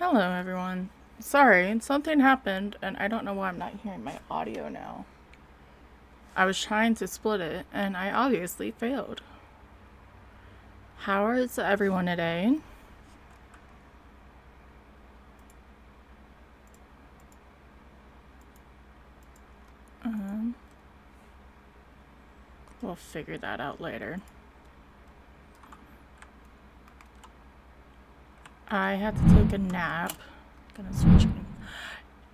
Hello, everyone. Sorry, something happened, and I don't know why I'm not hearing my audio now. I was trying to split it, and I obviously failed. How is everyone today? We'll figure that out later. I had to take a nap. Gonna switch.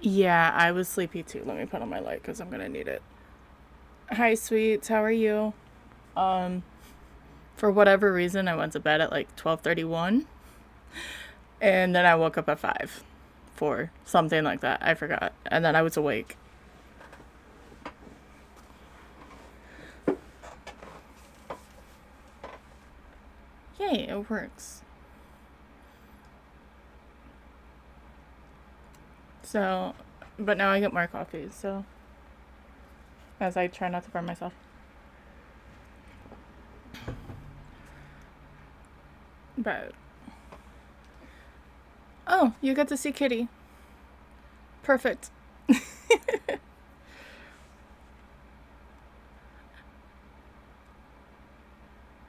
Yeah, I was sleepy too. Let me put on my light because I'm gonna need it. Hi, sweets. How are you? For whatever reason, I went to bed at like 12:31, and then I woke up at 5, 4, something like that. I forgot, and then I was awake. Yay, it works. So, but now I get more coffees, so as I try not to burn myself. But oh, you get to see Kitty. Perfect.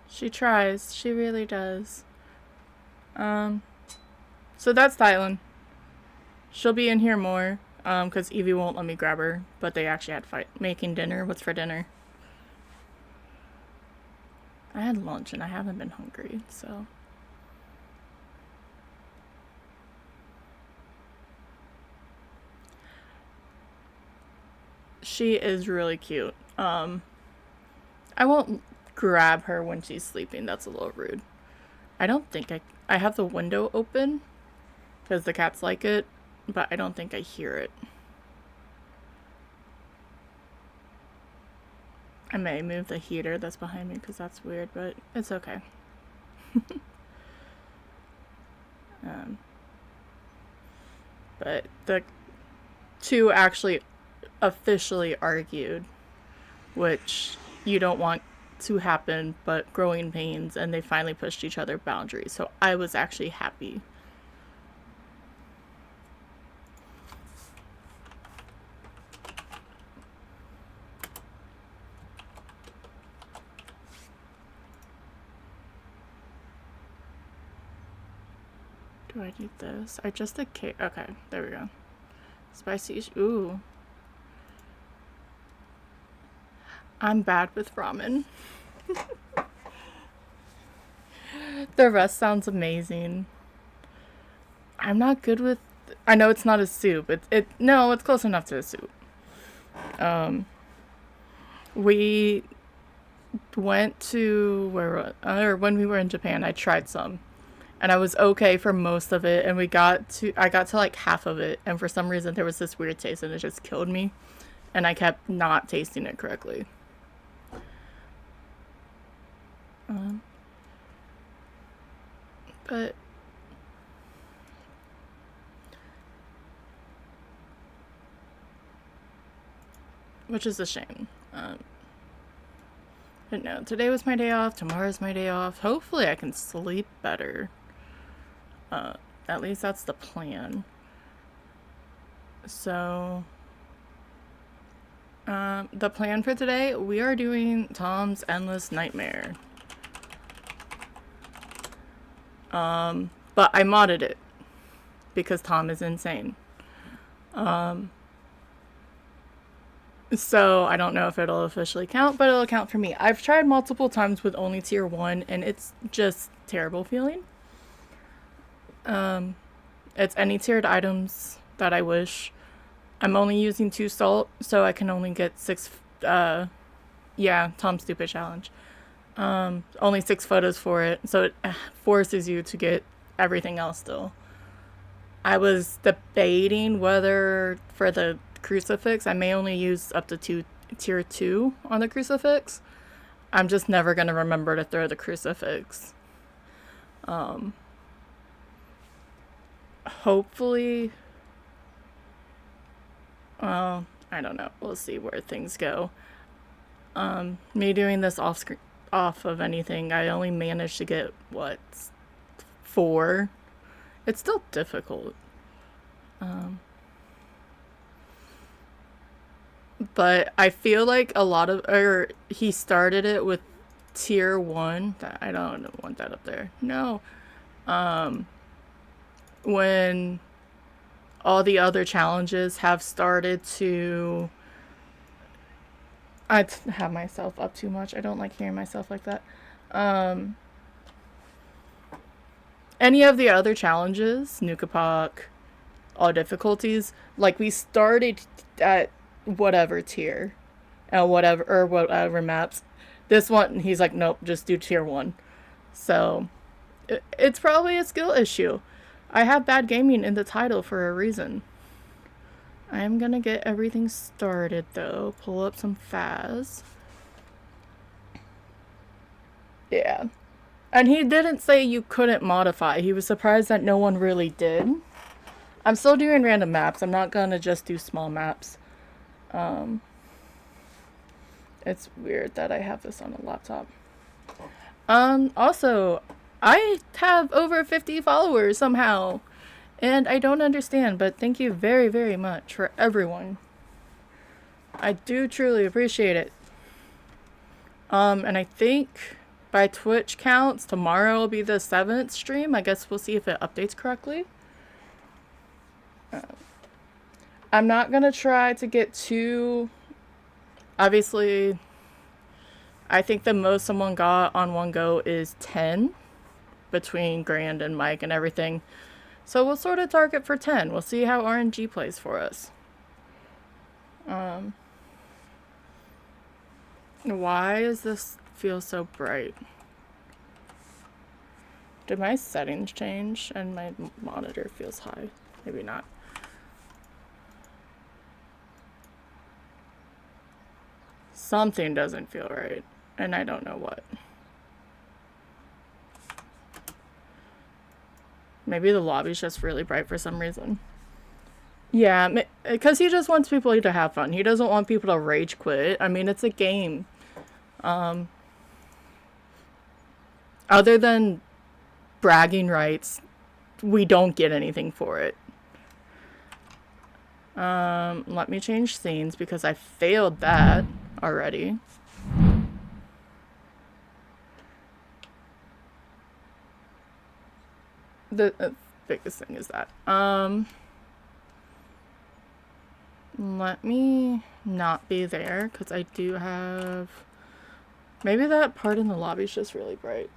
She tries. She really does. Um, so that's Thailand. She'll be in here more. Because Evie won't let me grab her, but they actually had fight making dinner. What's for dinner? I had lunch and I haven't been hungry, so she is really cute. I won't grab her when she's sleeping. That's a little rude. I don't think I have the window open because the cats like it, but I don't think I hear it. I may move the heater that's behind me because that's weird, but it's okay. um, but the two actually officially argued, which you don't want to happen, but growing pains, and they finally pushed each other boundaries. So I was actually happy. Do I need this? I just did cake. Okay, there we go. Spicy. Ooh. I'm bad with ramen. The rest sounds amazing. I'm not good with. I know it's not a soup. No, it's close enough to a soup. Um, we went to where or when we were in Japan, I tried some, and I was okay for most of it. And I got to like half of it, and for some reason there was this weird taste, and it just killed me. And I kept not tasting it correctly. Um, but which is a shame. But no, today was my day off. Tomorrow's my day off. Hopefully, I can sleep better. Uh, at least that's the plan. So, the plan for today, we are doing Tom's Endless Nightmare. But I modded it because Tom is insane. So I don't know if it'll officially count, but it'll count for me. I've tried multiple times with only tier 1, and it's just terrible feeling. It's any tiered items that I wish. I'm only using 2 salt, so I can only get 6. Yeah, Tom's Stupid Challenge. Only 6 photos for it, so it forces you to get everything else still. I was debating whether for the crucifix, I may only use up to tier 2 on the crucifix. I'm just never going to remember to throw the crucifix. Hopefully, well, I don't know. We'll see where things go. Me doing this off of anything, I only managed to get what, 4. It's still difficult. But I feel like a lot of, or he started it with tier 1. I don't want that up there. No. When all the other challenges have started to, I have myself up too much. I don't like hearing myself like that. Any of the other challenges, Nukapak, all difficulties, like we started at whatever tier, whatever maps. This one, he's like, nope, just do tier 1. So it's probably a skill issue. I have bad gaming in the title for a reason. I am gonna get everything started though. Pull up some Faz. Yeah. And he didn't say you couldn't modify. He was surprised that no one really did. I'm still doing random maps. I'm not gonna just do small maps. It's weird that I have this on a laptop. Also, I have over 50 followers somehow. And I don't understand, but thank you very, very much for everyone. I do truly appreciate it. And I think by Twitch counts, tomorrow will be the 7th stream. I guess we'll see if it updates correctly. I'm not gonna try to get too... Obviously, I think the most someone got on one go is 10 between Grand and Mike and everything. So we'll sort of target for 10. We'll see how RNG plays for us. Why does this feel so bright? Did my settings change and my monitor feels high? Maybe not. Something doesn't feel right, and I don't know what. Maybe the lobby's just really bright for some reason. Yeah, because he just wants people to have fun. He doesn't want people to rage quit. I mean, it's a game. Other than bragging rights, we don't get anything for it. Let me change scenes because I failed that already. The biggest thing is that. Let me not be there because I do have... Maybe that part in the lobby is just really bright.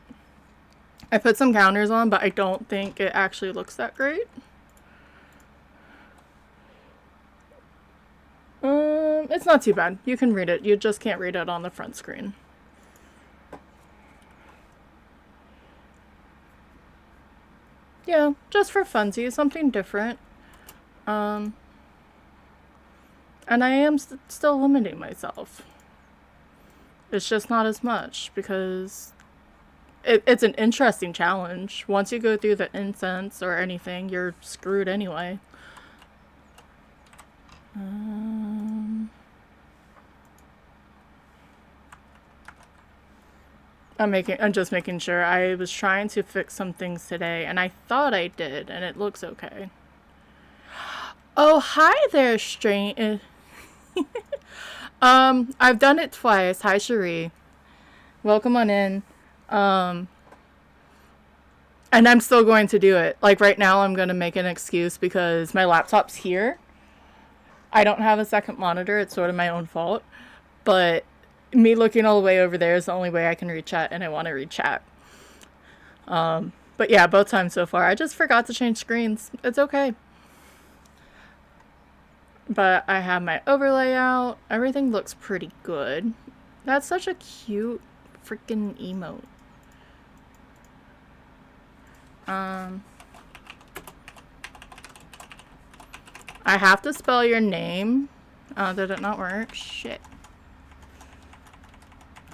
I put some counters on, but I don't think it actually looks that great. It's not too bad. You can read it. You just can't read it on the front screen. Yeah, just for funsies, something different. And I am still limiting myself. It's just not as much because it's an interesting challenge. Once you go through the incense or anything, you're screwed anyway. I'm just making sure. I was trying to fix some things today, and I thought I did, and it looks okay. Oh, hi there, I've done it twice. Hi, Cherie. Welcome on in. And I'm still going to do it. Like right now, I'm going to make an excuse because my laptop's here. I don't have a second monitor. It's sort of my own fault. But me looking all the way over there is the only way I can read chat, and I want to read chat. But yeah, both times so far. I just forgot to change screens. It's okay. But I have my overlay out. Everything looks pretty good. That's such a cute freaking emote. I have to spell your name. Did it not work? Shit.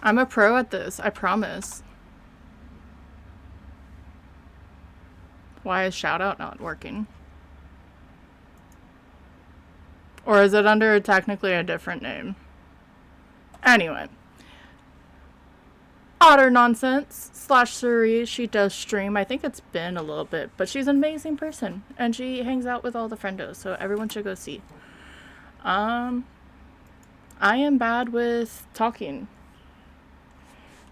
I'm a pro at this, I promise. Why is shoutout not working? Or is it under technically a different name? Anyway. utter nonsense slash Suri. She does stream. I think it's been a little bit, but she's an amazing person and she hangs out with all the friendos, so everyone should go see. Um, I am bad with talking,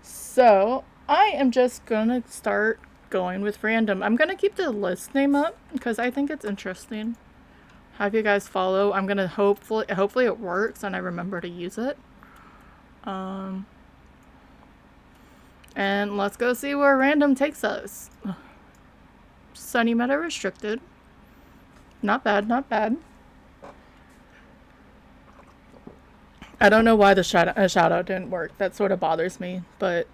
so I am just gonna start going with random. I'm gonna keep the list name up because I think it's interesting. Have you guys follow. I'm gonna hopefully it works and I remember to use it. And let's go see where random takes us. Sunny Meadow restricted. Not bad, not bad. I don't know why the shout out didn't work. That sort of bothers me, but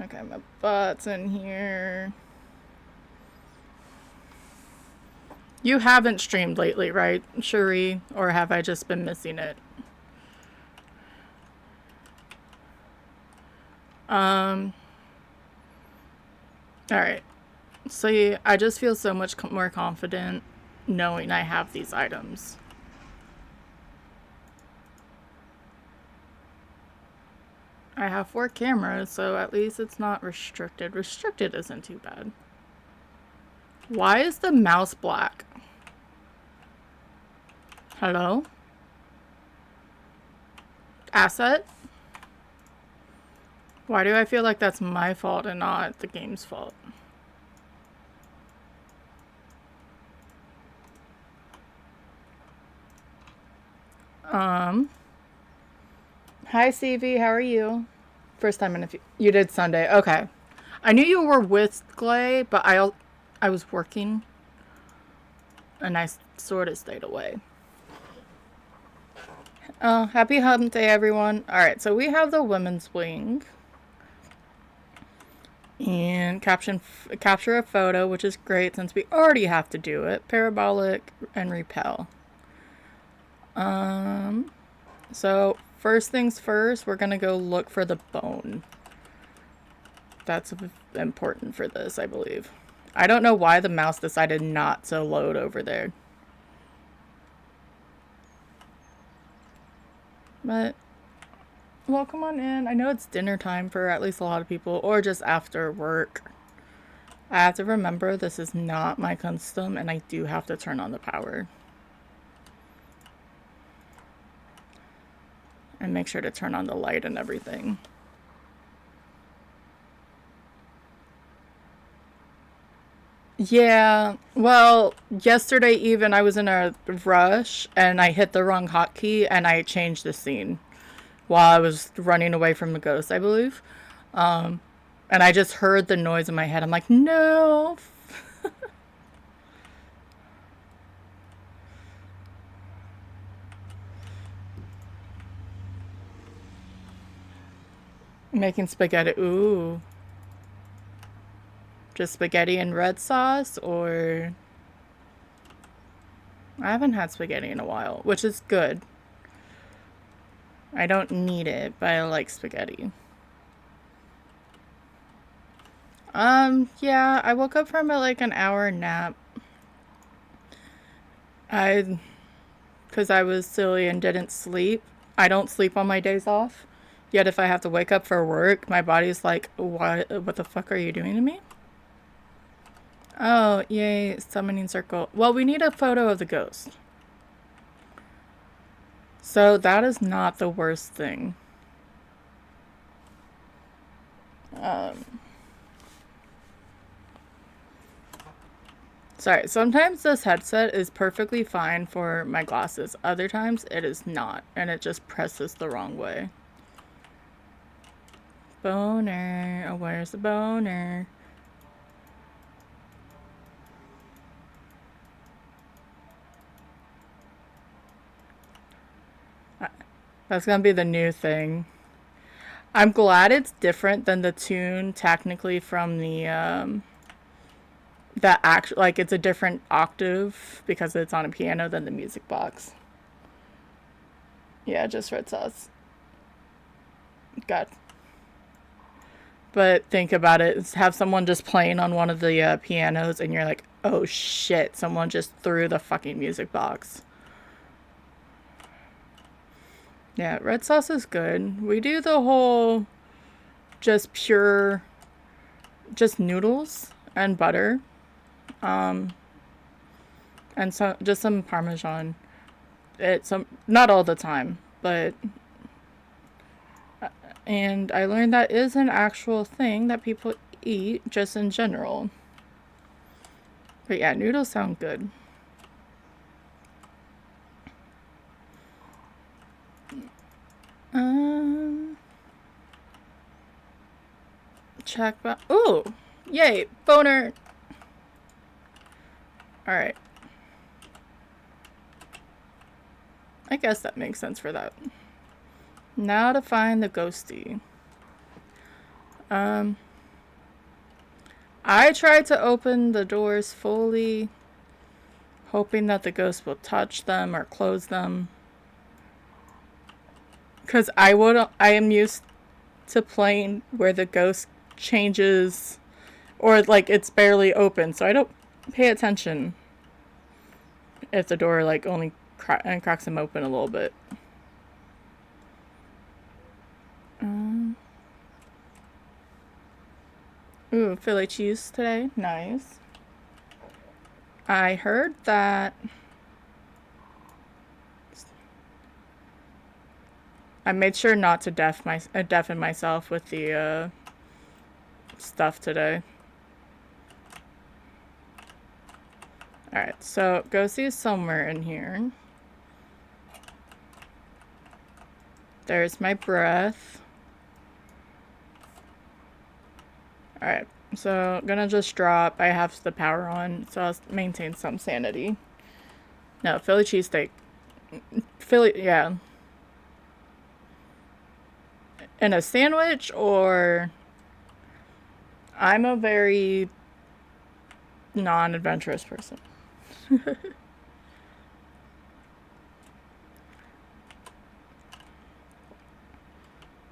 okay, my butt's in here. You haven't streamed lately, right, Shuri? Or have I just been missing it? Alright. See, I just feel so much more confident knowing I have these items. I have 4 cameras, so at least it's not restricted. Restricted isn't too bad. Why is the mouse black? Hello? Asset? Why do I feel like that's my fault and not the game's fault? Hi CV, how are you? First time in a few. You did Sunday. Okay. I knew you were with Glay, but I was working and I sort of stayed away. Happy hump day, everyone. Alright, so we have the women's wing. And capture a photo, which is great since we already have to do it. Parabolic and repel. So first things first, we're gonna go look for the bone. That's important for this, I believe. I don't know why the mouse decided not to load over there. But, well, come on in. I know it's dinner time for at least a lot of people, or just after work. I have to remember this is not my custom, and I do have to turn on the power. And make sure to turn on the light and everything. Yeah, well, yesterday even I was in a rush and I hit the wrong hotkey and I changed the scene while I was running away from the ghost, I believe. And I just heard the noise in my head. I'm like, no. Making spaghetti. Ooh. Just spaghetti and red sauce, or I haven't had spaghetti in a while, which is good. I don't need it, but I like spaghetti. Yeah, I woke up from like an hour nap. Because I was silly and didn't sleep. I don't sleep on my days off. Yet if I have to wake up for work, my body's like, what the fuck are you doing to me? Oh, yay, summoning circle. Well, we need a photo of the ghost. So that is not the worst thing. Sorry, sometimes this headset is perfectly fine for my glasses. Other times it is not, and it just presses the wrong way. Boner. Oh, where's the boner? That's gonna be the new thing. I'm glad it's different than the tune technically from the actual, like, it's a different octave because it's on a piano than the music box. Yeah, just red sauce. God. But think about it, have someone just playing on one of the pianos and you're like, oh shit, someone just threw the fucking music box. Yeah, red sauce is good. We do the whole just just noodles and butter, and so just some Parmesan. It's not all the time, but and I learned that is an actual thing that people eat just in general. But yeah, noodles sound good. Check back. Ooh, yay, boner. All right. I guess that makes sense for that. Now to find the ghosty. I tried to open the doors fully, hoping that the ghost will touch them or close them. Because I am used to playing where the ghost changes or like it's barely open, so I don't pay attention if the door like only cracks them open a little bit. Ooh, Philly cheese today. Nice. I heard that I made sure not to deafen myself with the stuff today. Alright, so Ghosty is somewhere in here. There's my breath. Alright, so I'm gonna just drop. I have the power on, so I'll maintain some sanity. No, Philly cheesesteak. Yeah. In a sandwich, or I'm a very non-adventurous person.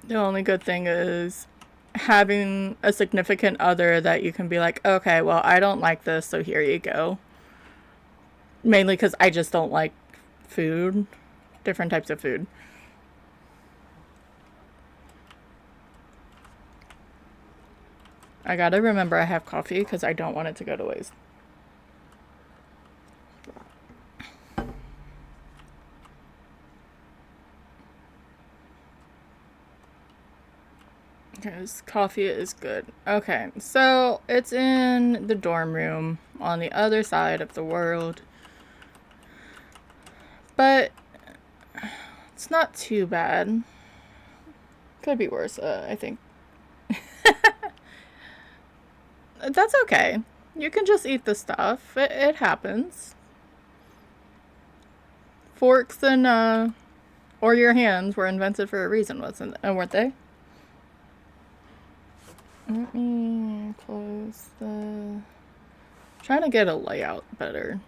The only good thing is having a significant other that you can be like, okay, well, I don't like this, so here you go. Mainly because I just don't like food, different types of food. I gotta remember I have coffee because I don't want it to go to waste. Because coffee is good. Okay, so it's in the dorm room on the other side of the world. But it's not too bad. Could be worse, I think. That's okay. You can just eat the stuff. It happens. Forks and, or your hands were invented for a reason, weren't they? Let me close the... I'm trying to get a layout better.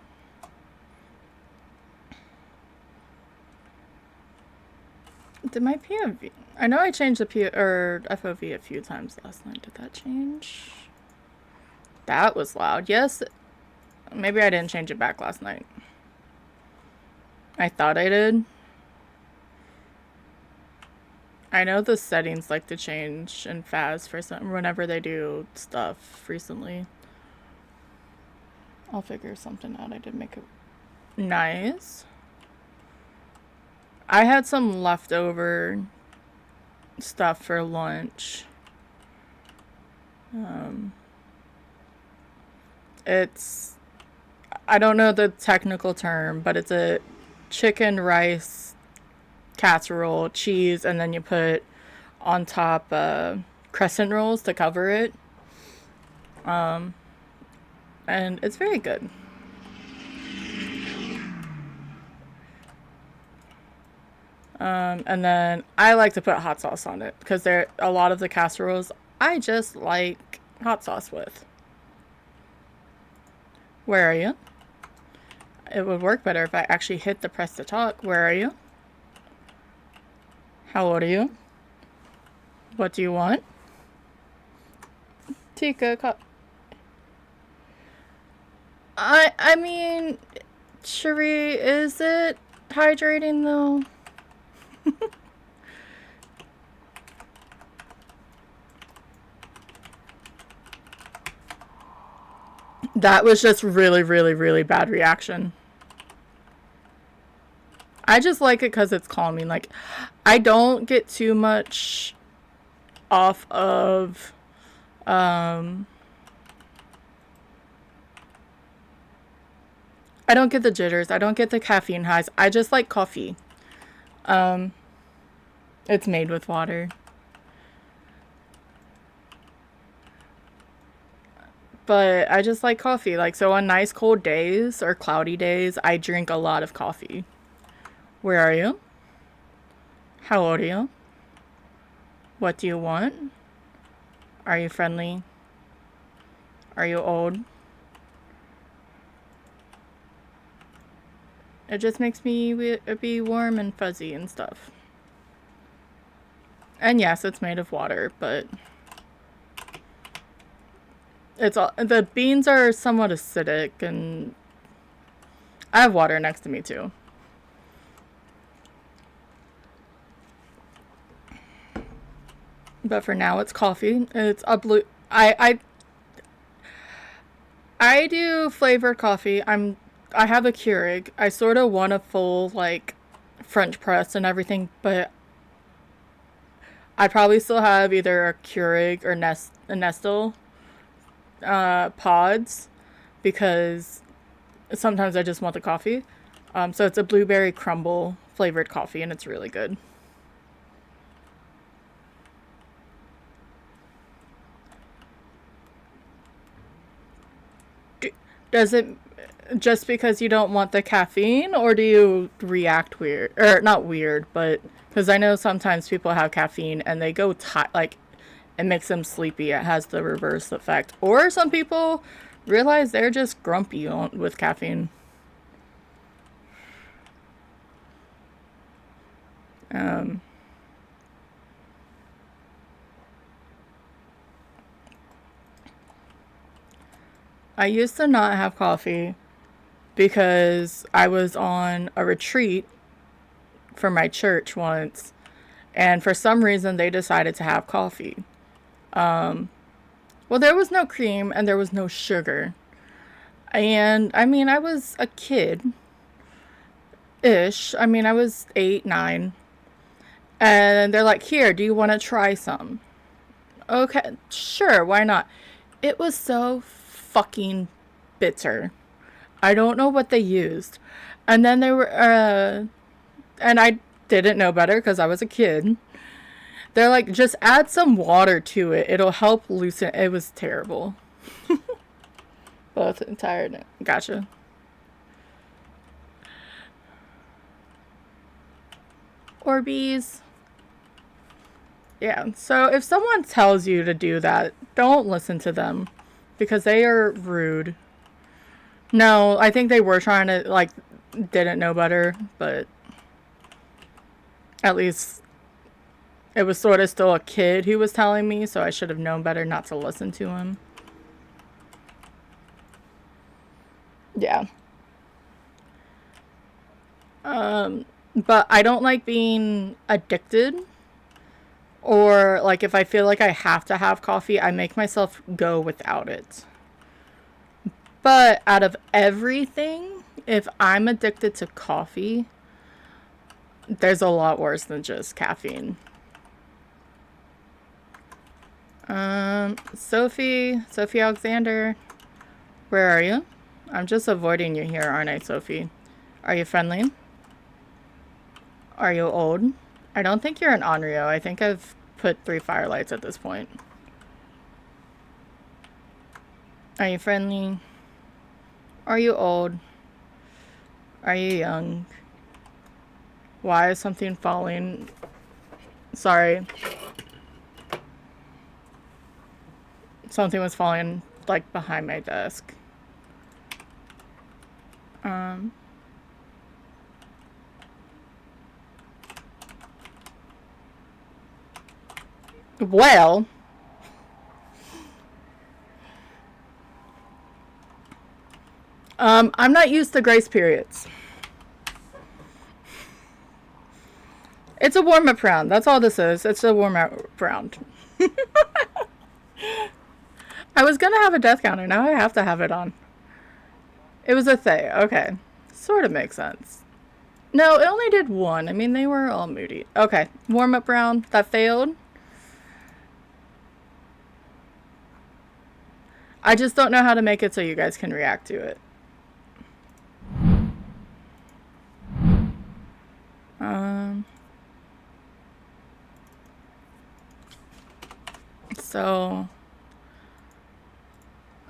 Did my POV... I know I changed the FOV a few times last night. Did that change? That was loud. Yes. Maybe I didn't change it back last night. I thought I did. I know the settings like to change in FAS for whenever they do stuff recently. I'll figure something out. I did make it nice. I had some leftover stuff for lunch. It's, I don't know the technical term, but it's a chicken rice casserole, cheese, and then you put on top crescent rolls to cover it. And it's very good. And then I like to put hot sauce on it because a lot of the casseroles I just like hot sauce with. Where are you? It would work better if I actually hit the press to talk. Where are you? How old are you? What do you want? Tika, I mean, Cherie, is it hydrating though? That was just really, really, really bad reaction. I just like it because it's calming. Like, I don't get too much off of, um, I don't get the jitters. I don't get the caffeine highs. I just like coffee. Um, it's made with water. But I just like coffee. Like, so on nice cold days or cloudy days, I drink a lot of coffee. Where are you? How old are you? What do you want? Are you friendly? Are you old? It just makes me be warm and fuzzy and stuff. And yes, it's made of water, but it's all, the beans are somewhat acidic, and I have water next to me too. But for now, it's coffee. It's a blue. I do flavored coffee. I have a Keurig. I sort of want a full like French press and everything, but I probably still have either a Keurig or Nestle pods because sometimes I just want the coffee. So it's a blueberry crumble flavored coffee, and it's really good. Does it just because you don't want the caffeine, or do you react weird? Or not weird, but because I know sometimes people have caffeine and they go like it makes them sleepy. It has the reverse effect. Or some people realize they're just grumpy with caffeine. Um, I used to not have coffee because I was on a retreat for my church once, and for some reason they decided to have coffee. Um, well, there was no cream and there was no sugar. And I mean, I was a kid ish. I mean, I was 8, 9. And they're like, here, do you want to try some? Okay, sure, why not? It was so fucking bitter. I don't know what they used. And then and I didn't know better because I was a kid. They're like, just add some water to it. It'll help loosen. It was terrible. Both entire. Gotcha. Orbeez. Yeah. So if someone tells you to do that, don't listen to them because they are rude. No, I think they were trying to like didn't know better, but at least it was sort of still a kid who was telling me, so I should have known better not to listen to him. Yeah. But I don't like being addicted, or like if I feel like I have to have coffee, I make myself go without it. But out of everything, if I'm addicted to coffee, there's a lot worse than just caffeine. Sophie Alexander, where are you? I'm just avoiding you here, aren't I, Sophie? Are you friendly? Are you old? I don't think you're an Onryo. I think I've put 3 firelights at this point. Are you friendly? Are you old? Are you young? Why is something falling? Sorry. Something was falling, like, behind my desk. Well, I'm not used to grace periods. It's a warm-up round. That's all this is. It's a warm-up round. I was gonna have a death counter. Now I have to have it on. It was a Thay. Okay. Sort of makes sense. No, it only did one. I mean, they were all moody. Okay. Warm up round. That failed. I just don't know how to make it so you guys can react to it. So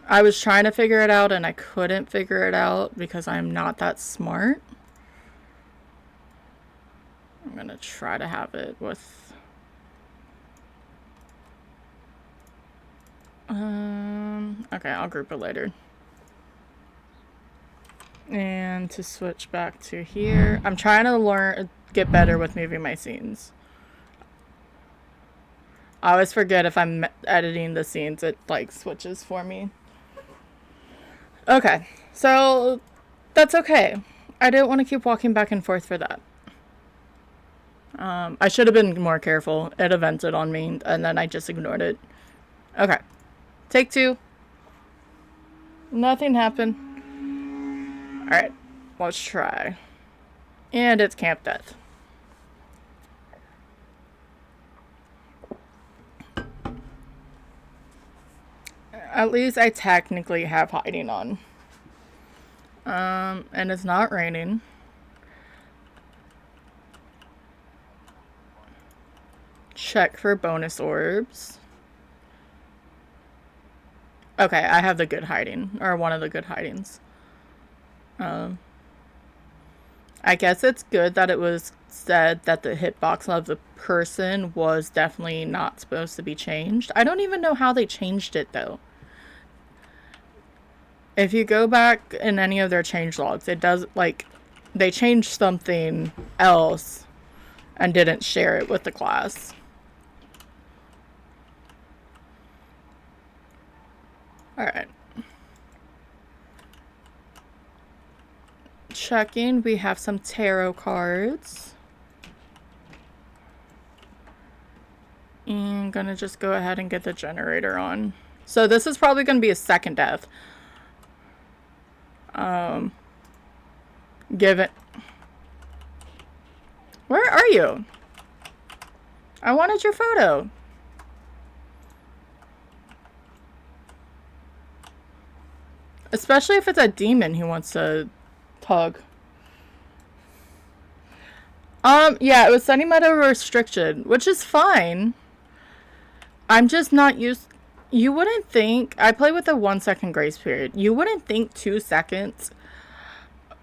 I was trying to figure it out and I couldn't figure it out because I'm not that smart. I'm gonna try to have it with okay, I'll group it later. And to switch back to here, I'm trying to get better with moving my scenes. I always forget if I'm editing the scenes, it like switches for me. Okay, so that's okay. I didn't want to keep walking back and forth for that. I should have been more careful. It evented on me, and then I just ignored it. Okay. Take two. Nothing happened. Alright, let's try. And it's Camp Death. At least I technically have hiding on. And it's not raining. Check for bonus orbs. Okay, I have the good hiding, or one of the good hidings. I guess it's good that it was said that the hitbox of the person was definitely not supposed to be changed. I don't even know how they changed it, though. If you go back in any of their change logs, it does, like, they changed something else and didn't share it with the class. Alright. Checking, we have some tarot cards. And gonna just go ahead and get the generator on. So this is probably gonna be a second death. Give it. Where are you? I wanted your photo. Especially if it's a demon who wants to tug. Yeah, it was Sunny Meadow restricted, which is fine. I'm just not used. You wouldn't think. I play with a 1 second grace period. You wouldn't think 2 seconds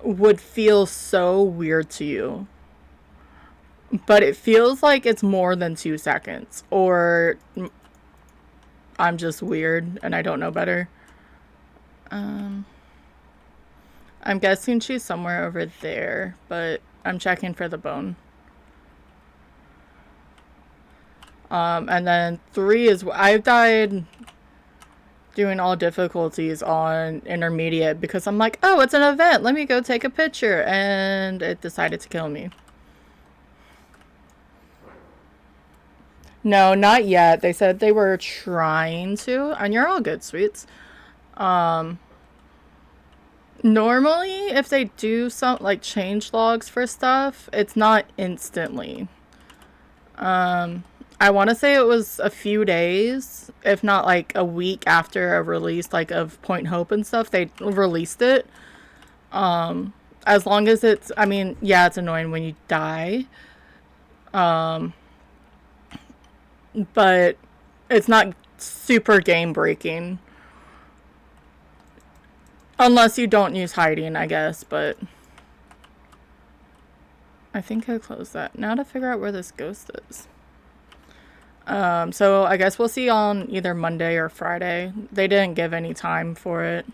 would feel so weird to you. But it feels like it's more than 2 seconds. Or I'm just weird and I don't know better. I'm guessing she's somewhere over there, but I'm checking for the bone. And then 3 is... I've died doing all difficulties on intermediate because I'm like, oh, it's an event. Let me go take a picture. And it decided to kill me. No, not yet. They said they were trying to. And you're all good, sweets. Normally, if they do some, like, change logs for stuff, it's not instantly. I want to say it was a few days, if not, like, a week after a release, like, of Point Hope and stuff, they released it. As long as it's, I mean, yeah, it's annoying when you die. But it's not super game-breaking. Unless you don't use hiding, I guess, but... I think I closed that. Now to figure out where this ghost is. So I guess we'll see on either Monday or Friday. They didn't give any time for it.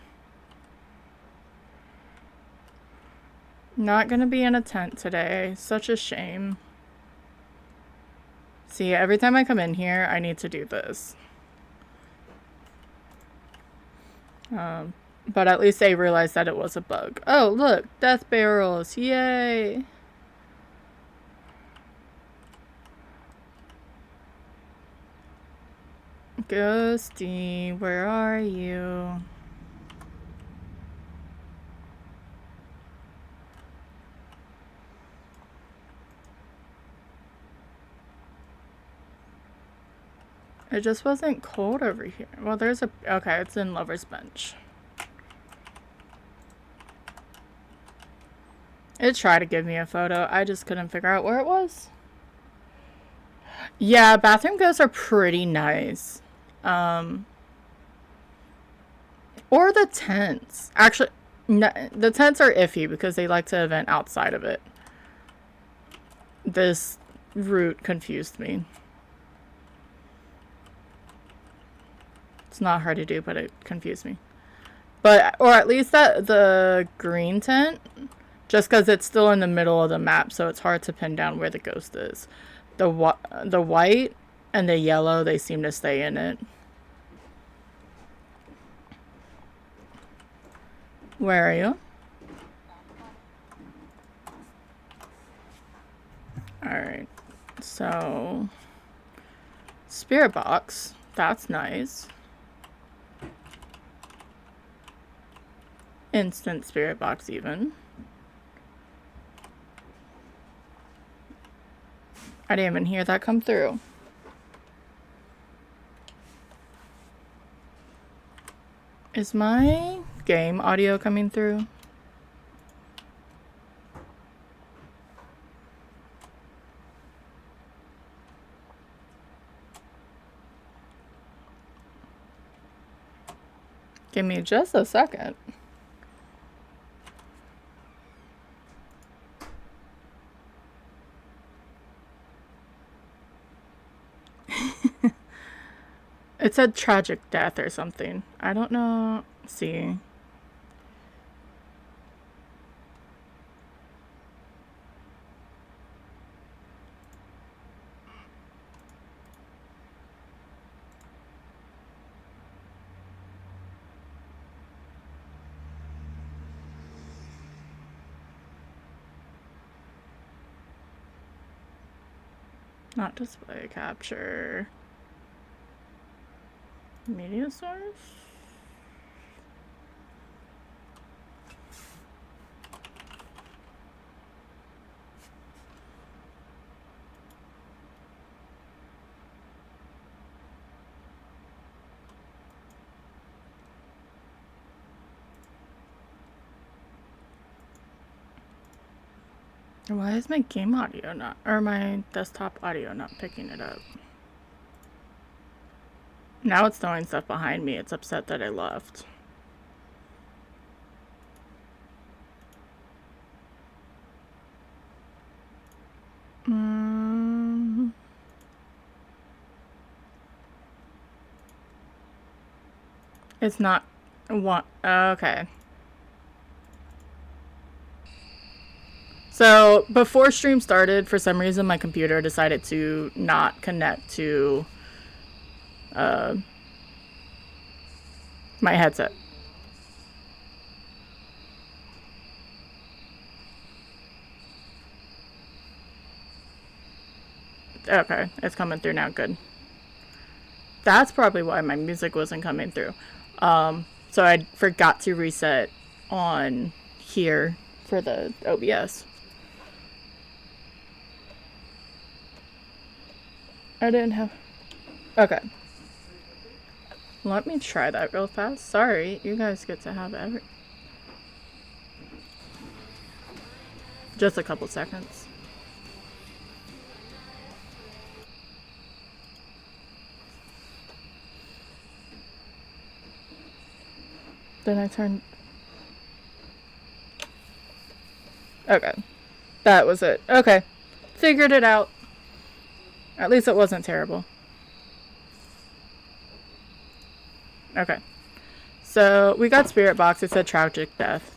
Not gonna be in a tent today. Such a shame. See, every time I come in here, I need to do this. But at least they realized that it was a bug. Oh, look! Death barrels! Yay! Ghosty, where are you? It just wasn't cold over here. Well, there's a... Okay, it's in Lover's Bench. It tried to give me a photo. I just couldn't figure out where it was. Yeah, bathroom ghosts are pretty nice. Or the tents. Actually, no, the tents are iffy because they like to event outside of it. This route confused me. It's not hard to do, but it confused me. But, or at least that the green tent, just because it's still in the middle of the map, so it's hard to pin down where the ghost is. The white and the yellow, they seem to stay in it. Where are you? Alright. So... Spirit box. That's nice. Instant spirit box even. I didn't even hear that come through. Is my game audio coming through? Give me just a second. It said tragic death or something. I don't know. Let's see. Not display capture. Media source? Why is my game audio not, or my desktop audio not picking it up? Now it's throwing stuff behind me. It's upset that I left. It's not one. Okay. So before stream started, for some reason, my computer decided to not connect to my headset. Okay, it's coming through now. Good. That's probably why my music wasn't coming through. So I forgot to reset on here for the OBS. I didn't have... Okay. Let me try that real fast. Sorry, you guys get to have every... Just a couple seconds. Then I turned... Okay. That was it. Okay. Figured it out. At least it wasn't terrible. Okay. So, we got Spirit Box. It said tragic death.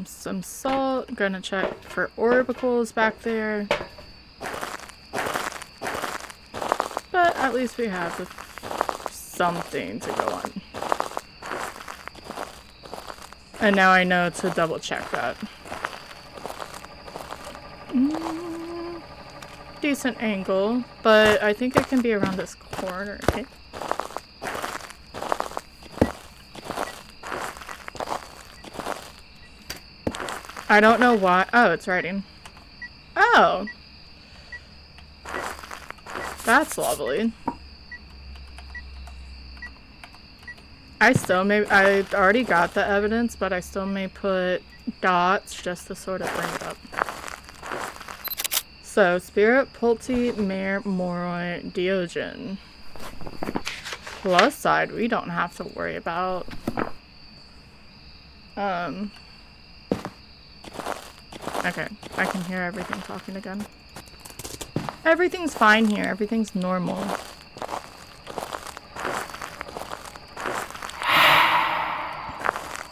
Some salt. Gonna check for orbicles back there. But at least we have something to go on. And now I know to double check that. Decent angle, but I think it can be around this corner. Okay. I don't know why. Oh, it's writing. Oh. That's lovely. I already got the evidence, but I still may put dots just to sort of bring it up. So, Spirit, Pulte, Mare, Moroi, Diogen. Plus side, we don't have to worry about. Okay, I can hear everything talking again. Everything's fine here. Everything's normal.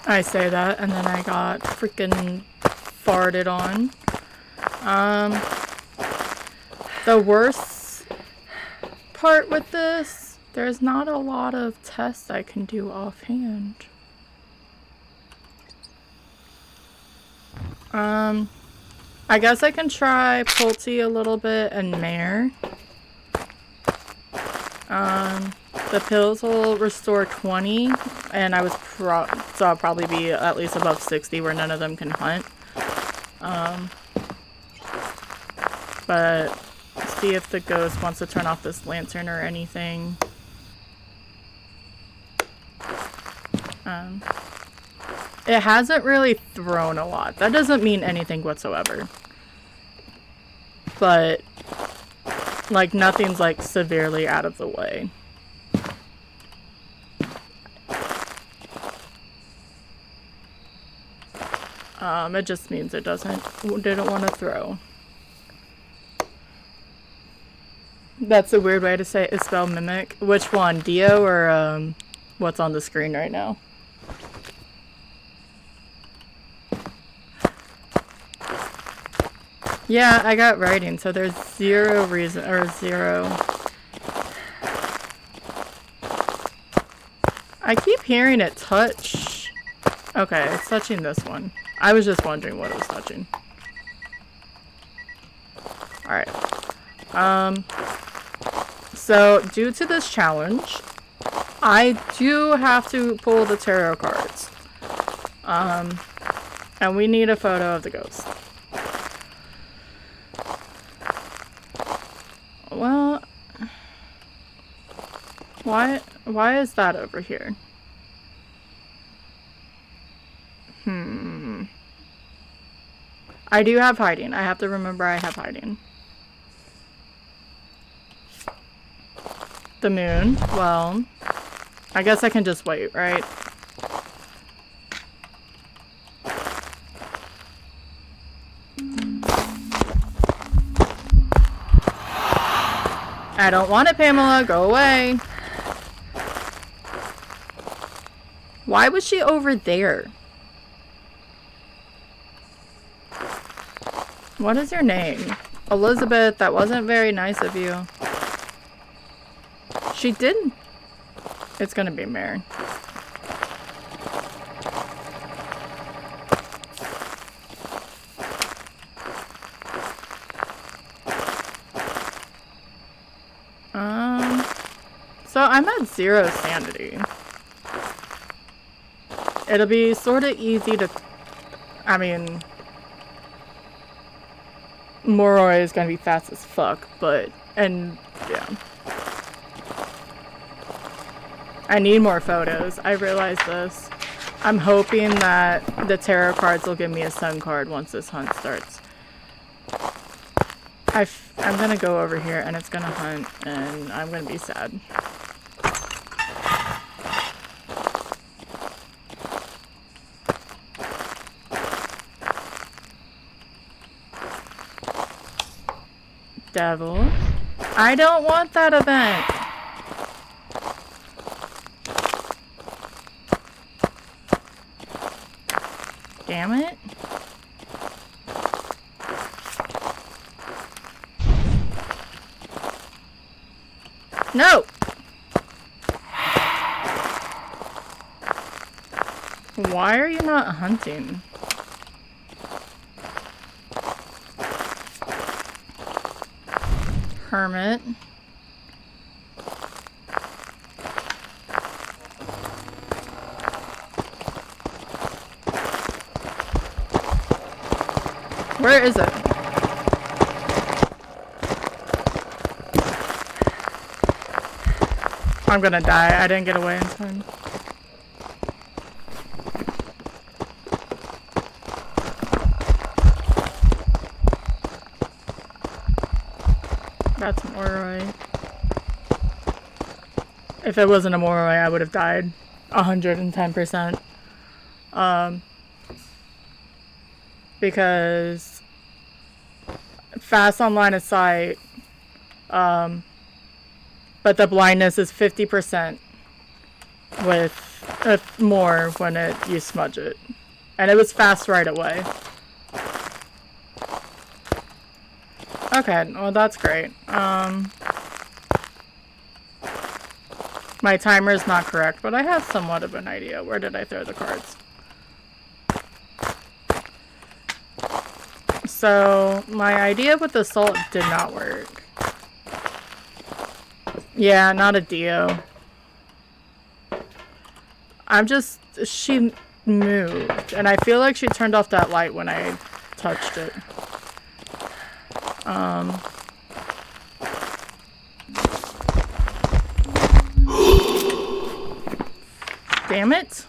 I say that, and then I got freaking farted on. The worst part with this, there's not a lot of tests I can do offhand. I guess I can try Pulte a little bit and Mare. The pills will restore 20, and so I'll probably be at least above 60 where none of them can hunt. But see if the ghost wants to turn off this lantern or anything. It hasn't really thrown a lot. That doesn't mean anything whatsoever. But, like, nothing's, like, severely out of the way. It just means it didn't want to throw. That's a weird way to say it. Spell mimic. Which one? Dio or, what's on the screen right now? Yeah, I got writing, so there's zero reason, or zero. I keep hearing it touch. Okay, it's touching this one. I was just wondering what it was touching. Alright. So, due to this challenge, I do have to pull the tarot cards. And we need a photo of the ghost. Well, why is that over here? I do have hiding. I have to remember I have hiding. The moon. Well, I guess I can just wait, right? I don't want it, Pamela. Go away. Why was she over there? What is your name? Elizabeth, that wasn't very nice of you. She didn't. It's gonna be Mary. So I'm at 0 sanity. It'll be sort of easy to, I mean, Moroi is gonna be fast as fuck, but, and, yeah. I need more photos. I realize this. I'm hoping that the tarot cards will give me a sun card once this hunt starts. I'm gonna go over here and it's gonna hunt and I'm gonna be sad. Devil. I don't want that event. Damn it. No! Why are you not hunting? Hermit. Where is it? I'm gonna die. I didn't get away in time. That's Moroi. If it wasn't a Moroi, I would have died 110%. Because fast on line of sight, but the blindness is 50% with more when you smudge it. And it was fast right away. Okay, well that's great. My timer is not correct, but I have somewhat of an idea. Where did I throw the cards? So, my idea with the salt did not work. Yeah, not a Dio. She moved, and I feel like she turned off that light when I touched it. Damn it.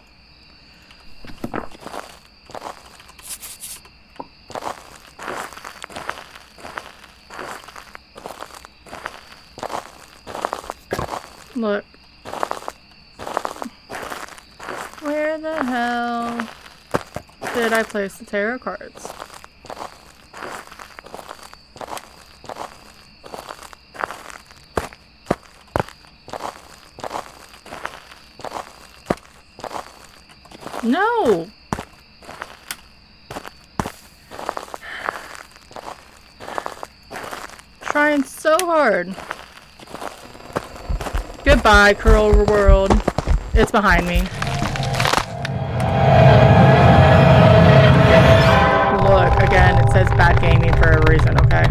Look. Where the hell did I place the tarot cards? No! Trying so hard. Goodbye, Curl World. It's behind me. Look, again, it says bad gaming for a reason, okay?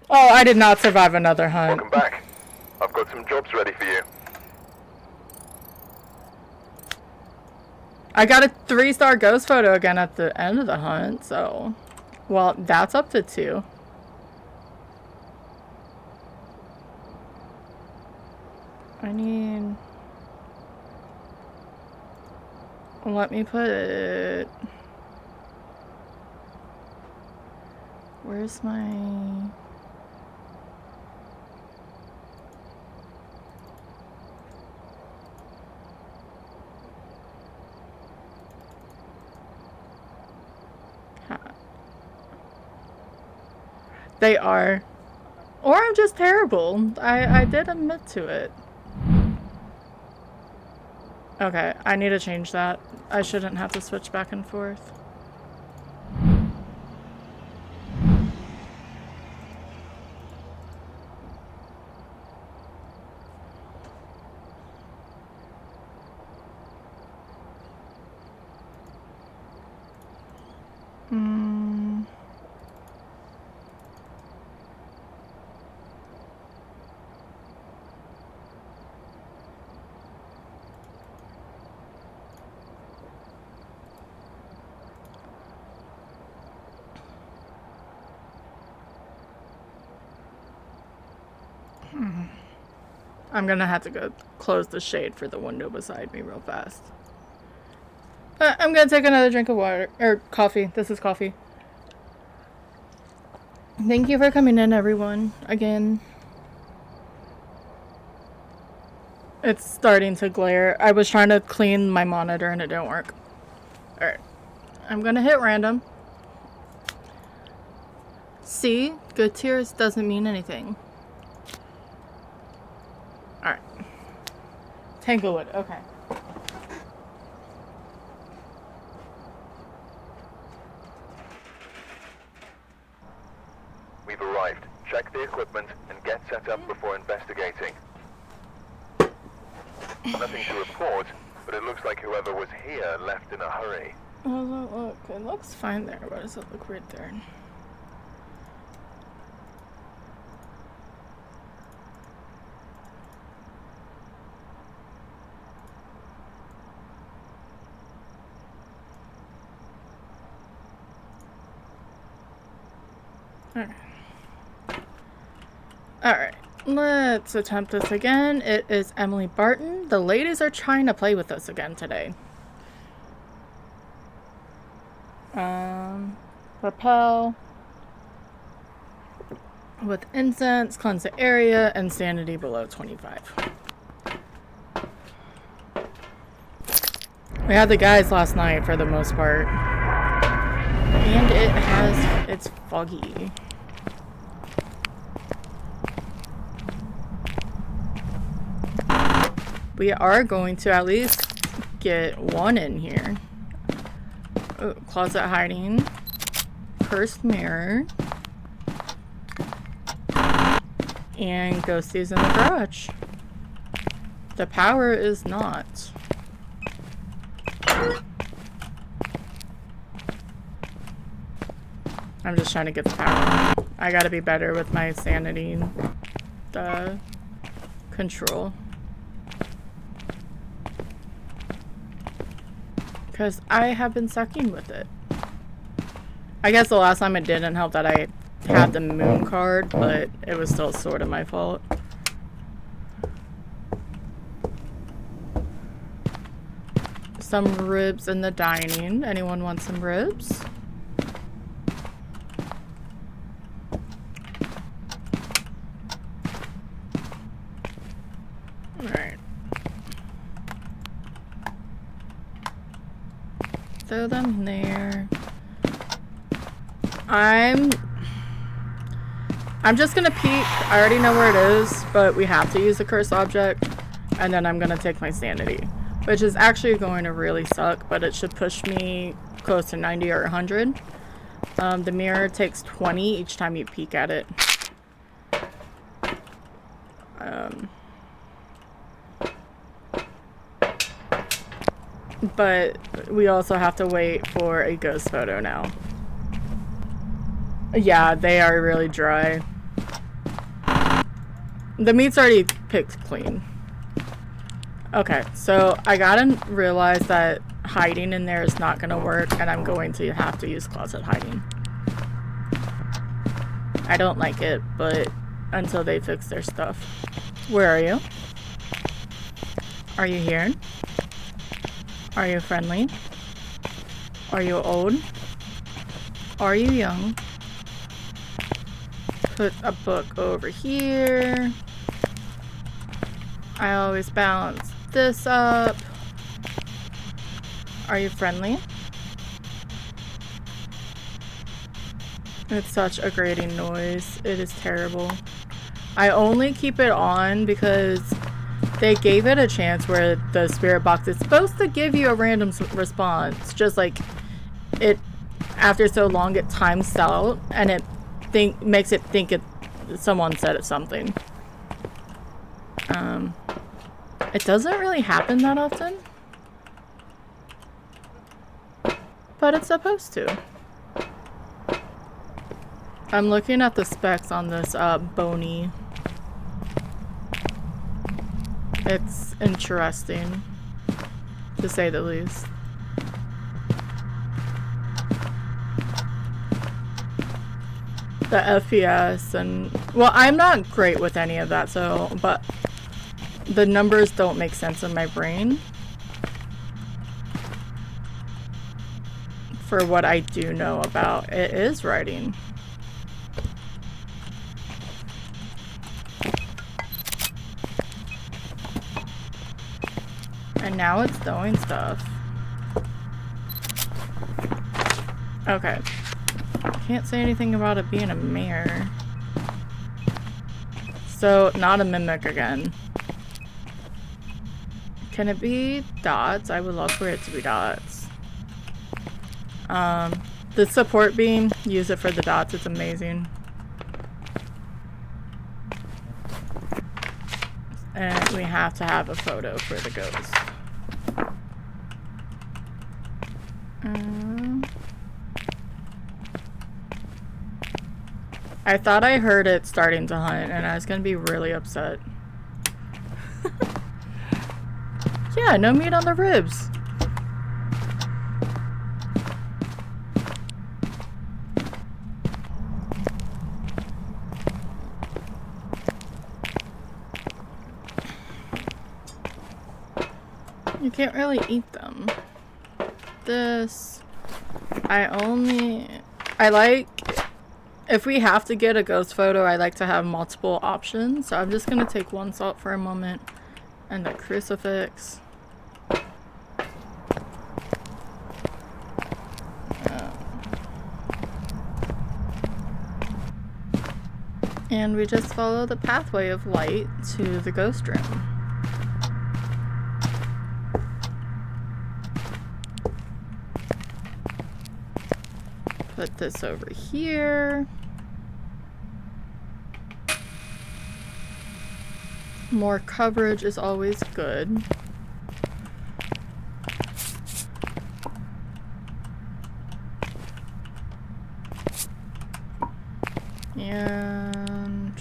Oh, I did not survive another hunt. Welcome back. I've got some jobs ready for you. I got a 3-star ghost photo again at the end of the hunt, so... Well, that's up to 2. I need... Let me put it... Where's my... They are. Or I'm just terrible. I did admit to it. Okay, I need to change that. I shouldn't have to switch back and forth. I'm gonna have to go close the shade for the window beside me real fast. I'm gonna take another drink of water, or coffee. This is coffee. Thank you for coming in, everyone, again. It's starting to glare. I was trying to clean my monitor and it didn't work. Alright. I'm gonna hit random. See? Good tears doesn't mean anything. Alright. Tanglewood, okay. We've arrived. Check the equipment and get set up before investigating. Nothing to report, but it looks like whoever was here left in a hurry. Oh, look. It looks fine there. Why does it look weird there? Alright, let's attempt this again. It is Emily Barton. The ladies are trying to play with us again today. Repel. With incense, cleanse the area, and sanity below 25. We had the guys last night for the most part. And it's foggy. We are going to at least get one in here. Oh, closet hiding. Cursed mirror. And ghosties in the garage. The power is not. I'm just trying to get the power on. I gotta be better with my sanity control. Because I have been sucking with it. I guess the last time it didn't help that I had the moon card, but it was still sort of my fault. Some ribs in the dining. Anyone want some ribs? Alright. Throw them there. I'm just gonna peek. I already know where it is, but we have to use the cursed object, and then I'm gonna take my sanity, which is actually going to really suck, but it should push me close to 90 or 100. The mirror takes 20 each time you peek at it. But we also have to wait for a ghost photo now. Yeah, they are really dry. The meat's already picked clean. Okay, so I gotta realize that hiding in there is not gonna work, and I'm going to have to use closet hiding. I don't like it, but until they fix their stuff. Where are you? Are you here? Are you friendly? Are you old? Are you young? Put a book over here. I always balance this up. Are you friendly? It's such a grating noise. It is terrible. I only keep it on because they gave it a chance where the spirit box is supposed to give you a random response. Just like it, after so long, it times out and it makes it think someone said something. It doesn't really happen that often, but it's supposed to. I'm looking at the specs on this Boney. It's interesting, to say the least. The FPS and... Well, I'm not great with any of that, so... But the numbers don't make sense in my brain. For what I do know about it is writing. And now it's throwing stuff. Okay. Can't say anything about it being a mirror. So, not a mimic again. Can it be dots? I would love for it to be dots. The support beam, use it for the dots. It's amazing. And we have to have a photo for the ghost. I thought I heard it starting to hunt, and I was gonna be really upset. Yeah, no meat on the ribs. You can't really eat them. This... I like... If we have to get a ghost photo, I like to have multiple options. So I'm just gonna take one salt for a moment. And the crucifix. And we just follow the pathway of light to the ghost room. Put this over here. More coverage is always good. And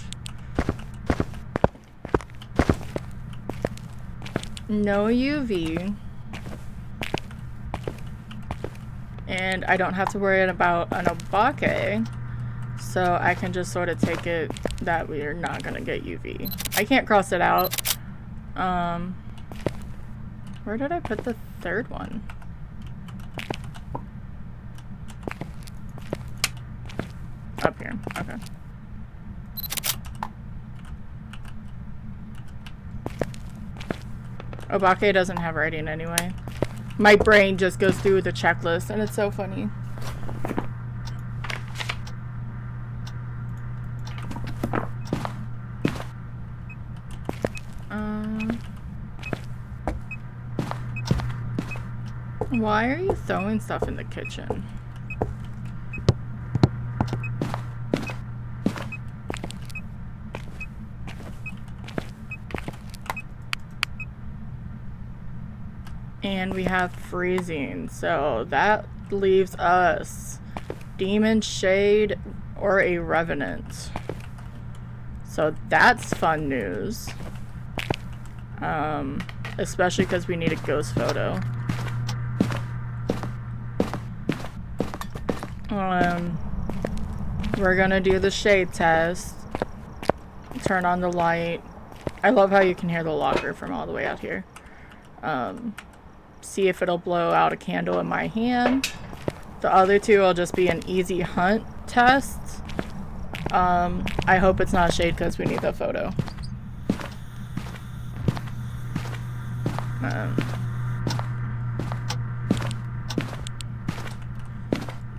no UV. And I don't have to worry about an obake, so I can just sort of take it that we are not gonna get UV. I can't cross it out. Where did I put the third one? Up here, okay. Obake doesn't have writing anyway. My brain just goes through the checklist and it's so funny. Why are you throwing stuff in the kitchen? And we have freezing, so that leaves us Demon, Shade, or a Revenant. So that's fun news. Especially because we need a ghost photo. We're gonna do the shade test. Turn on the light. I love how you can hear the locker from all the way out here. See if it'll blow out a candle in my hand. The other two will just be an easy hunt test. I hope it's not shade because we need the photo.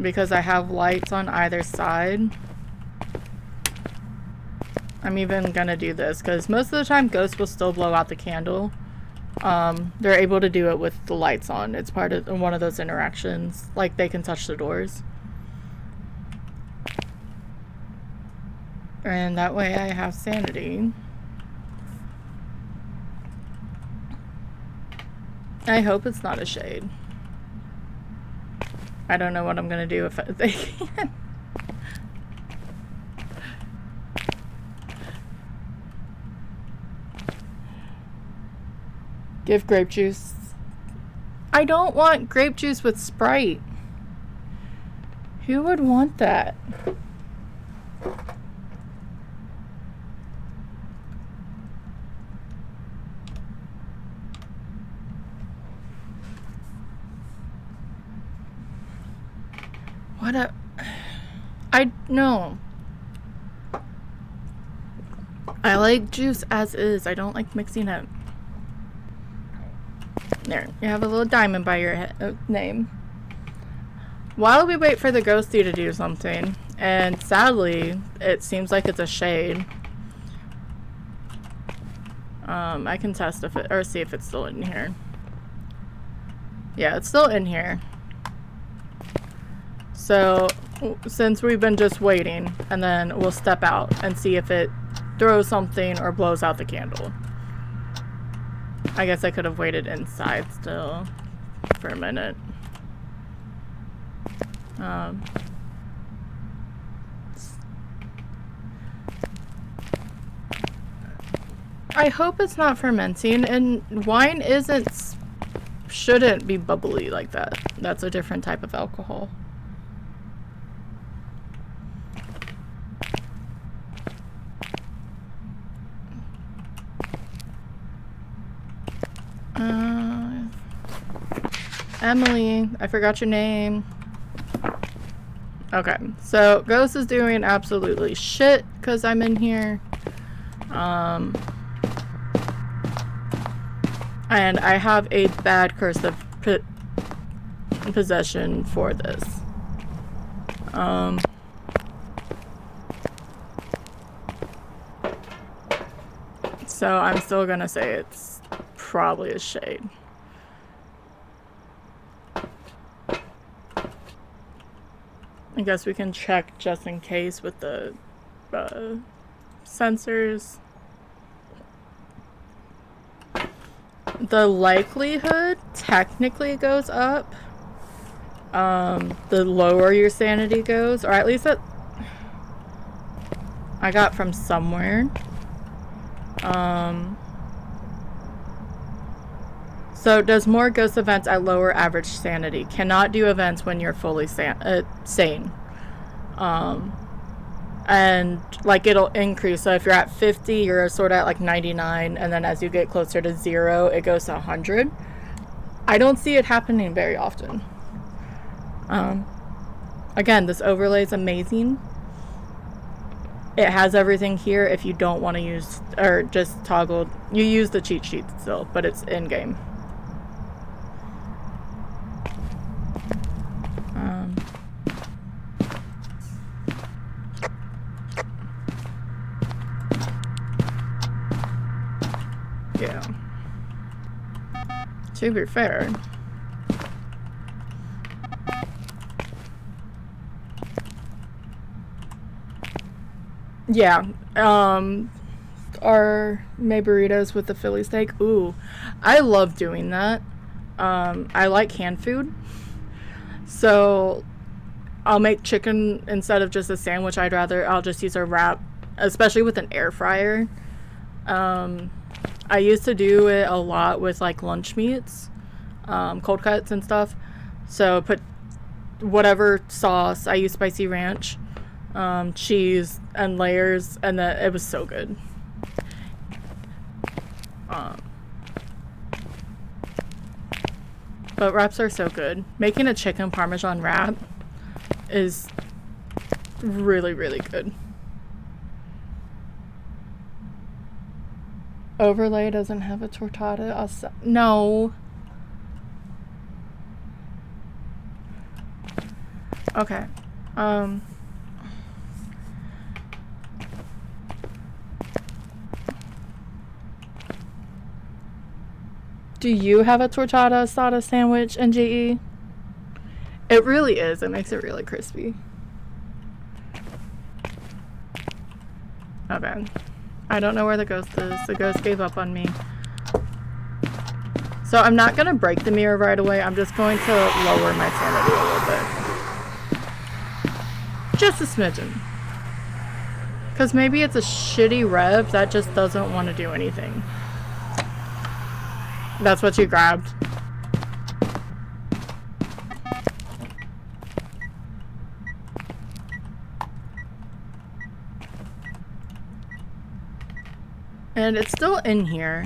Because I have lights on either side. I'm even gonna do this because most of the time ghosts will still blow out the candle. They're able to do it with the lights on. It's part of one of those interactions. Like they can touch the doors. And that way I have sanity. I hope it's not a shade. I don't know what I'm gonna do if they can't. Give grape juice. I don't want grape juice with Sprite. Who would want that? What a... No. I like juice as is. I don't like mixing it. There, you have a little diamond by your name. While we wait for the ghostie to do something, and sadly, it seems like it's a shade. I can test if it, or see if it's still in here. Yeah, it's still in here. So, since we've been just waiting, and then we'll step out and see if it throws something or blows out the candle. I guess I could have waited inside still for a minute. I hope it's not fermenting, and wine shouldn't be bubbly like that. That's a different type of alcohol. Emily, I forgot your name. Okay, so Ghost is doing absolutely shit because I'm in here. And I have a bad curse of possession for this. So I'm still gonna say it's probably a shade. I guess we can check just in case with the sensors. The likelihood technically goes up the lower your sanity goes, or at least that I got from somewhere. So does more ghost events at lower average sanity. Cannot do events when you're fully sane. And like it'll increase. So if you're at 50, you're sort of at like 99, and then as you get closer to 0, it goes to 100. I don't see it happening very often. Again, this overlay is amazing. It has everything here. If you don't want to use or just toggle, you use the cheat sheet still, but it's in game. Yeah. To be fair, yeah, our May burritos with the Philly steak. Ooh, I love doing that. I like canned food, so I'll make chicken instead of just a sandwich. I'll just use a wrap, especially with an air fryer. I used to do it a lot with like lunch meats, cold cuts and stuff. So put whatever sauce. I use spicy ranch, cheese and layers, and it was so good. But wraps are so good. Making a chicken parmesan wrap is really, really good. Overlay doesn't have a tortada. No. Okay. Do you have a tortada asada sandwich, NGE? It really is. It makes it really crispy. Okay. I don't know where the ghost is. The ghost gave up on me. So I'm not going to break the mirror right away. I'm just going to lower my sanity a little bit. Just a smidgen. Because maybe it's a shitty rev that just doesn't want to do anything. That's what you grabbed. And it's still in here.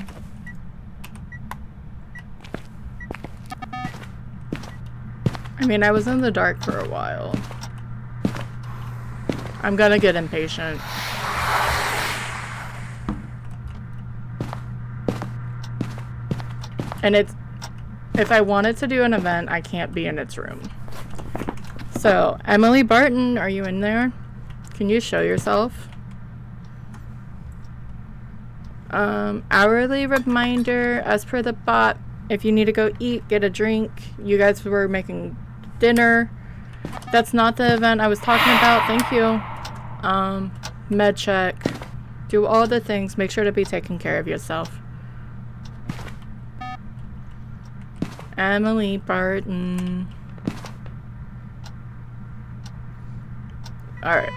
I mean, I was in the dark for a while. I'm gonna get impatient. And if I wanted to do an event, I can't be in its room. So, Emily Barton, are you in there? Can you show yourself? Hourly reminder, as per the bot, if you need to go eat, get a drink. You guys were making dinner. That's not the event I was talking about. Thank you. Med check. Do all the things. Make sure to be taking care of yourself. Emily Barton. Alright.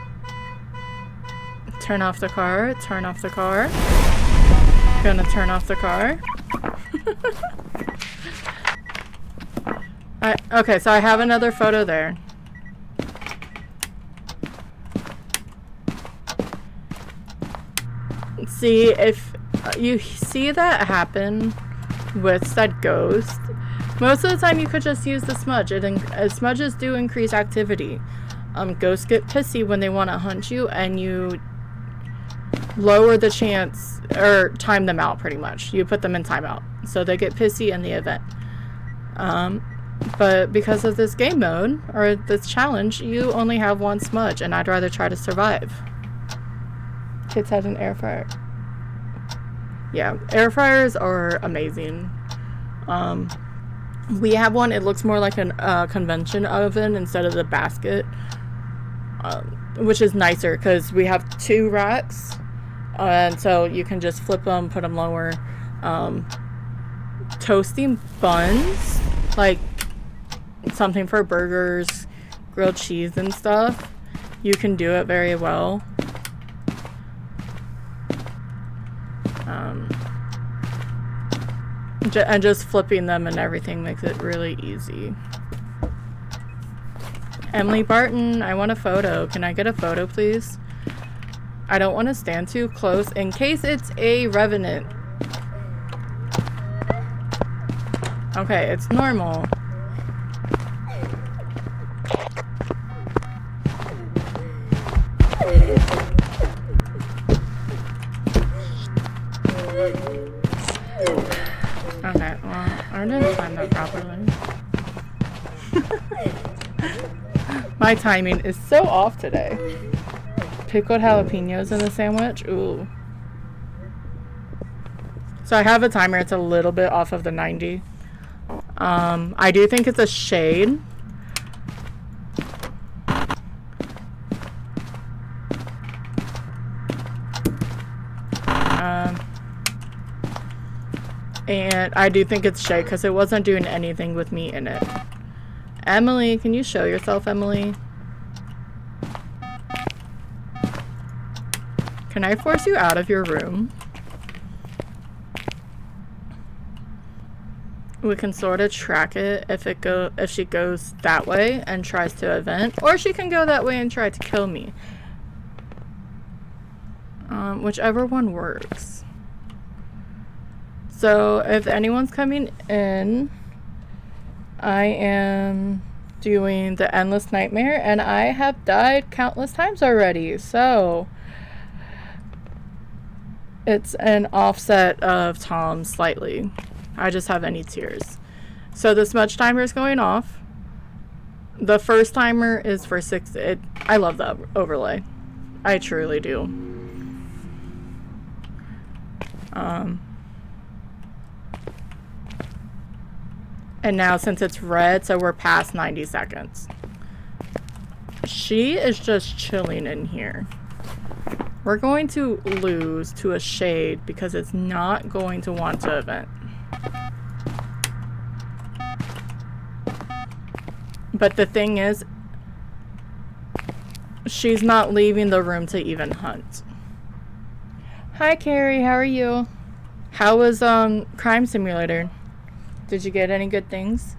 Turn off the car. Turn off the car. Gonna turn off the car. Okay, so I have another photo there. See, if you see that happen with said ghost, Most of the time you could just use the smudge. Smudges do increase activity. Ghosts get pissy when they want to hunt you, and you lower the chance, or time them out pretty much. You put them in timeout. So they get pissy in the event. But because of this game mode, or this challenge, you only have one smudge, and I'd rather try to survive. Kids had an air fryer. Yeah, air fryers are amazing. We have one. It looks more like a convention oven instead of the basket, which is nicer because we have 2 racks, and so you can just flip them, put them lower. Toasting buns, like something for burgers, grilled cheese and stuff, you can do it very well. And just flipping them and everything makes it really easy. Emily Barton, I want a photo. Can I get a photo, please? I don't want to stand too close in case it's a revenant. Okay, it's normal. Okay, well, I didn't time that properly. My timing is so off today. Pickled jalapenos in the sandwich? Ooh. So I have a timer. It's a little bit off of the 90. I do think it's a shade. And I do think it's shade because it wasn't doing anything with me in it. Emily, can you show yourself, Emily? Can I force you out of your room? We can sort of track it if she goes that way and tries to event, or she can go that way and try to kill me. Whichever one works. So if anyone's coming in, I am doing the Endless Nightmare, and I have died countless times already, so it's an offset of Tom slightly. I just have any tears. So the smudge timer is going off. The first timer is for 6. I love that overlay. I truly do. And now since it's red, so we're past 90 seconds. She is just chilling in here. We're going to lose to a shade because it's not going to want to event. But the thing is, she's not leaving the room to even hunt. Hi Carrie, how are you? How was Crime Simulator? Did you get any good things?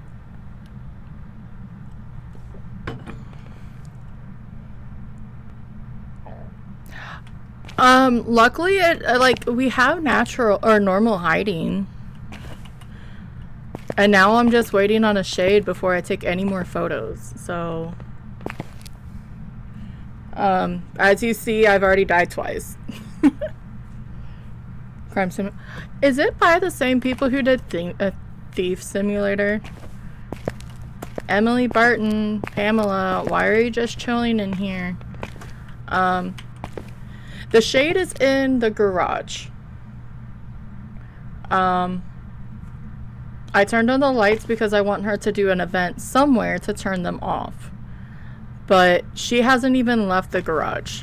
Luckily we have natural or normal hiding. And now I'm just waiting on a shade before I take any more photos. So as you see, I've already died twice. Crime Sim. Is it by the same people who did Thief Simulator? Emily Barton, Pamela, why are you just chilling in here? The shade is in the garage. I turned on the lights because I want her to do an event somewhere to turn them off. But she hasn't even left the garage.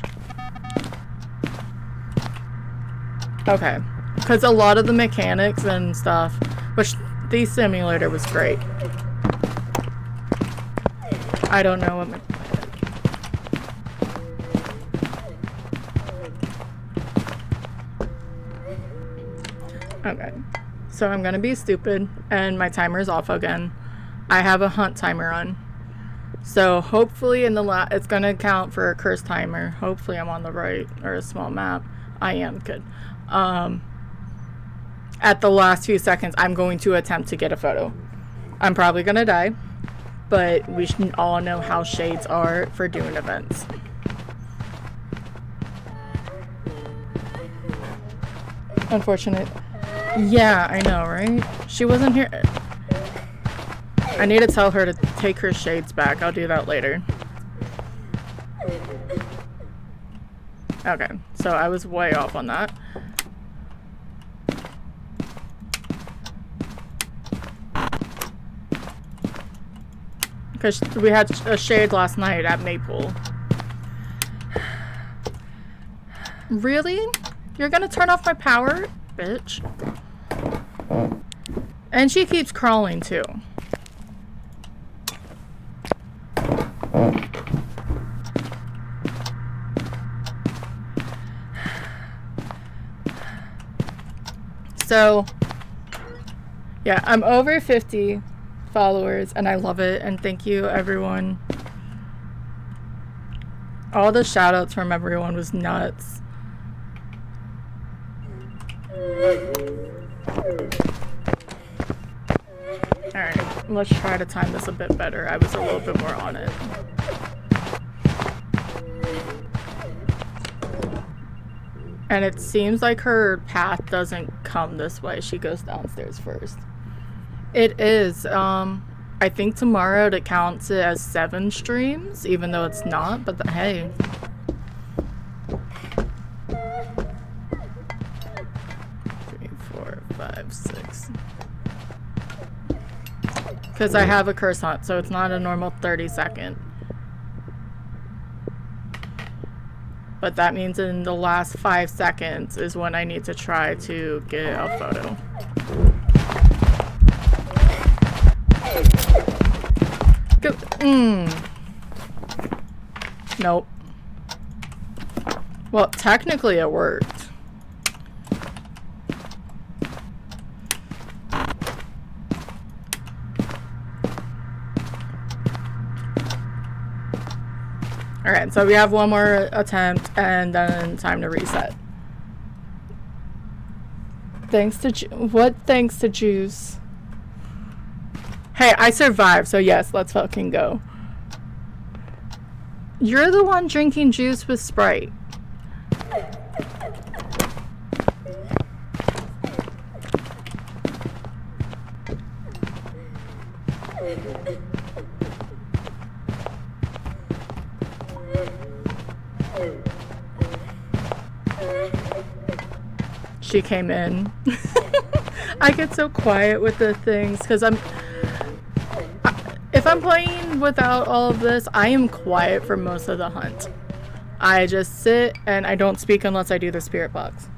Okay. Because a lot of the mechanics and stuff, which the simulator was great. I don't know what Okay. So I'm gonna be stupid and my timer is off again. I have a hunt timer on. So hopefully in the it's gonna count for a curse timer. Hopefully I'm on the right, or a small map. I am good. At the last few seconds, I'm going to attempt to get a photo. I'm probably gonna die, but we should all know how shades are for doing events. Unfortunate. Yeah, I know, right? She wasn't here. I need to tell her to take her shades back. I'll do that later. Okay, so I was way off on that. Because we had a shade last night at Maple. Really? You're gonna turn off my power? Bitch. And she keeps crawling too. So, yeah, I'm over 50 followers and I love it, and thank you everyone. All the shout outs from everyone was nuts. Alright, let's try to time this a bit better. I was a little bit more on it. And it seems like her path doesn't come this way. She goes downstairs first. It is. I think tomorrow it counts it as 7 streams, even though it's not, but hey. 3, 4, 5, 6. Because I have a curse hunt, so it's not a normal 30-second. But that means in the last 5 seconds is when I need to try to get a photo. Go. Nope. Well, technically it worked. Alright, so we have one more attempt and then time to reset. Thanks to what? Thanks to Juice. Hey, I survived, so yes, let's fucking go. You're the one drinking juice with Sprite. She came in. I get so quiet with the things because if I'm playing without all of this, I am quiet for most of the hunt. I just sit and I don't speak unless I do the spirit box.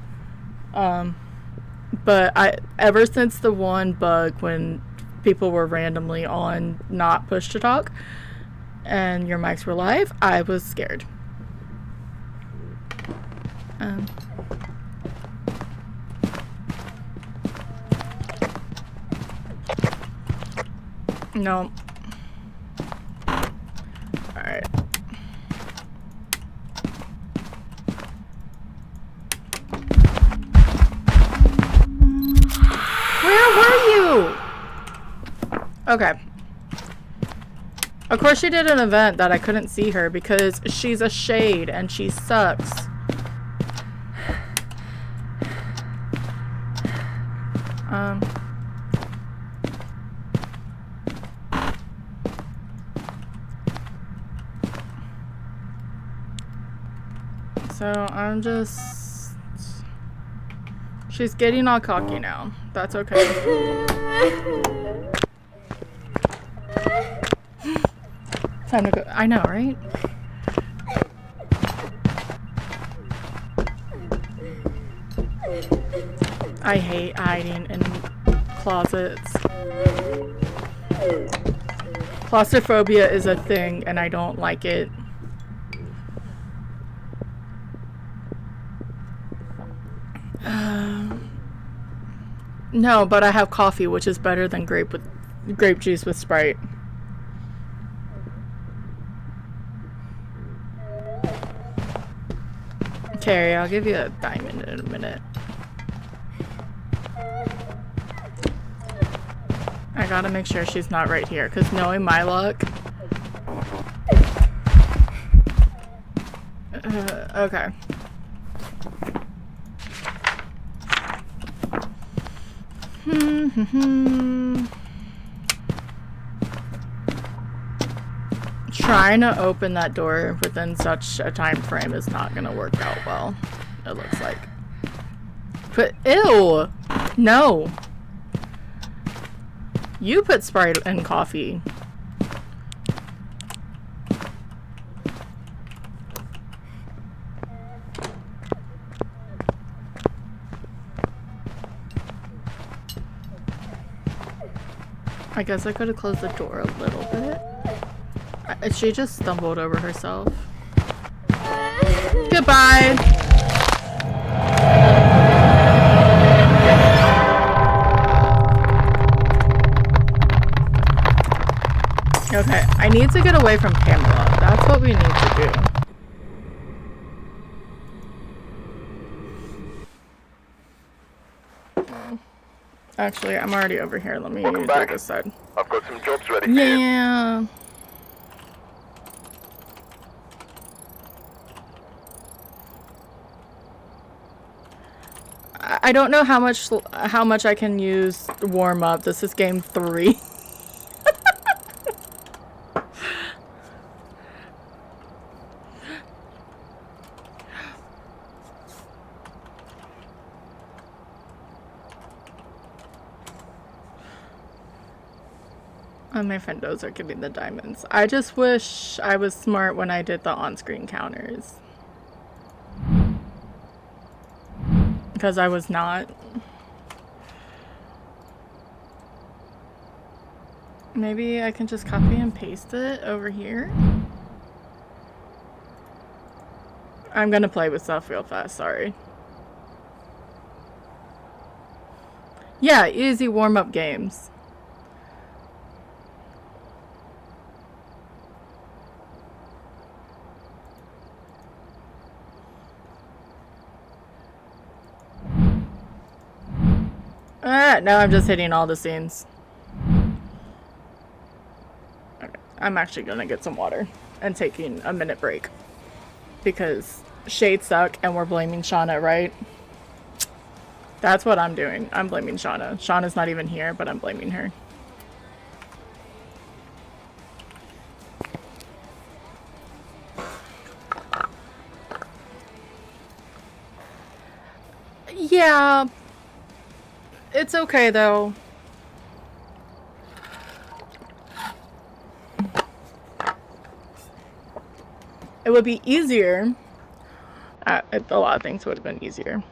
But ever since the one bug when people were randomly on not push to talk and your mics were live, I was scared. No. Alright. Where were you? Okay. Of course she did an event that I couldn't see her because she's a shade and she sucks. So I'm just... She's getting all cocky now. That's okay. Time to go. I know, right? I hate hiding in closets. Claustrophobia is a thing and I don't like it. No, but I have coffee, which is better than grape juice with Sprite. Carrie, I'll give you a diamond in a minute. I gotta make sure she's not right here, because knowing my luck... okay. Trying to open that door within such a time frame is not gonna work out well, it looks like. But ew! No! You put Sprite in coffee. I guess I could have closed the door a little bit. She just stumbled over herself. Goodbye! Okay, I need to get away from Pamela. That's what we need to do. Actually, I'm already over here. Let me do this side. I've got some jobs ready for you. Yeah. I don't know how much I can use warm up. This is game 3. Oh, my friendos are giving the diamonds. I just wish I was smart when I did the on-screen counters. Because I was not. Maybe I can just copy and paste it over here. I'm gonna play with stuff real fast, sorry. Yeah, easy warm-up games. Now I'm just hitting all the scenes. Okay, I'm actually gonna get some water and taking a minute break. Because shades suck and we're blaming Shauna, right? That's what I'm doing. I'm blaming Shauna. Shauna's not even here, but I'm blaming her. Yeah. It's okay, though. It would be easier. A lot of things would have been easier.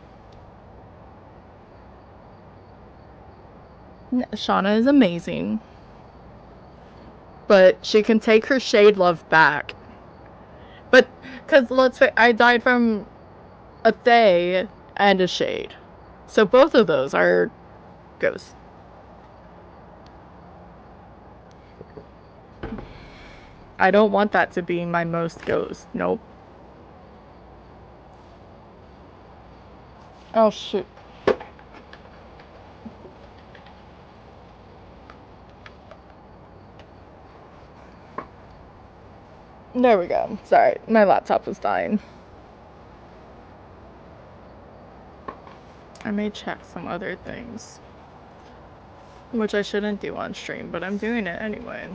Shauna is amazing. But she can take her shade love back. But, because let's say I died from a Thay and a shade. So both of those are ghosts. I don't want that to be my most ghost. Nope. Oh, shoot. There we go. Sorry, my laptop was dying. I may check some other things. Which I shouldn't do on stream, but I'm doing it anyway.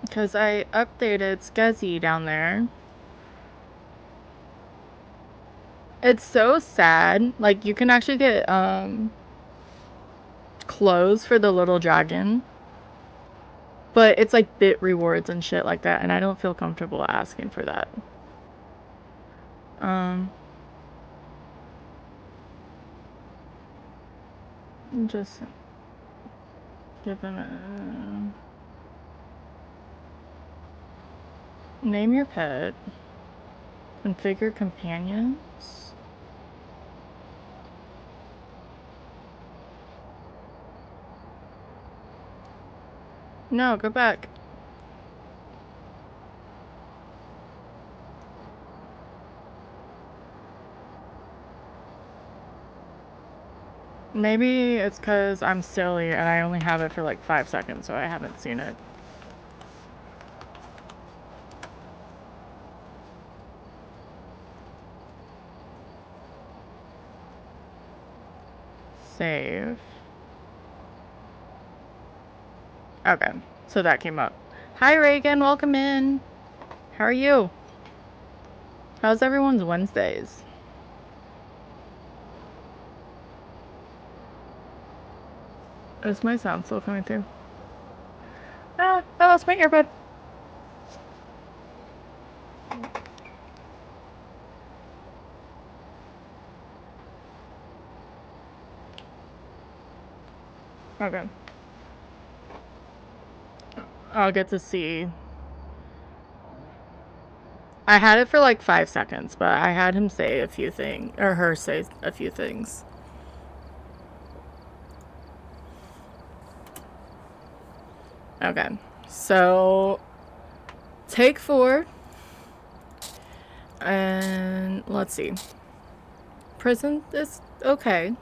Because I updated Scuzzy down there. It's so sad. Like, you can actually get, clothes for the little dragon. But it's like bit rewards and shit like that, and I don't feel comfortable asking for that. Just give him a... Name your pet. Configure companions. No, go back. Maybe it's because I'm silly and I only have it for like 5 seconds, so I haven't seen it. Save. Okay, so that came up. Hi Reagan, welcome in. How are you? How's everyone's Wednesdays? Is my sound still coming through? Ah, I lost my earbud. Okay. I'll get to see. I had it for like 5 seconds, but I had him say a few things, or her say a few things. Okay, so take 4, and let's see. Prison is okay.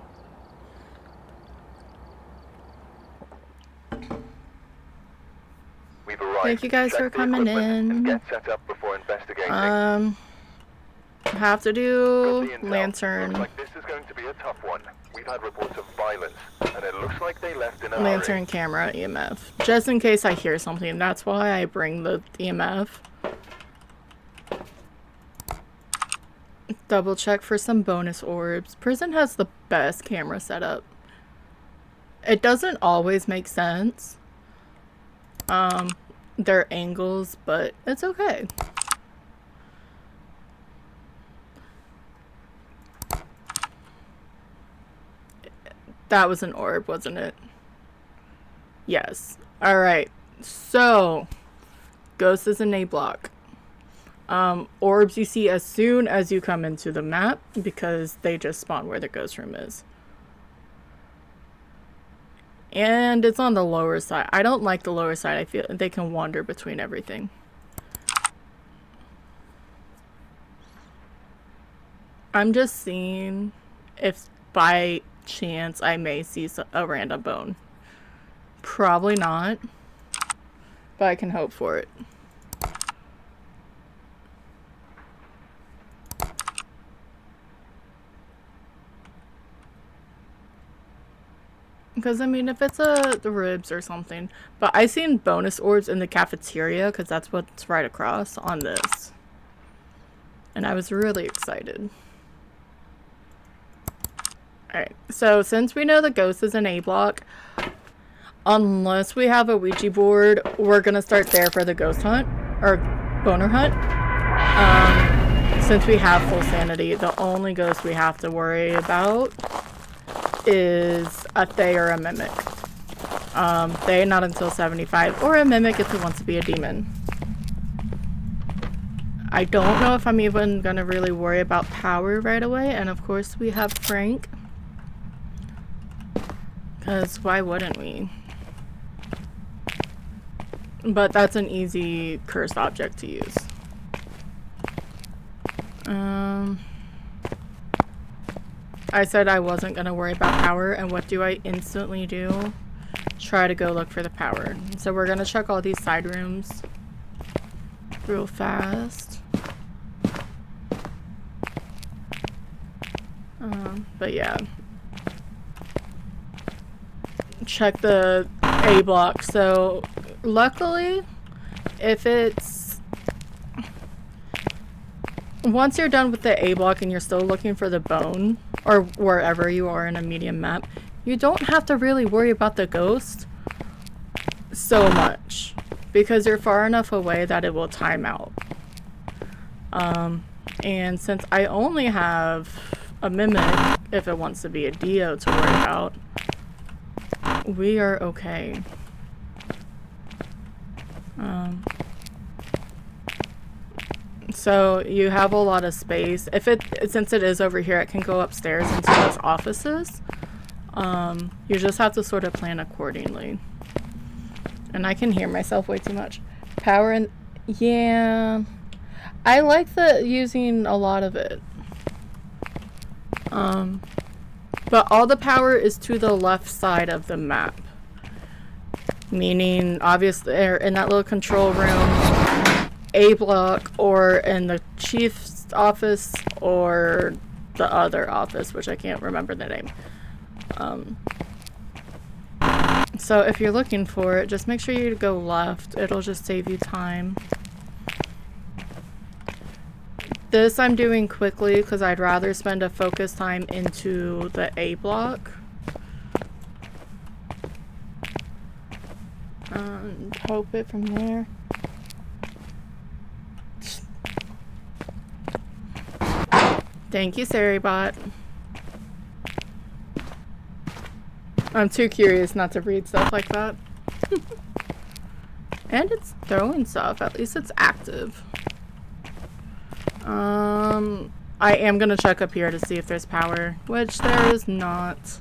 We've arrived. Thank you guys Check for the coming equipment and in. get set up before investigating. Have to Got do the intel. lantern. Looks like this is going to be a tough one. We've had reports of violence, and it looks like they left in a Lantern, hurry. camera, EMF. Just in case I hear something. That's why I bring the EMF. Double check for some bonus orbs. Prison has the best camera setup. It doesn't always make sense. Their angles, but it's okay. That was an orb, wasn't it? Yes. Alright. So, Ghost is an A block. Orbs you see as soon as you come into the map because they just spawn where the ghost room is. And it's on the lower side. I don't like the lower side. I feel they can wander between everything. I'm just seeing if by chance I may see a random bone. Probably not, but I can hope for it. Because, I mean, if it's the ribs or something. But I seen bonus orbs in the cafeteria because that's what's right across on this. And I was really excited. Alright, so since we know the ghost is an A block, unless we have a Ouija board, we're going to start there for the ghost hunt. Or boner hunt. Since we have full sanity, the only ghost we have to worry about is a Thay or a Mimic. Thay not until 75, or a Mimic if it wants to be a demon. I don't know if I'm even gonna really worry about power right away, and of course we have Frank. Because why wouldn't we? But that's an easy cursed object to use. I said I wasn't gonna worry about power, and what do I instantly do? Try to go look for the power. So we're gonna check all these side rooms real fast. But yeah. Check the A block. So luckily, if it's... Once you're done with the A block and you're still looking for the bone, or wherever you are in a medium map, you don't have to really worry about the ghost so much because you're far enough away that it will time out. And since I only have a Mimic, if it wants to be a Dio to worry about, we are okay. So you have a lot of space. Since it is over here, it can go upstairs into those offices. You just have to sort of plan accordingly. And I can hear myself way too much. Power and yeah, I like using a lot of it. But all the power is to the left side of the map. Meaning, obviously, in that little control room, A block, or in the chief's office, or the other office, which I can't remember the name. So if you're looking for it, just make sure you go left. It'll just save you time. This I'm doing quickly because I'd rather spend a focus time into the A block. Hope it from there. Thank you, Saribot. I'm too curious not to read stuff like that. And it's throwing stuff. At least it's active. I am gonna check up here to see if there's power, which there is not.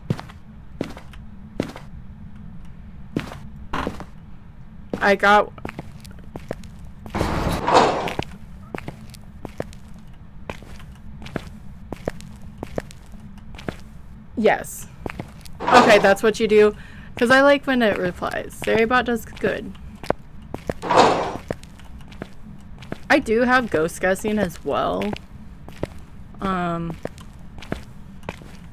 I got... Yes. Okay, that's what you do. Because I like when it replies. Saribot does good. I do have ghost guessing as well.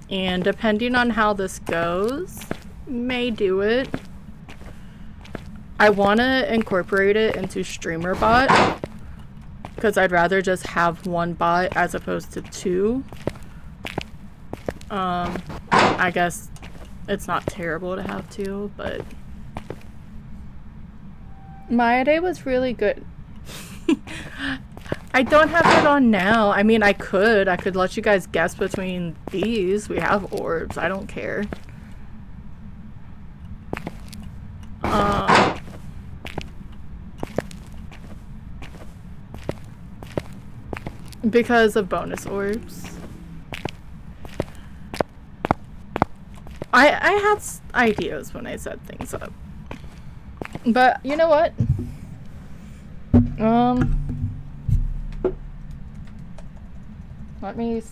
And depending on how this goes, may do it. I want to incorporate it into streamer bot. Because I'd rather just have one bot as opposed to two. I guess it's not terrible to have two, but Maya Day was really good. I don't have it on now. I mean, I could let you guys guess between these. We have orbs. I don't care. Because of bonus orbs. I had ideas when I set things up. But you know what? Let me...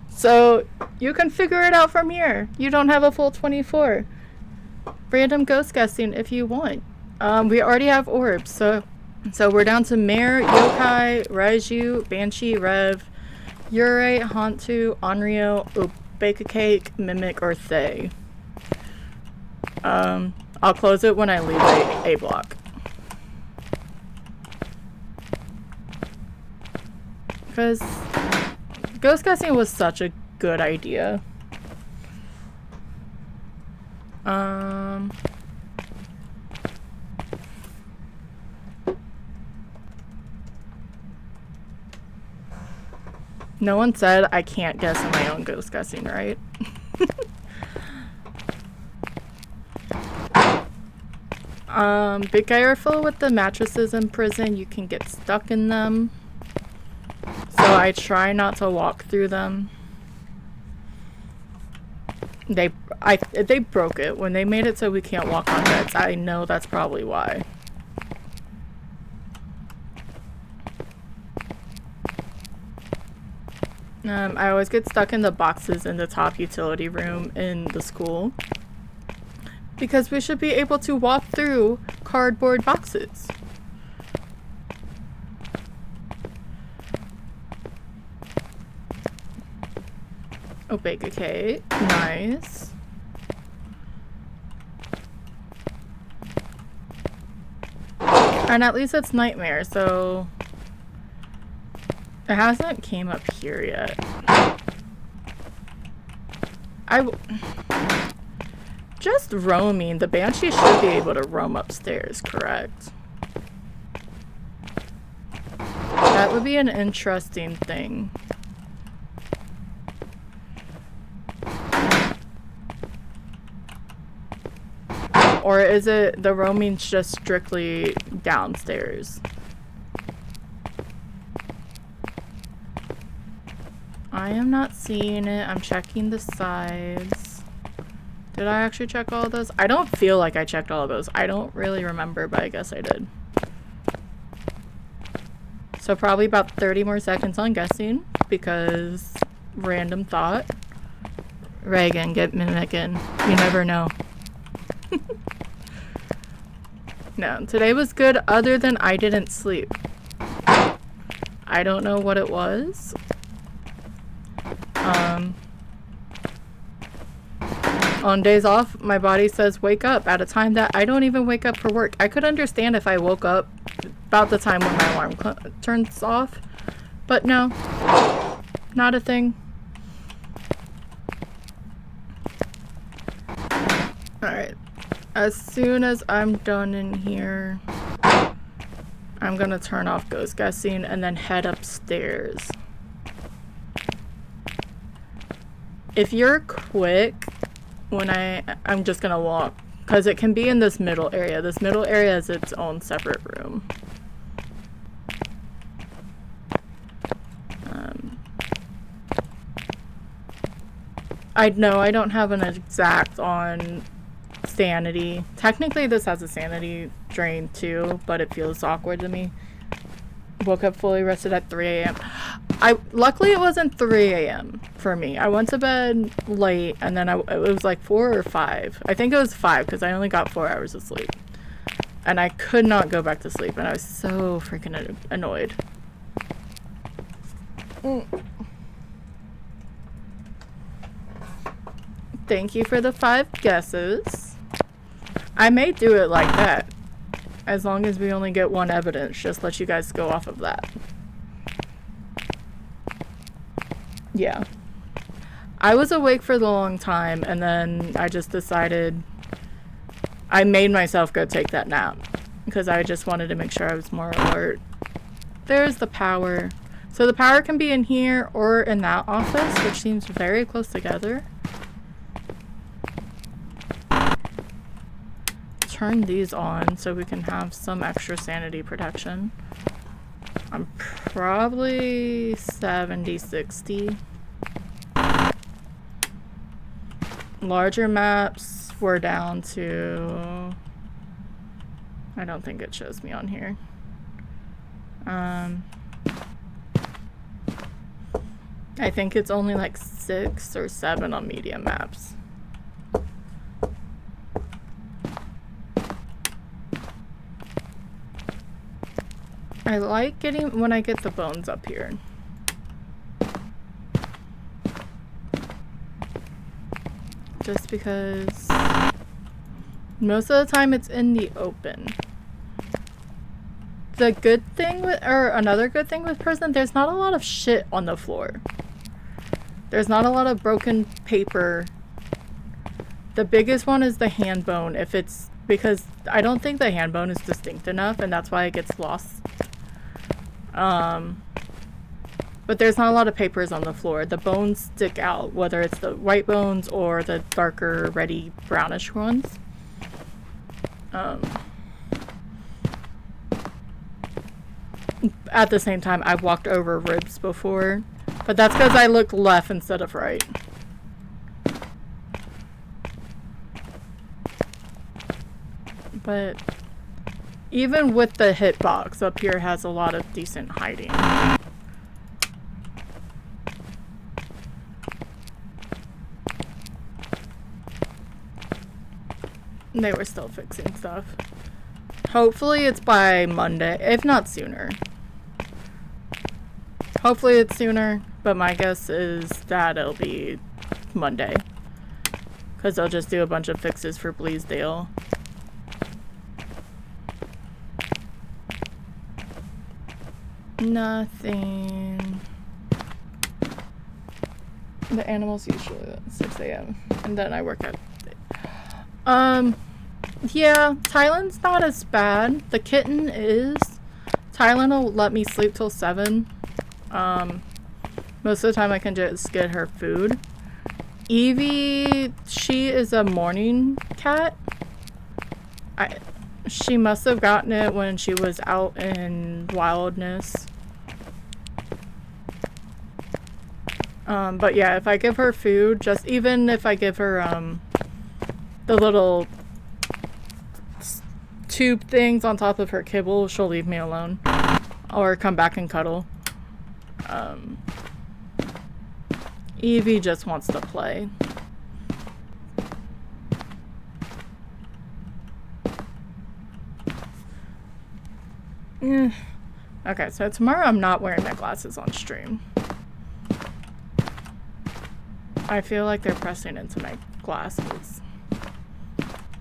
So, you can figure it out from here. You don't have a full 24. Random ghost guessing if you want. We already have orbs, so we're down to Mare, Yokai, Raiju, Banshee, Rev, Yurei, Hantu, Onryo, Bake a Cake, Mimic, or Thay. I'll close it when I leave a block. Because ghost guessing was such a good idea. No one said I can't guess in my own ghost guessing, right? Be careful with the mattresses in prison. You can get stuck in them. So I try not to walk through them. They broke it. When they made it so we can't walk on beds, I know that's probably why. I always get stuck in the boxes in the top utility room in the school. Because we should be able to walk through cardboard boxes. Oh, bake a cake. Nice. And at least it's Nightmare, so... It hasn't came up here yet. Just roaming. The Banshee should be able to roam upstairs, correct? That would be an interesting thing. Or is it the roaming's just strictly downstairs? I am not seeing it. I'm checking the sides. Did I actually check all of those? I don't feel like I checked all of those. I don't really remember, but I guess I did. So probably about 30 more seconds on guessing. because random thought. Reagan, get mimicking. You never know. No, today was good other than I didn't sleep. I don't know what it was. On days off, my body says wake up at a time that I don't even wake up for work. I could understand if I woke up about the time when my alarm turns off, but no, not a thing. Alright, as soon as I'm done in here, I'm gonna turn off ghost guessing and then head upstairs. If you're quick, when I'm just gonna walk, because it can be in this middle area. This middle area is its own separate room. I know I don't have an exact on sanity. Technically this has a sanity drain too, but it feels awkward to me. Woke up fully rested at 3 a.m. Luckily it wasn't 3 a.m. for me. I went to bed late and then it was like 4 or 5. I think it was 5 because I only got 4 hours of sleep. And I could not go back to sleep and I was so freaking annoyed. Thank you for the 5 guesses. I may do it like that. As long as we only get 1 evidence, just let you guys go off of that. Yeah. I was awake for the long time and then I just decided I made myself go take that nap because I just wanted to make sure I was more alert. There's the power. So the power can be in here or in that office, which seems very close together. Turn these on so we can have some extra sanity protection. I'm probably 70, 60. Larger maps, we're down to... I don't think it shows me on here. I think it's only like 6 or 7 on medium maps. I like getting when I get the bones up here. Just because most of the time it's in the open. The good thing with, or another good thing with prison, there's not a lot of shit on the floor. There's not a lot of broken paper. The biggest one is the hand bone, if it's, because I don't think the hand bone is distinct enough and that's why it gets lost. But there's not a lot of papers on the floor. The bones stick out, whether it's the white bones or the darker, reddy, brownish ones. At the same time, I've walked over ribs before, but that's because I looked left instead of right. But even with the hitbox, up here has a lot of decent hiding. They were still fixing stuff. Hopefully it's by Monday, if not sooner. Hopefully it's sooner, but my guess is that it'll be Monday. Because they'll just do a bunch of fixes for Bleasdale. Nothing. The animals usually at 6 a.m. And then I work at... Yeah, Thailand's not as bad. The kitten is. Thailand will let me sleep till 7. Most of the time I can just get her food. Evie, she is a morning cat. She must have gotten it when she was out in wildness. But yeah, if I give her food, just even if I give her, the little tube things on top of her kibble, she'll leave me alone. Or come back and cuddle. Evie just wants to play. Okay, so tomorrow I'm not wearing my glasses on stream. I feel like they're pressing into my glasses.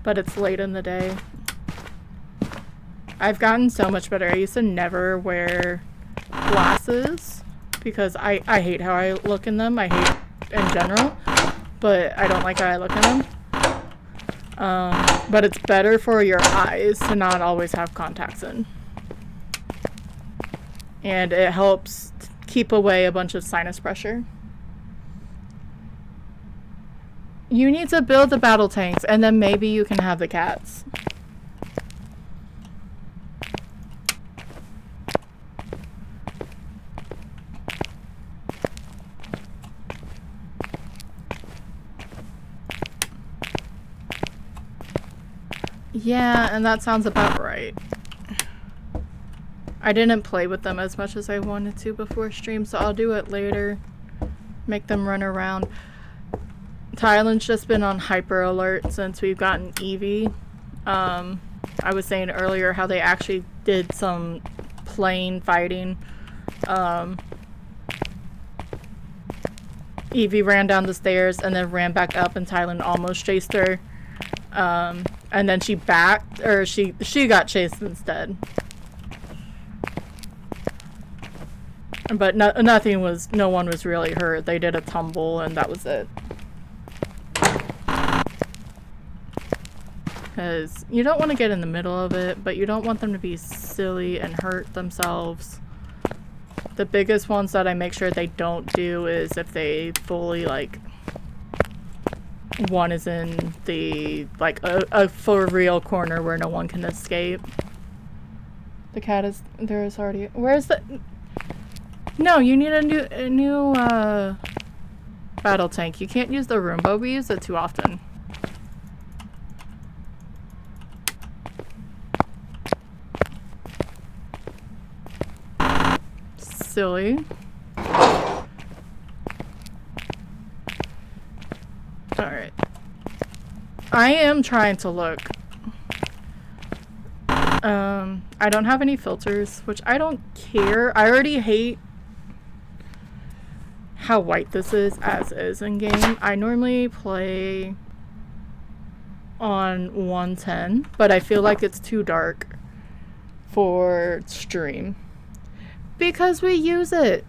But it's late in the day. I've gotten so much better. I used to never wear glasses because I hate how I look in them. I hate in general, but I don't like how I look in them. But it's better for your eyes to not always have contacts in. And it helps keep away a bunch of sinus pressure. You need to build the battle tanks, and then maybe you can have the cats. Yeah, and that sounds about right. I didn't play with them as much as I wanted to before stream, so I'll do it later. Make them run around. Tylen's just been on hyper alert since we've gotten Evie. I was saying earlier how they actually did some plane fighting. Evie ran down the stairs and then ran back up, and Tylen almost chased her. And then she backed, or she got chased instead. But no one was really hurt. They did a tumble and that was it. Because you don't want to get in the middle of it, but you don't want them to be silly and hurt themselves. The biggest ones that I make sure they don't do is if they fully, like, one is in the, like, a for real corner where no one can escape. The cat is, there is already, where's the, no, you need a new battle tank. You can't use the Roomba. We use it too often. Silly. Alright. I am trying to look. I don't have any filters, which I don't care. I already hate how white this is as is in game. I normally play on 110, but I feel like it's too dark for stream because we use it.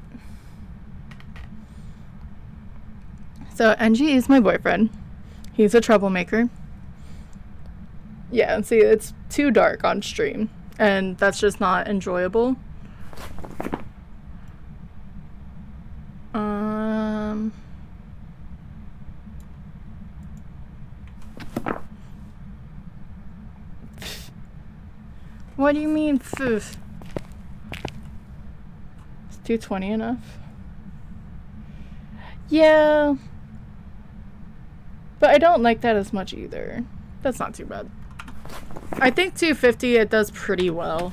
So NG is my boyfriend. He's a troublemaker. Yeah, and see, it's too dark on stream, and that's just not enjoyable. What do you mean, pfff? Is 220 enough? Yeah. But I don't like that as much either. That's not too bad. I think 250, it does pretty well.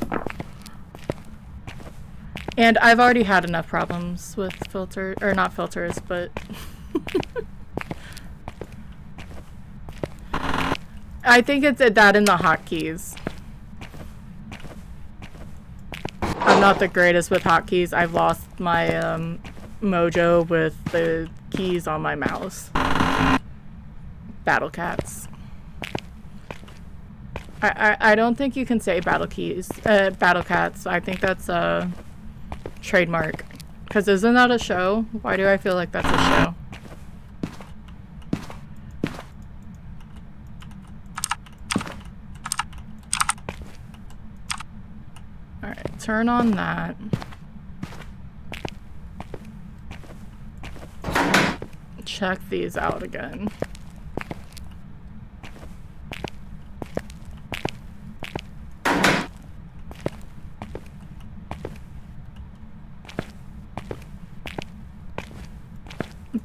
And I've already had enough problems with filter, or not filters, but I think it's that in the hotkeys. I'm not the greatest with hotkeys. I've lost my mojo with the keys on my mouse. Battle cats. I don't think you can say battle cats. I think that's a trademark. Because isn't that a show? Why do I feel like that's a show? Alright, turn on that. Check these out again.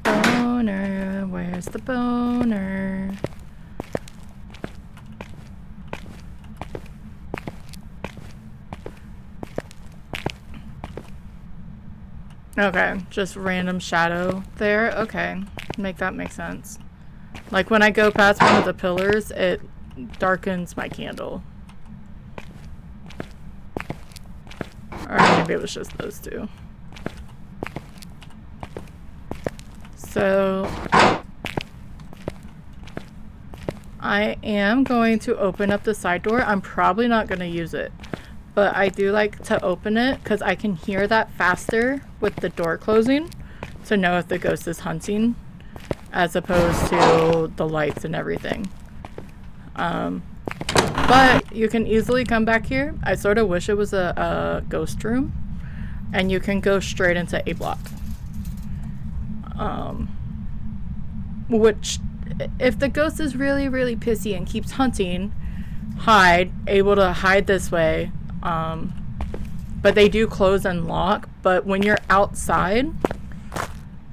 Boner, where's the boner? Okay, just random shadow there. Okay, make that make sense. Like when I go past one of the pillars, it darkens my candle. Or maybe it was just those two. So I am going to open up the side door. I'm probably not going to use it, but I do like to open it because I can hear that faster with the door closing to know if the ghost is hunting as opposed to the lights and everything. But you can easily come back here. I sort of wish it was a ghost room, and you can go straight into A block. Which, if the ghost is really, really pissy and keeps hunting, able to hide this way. But they do close and lock. But when you're outside,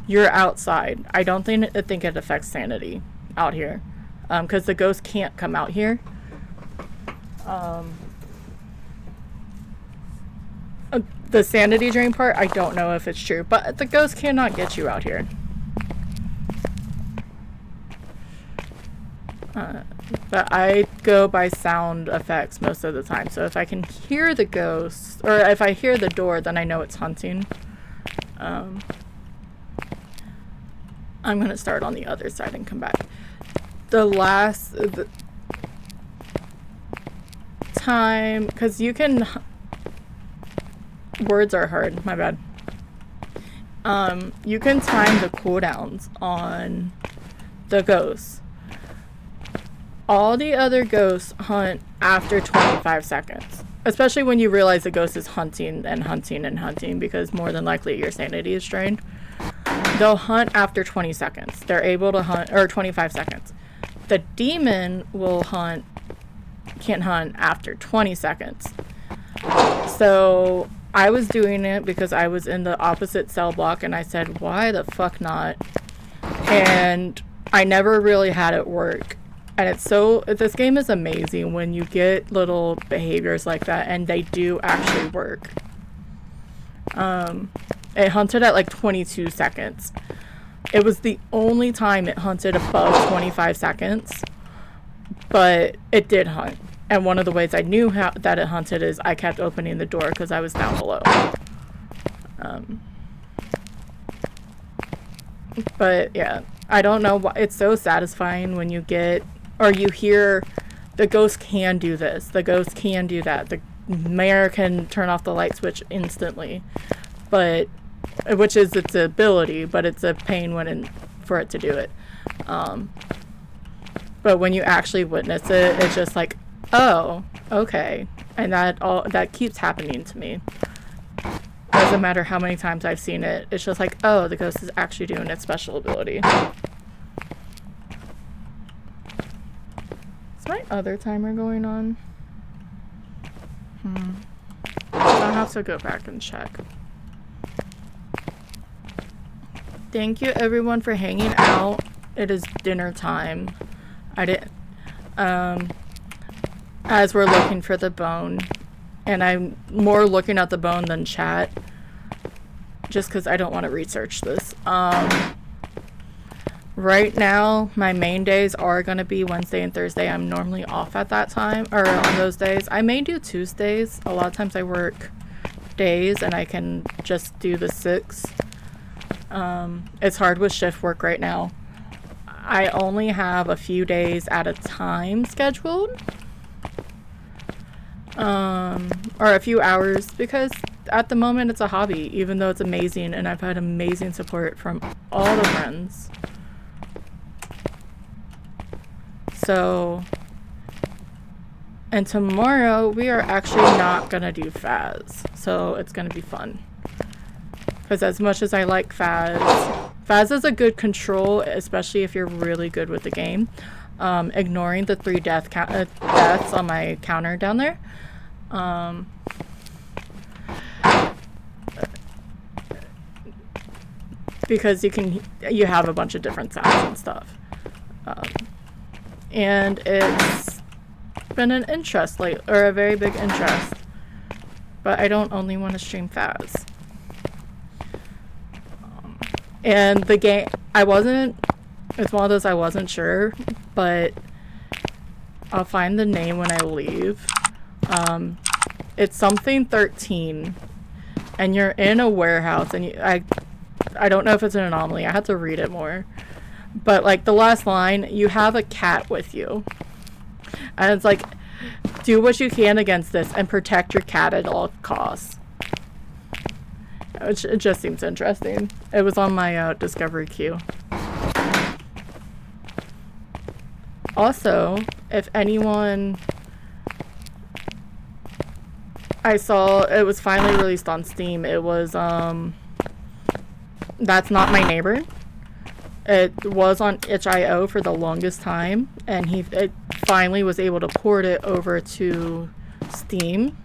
you're outside. I don't think it affects sanity out here, because the ghost can't come out here. The sanity drain part, I don't know if it's true, but the ghost cannot get you out here. But I go by sound effects most of the time, so if I can hear the ghost, or if I hear the door, then I know it's hunting. I'm gonna start on the other side and come back. The time, because you can, words are hard, my bad. You can time the cooldowns on the ghosts. All the other ghosts hunt after 25 seconds, especially when you realize the ghost is hunting and hunting and hunting, because more than likely your sanity is drained. They'll hunt after 20 seconds. They're able to hunt, or 25 seconds. The demon can't hunt after 20 seconds. So I was doing it because I was in the opposite cell block, and I said, why the fuck not? And I never really had it work. And this game is amazing when you get little behaviors like that, and they do actually work. It hunted at like 22 seconds. It was the only time it hunted above 25 seconds, but it did hunt. And one of the ways I knew that it hunted is I kept opening the door because I was down below. But yeah, I don't know why it's so satisfying when you get, or you hear, the ghost can do this, the ghost can do that, the mayor can turn off the light switch instantly, but which is its ability, but it's a pain for it to do it. But when you actually witness it, it's just like, oh, okay. And that keeps happening to me. Doesn't matter how many times I've seen it, it's just like, oh, the ghost is actually doing its special ability. Is my other timer going on? I'll have to go back and check. Thank you everyone for hanging out. It is dinner time. As we're looking for the bone, and I'm more looking at the bone than chat, just because I don't want to research this. Right now, my main days are going to be Wednesday and Thursday. I'm normally off at that time, or on those days. I may do Tuesdays. A lot of times I work days, and I can just do the 6. It's hard with shift work right now. I only have a few days at a time scheduled. Or a few hours, because at the moment it's a hobby, even though it's amazing, and I've had amazing support from all the friends. So, and tomorrow we are actually not gonna do Faz, so it's gonna be fun. Because as much as I like Faz is a good control, especially if you're really good with the game. Ignoring the 3 deaths on my counter down there. Because you have a bunch of different sounds and stuff. And it's been an interest or a very big interest. But I don't only want to stream Faz. And the game, it's one of those I wasn't sure, but I'll find the name when I leave. It's something 13, and you're in a warehouse, and I don't know if it's an anomaly. I had to read it more. But, like, the last line, you have a cat with you. And it's like, do what you can against this and protect your cat at all costs. It just seems interesting. It was on my discovery queue. Also, if anyone... I saw it was finally released on Steam. It was, That's Not My Neighbor. It was on itch.io for the longest time, and it finally was able to port it over to Steam.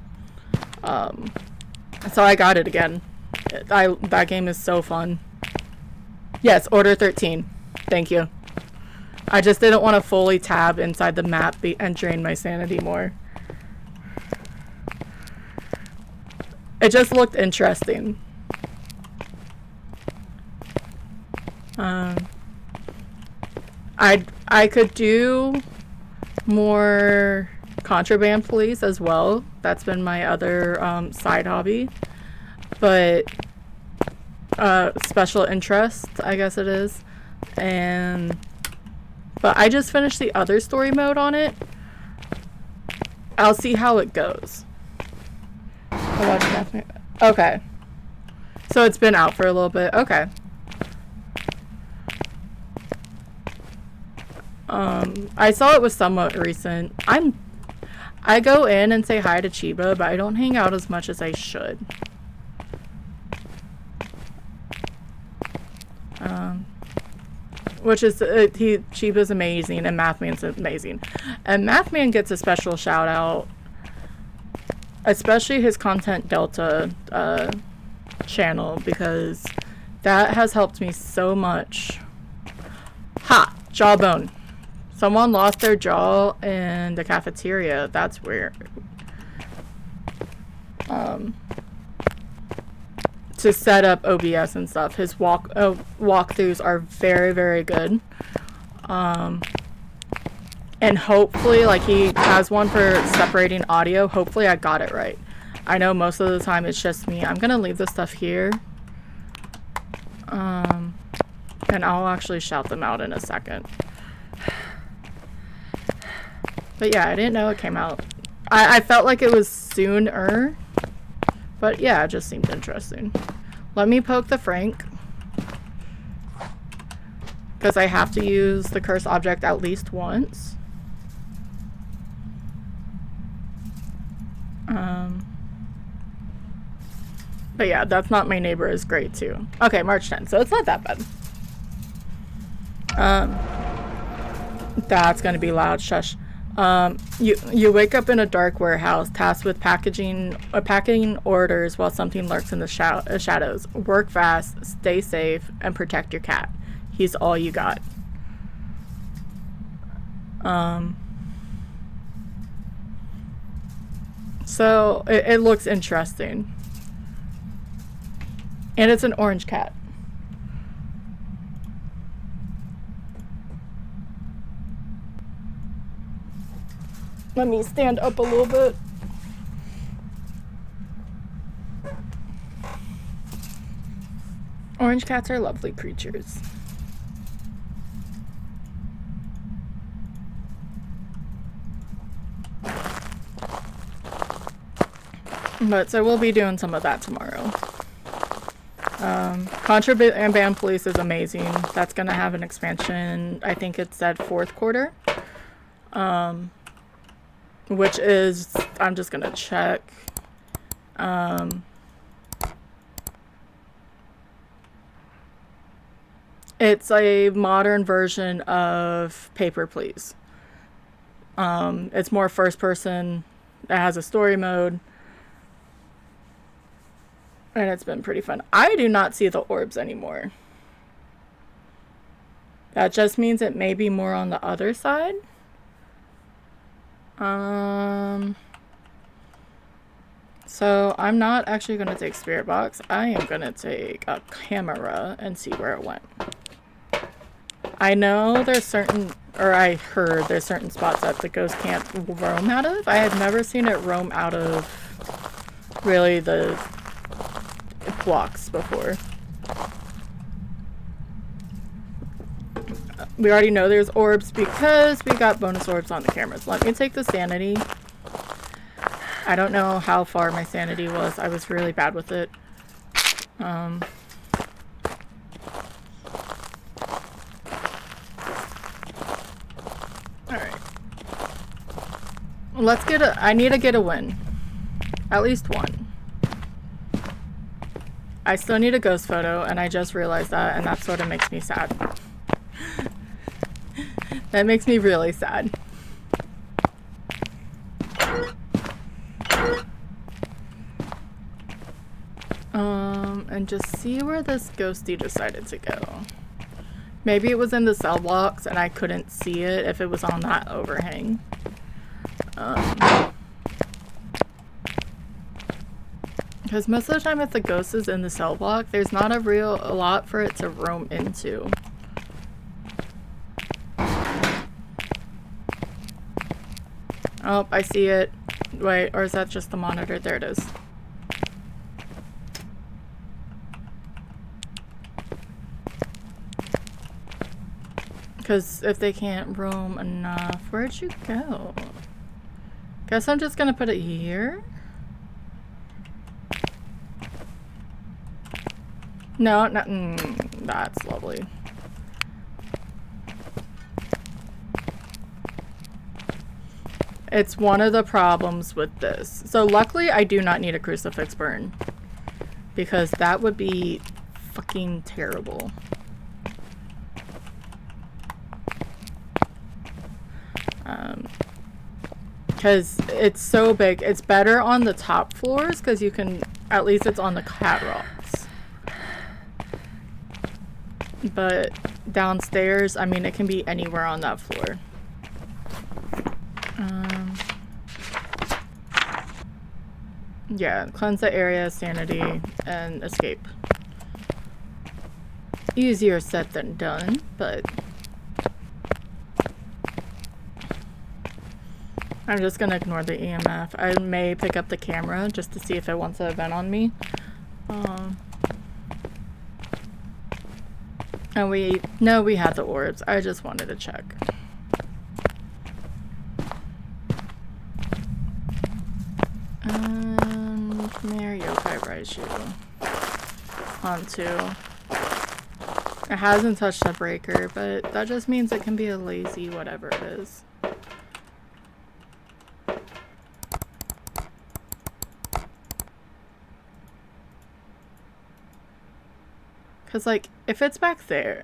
So I got it again. That game is so fun. Yes, Order 13. Thank you. I just didn't want to fully tab inside the map and drain my sanity more. It just looked interesting. I could do more Contraband Police as well. That's been my other side hobby. But special interest, I guess it is. But I just finished the other story mode on it. I'll see how it goes. Okay. So it's been out for a little bit. Okay. I saw it was somewhat recent. I go in and say hi to Chiba, but I don't hang out as much as I should. Which is, Chiba's amazing, and Mathman's amazing. And Mathman gets a special shout out, especially his Content Delta channel, because that has helped me so much. Ha! Jawbone. Someone lost their jaw in the cafeteria. That's weird. To set up OBS and stuff. His walkthroughs are very, very good. And hopefully, like, he has one for separating audio. Hopefully I got it right. I know most of the time it's just me. I'm gonna leave this stuff here. And I'll actually shout them out in a second. But yeah, I didn't know it came out. I felt like it was sooner. But yeah, it just seemed interesting. Let me poke the Frank. Because I have to use the cursed object at least once. But yeah, That's Not My Neighbor is great too. Okay, March 10th, so it's not that bad. That's gonna be loud, shush. You wake up in a dark warehouse tasked with packing orders while something lurks in the shadows. Work fast, stay safe, and protect your cat. He's all you got. So it looks interesting. And it's an orange cat. Let me stand up a little bit. Orange cats are lovely creatures. But so we'll be doing some of that tomorrow. Contraband Police is amazing. That's gonna have an expansion. I think it said 4th quarter. Which is, I'm just gonna check. It's a modern version of Paper Please. It's more first person. It has a story mode. And it's been pretty fun. I do not see the orbs anymore. That just means it may be more on the other side. So So I'm not actually going to take Spirit Box. I am going to take a camera and see where it went. I know there's certain, or I heard there's certain spots that the ghost can't roam out of. I have never seen it roam out of really the blocks before. We already know there's orbs because we got bonus orbs on the cameras. Let me take the sanity. I don't know how far my sanity was. I was really bad with it. Alright. Let's get I need to get a win. At least one. I still need a ghost photo, and I just realized that, and that sort of makes me sad. That makes me really sad. And just see where this ghosty decided to go. Maybe it was in the cell blocks and I couldn't see it if it was on that overhang. Because most of the time if the ghost is in the cell block, there's not a lot for it to roam into. Oh, I see it. Wait, or is that just the monitor? There it is. Because if they can't roam enough, where'd you go? Guess I'm just gonna put it here. No, not. That's lovely. It's one of the problems with this. So luckily I do not need a crucifix burn. Because that would be fucking terrible. Because it's so big. It's better on the top floors because you can, at least it's on the cat rocks. But downstairs, I mean, it can be anywhere on that floor. Yeah, cleanse the area, sanity, and escape. Easier said than done, but I'm just gonna ignore the EMF. I may pick up the camera just to see if it wants to event on me. And we had the orbs. I just wanted to check. Mayor Yokai Raiju. On 2. It hasn't touched the breaker, but that just means it can be a lazy whatever it is. Because, like, if it's back there,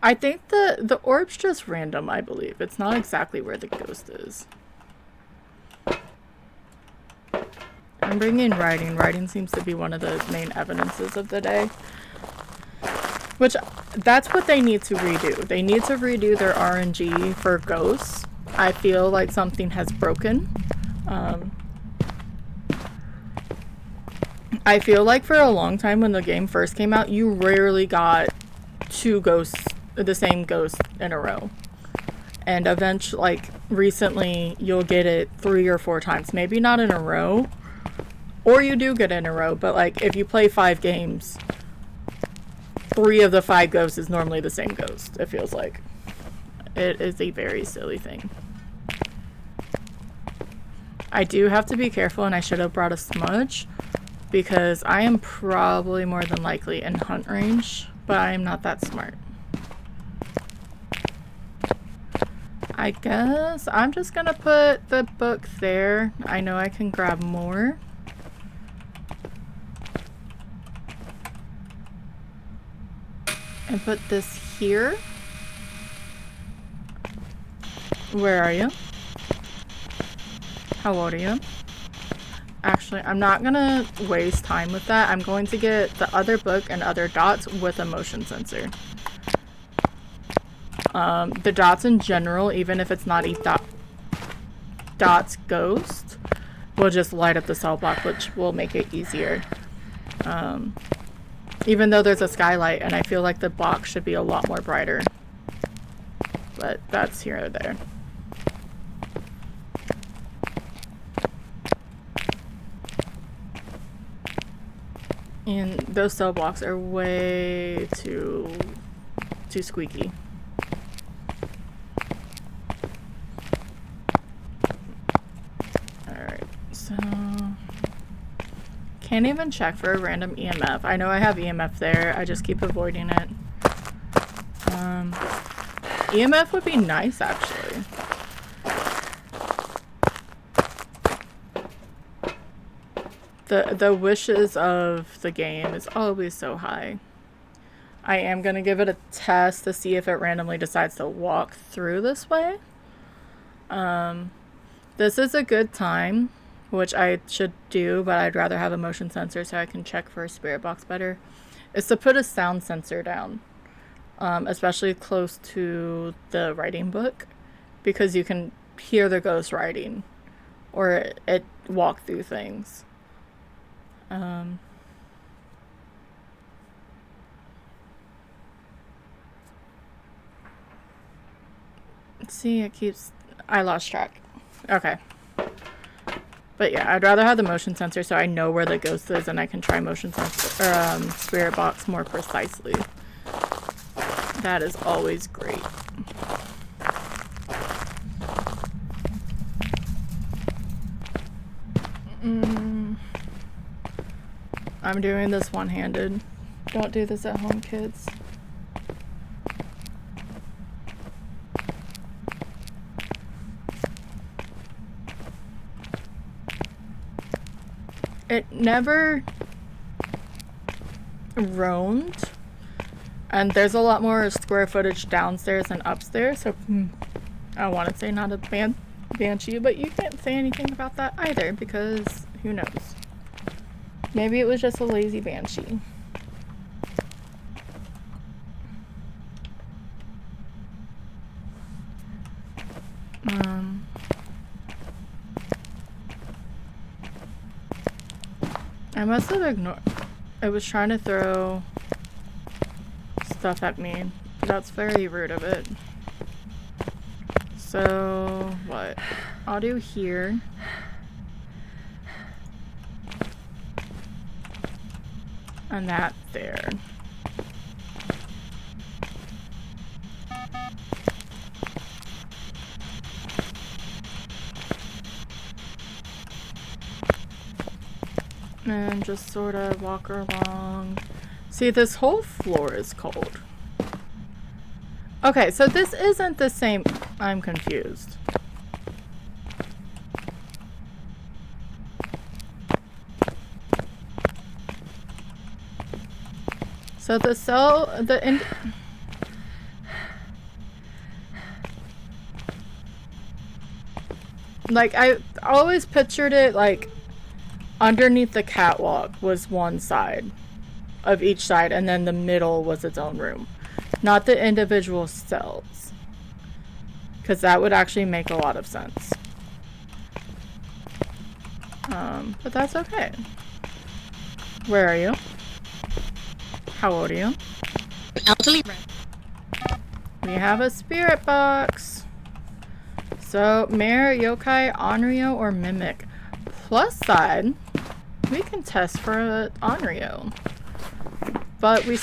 I think the orb's just random, I believe. It's not exactly where the ghost is. I'm bringing writing. Writing seems to be one of the main evidences of the day. Which, that's what they need to redo. They need to redo their RNG for ghosts. I feel like something has broken. I feel like for a long time when the game first came out, you rarely got 2 ghosts, the same ghost in a row. And eventually, like, recently, you'll get it 3 or 4 times. Maybe not in a row. Or you do get it in a row, but, like, if you play 5 games, 3 of the 5 ghosts is normally the same ghost, it feels like. It is a very silly thing. I do have to be careful, and I should have brought a smudge, because I am probably more than likely in hunt range, but I am not that smart. I guess I'm just gonna put the book there. I know I can grab more. And put this here. Where are you? How old are you? Actually, I'm not gonna waste time with that. I'm going to get the other book and other dots with a motion sensor. The dots in general, even if it's not a dots ghost, will just light up the cell block, which will make it easier. Even though there's a skylight, and I feel like the block should be a lot more brighter. But that's here or there. And those cell blocks are way too squeaky. Alright, so can't even check for a random EMF. I know I have EMF there, I just keep avoiding it. EMF would be nice, actually. The wishes of the game is always so high. I am going to give it a test to see if it randomly decides to walk through this way. This is a good time, which I should do, but I'd rather have a motion sensor so I can check for a spirit box better, is to put a sound sensor down, especially close to the writing book, because you can hear the ghost writing, or it walk through things. See, it keeps... I lost track. Okay. But yeah, I'd rather have the motion sensor so I know where the ghost is and I can try motion sensor or spirit box more precisely. That is always great. I'm doing this one-handed. Don't do this at home, kids. It never roamed, and there's a lot more square footage downstairs than upstairs, so I want to say not a banshee, but you can't say anything about that either, because who knows. Maybe it was just a lazy banshee. I must have ignored... It was trying to throw stuff at me. That's very rude of it. So, what? I'll do here. And that there. And just sort of walk along. See, this whole floor is cold. Okay, so this isn't the same. I'm confused. So the cell, like, I always pictured it like underneath the catwalk was one side of each side, and then the middle was its own room, not the individual cells, because that would actually make a lot of sense. But that's okay. Where are you? How old are you? Elderly. We have a spirit box. So, Mare, Yokai, Onryo, or Mimic. Plus side, we can test for Onryo. But we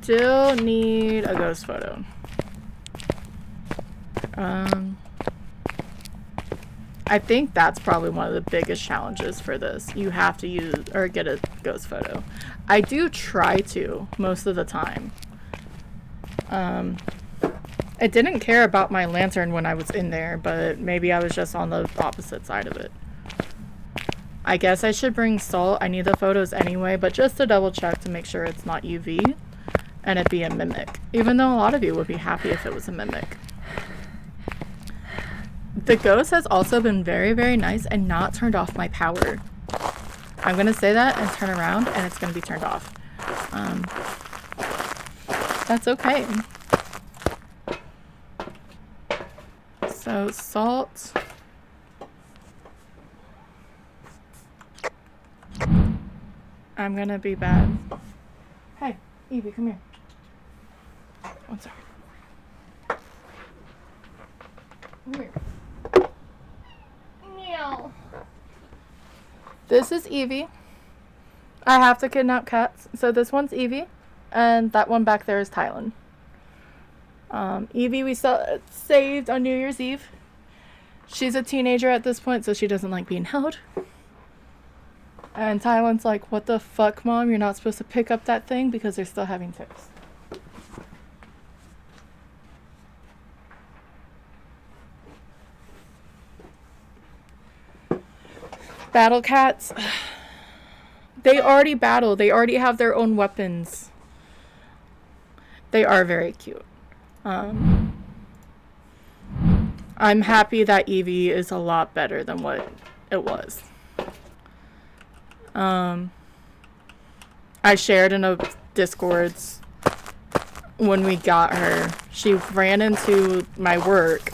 still need a ghost photo. I think that's probably one of the biggest challenges for this. You have to use or get a ghost photo. I do try to most of the time. It didn't care about my lantern when I was in there, but maybe I was just on the opposite side of it. I guess I should bring salt. I need the photos anyway, but just to double check to make sure it's not UV and it be a mimic. Even though a lot of you would be happy if it was a mimic. The ghost has also been very, very nice and not turned off my power. I'm going to say that and turn around and it's going to be turned off. That's okay. So, salt. I'm gonna be bad. Hey, Evie, come here. One second. Come here. Meow. This is Evie. I have to kidnap cats. So this one's Evie, and that one back there is Tylen. Evie we saved on New Year's Eve. She's a teenager at this point, so she doesn't like being held. And Tylen's like, what the fuck, Mom? You're not supposed to pick up that thing because they're still having ticks. Battle cats. They already battle. They already have their own weapons. They are very cute. I'm happy that Evie is a lot better than what it was. I shared in a Discords when we got her. She ran into my work